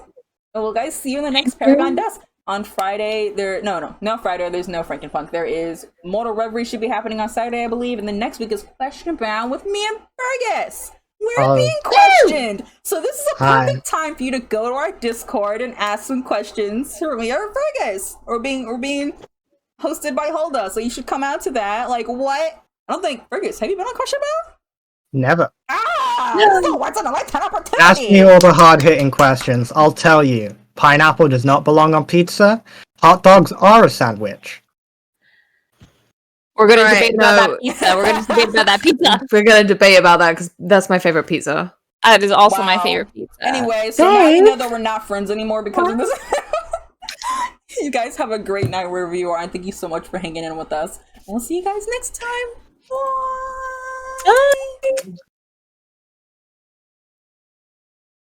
And we'll guys see you in the next Paragon Dusk. On Friday, no Friday, there's no Frankenfunk. There is Mortal Reverie should be happening on Saturday, I believe, and then next week is Question Bound with me and Fergus. We're being questioned. So this is a perfect time for you to go to our Discord and ask some questions for me or Fergus. We're being hosted by Hulda, so you should come out to that. Like, what? I don't think, Fergus, have you been on Question Bound? Never. Once in a lifetime opportunity. Ask me all the hard-hitting questions. I'll tell you. Pineapple does not belong on pizza. Hot dogs are a sandwich. We're gonna debate about that pizza. We're gonna debate about that pizza. We're gonna debate about that because that's my favorite pizza. That is also my favorite pizza. Anyway, so now you know that we're not friends anymore because of this. You guys have a great night wherever you are, and thank you so much for hanging in with us. We'll see you guys next time. Bye. Bye.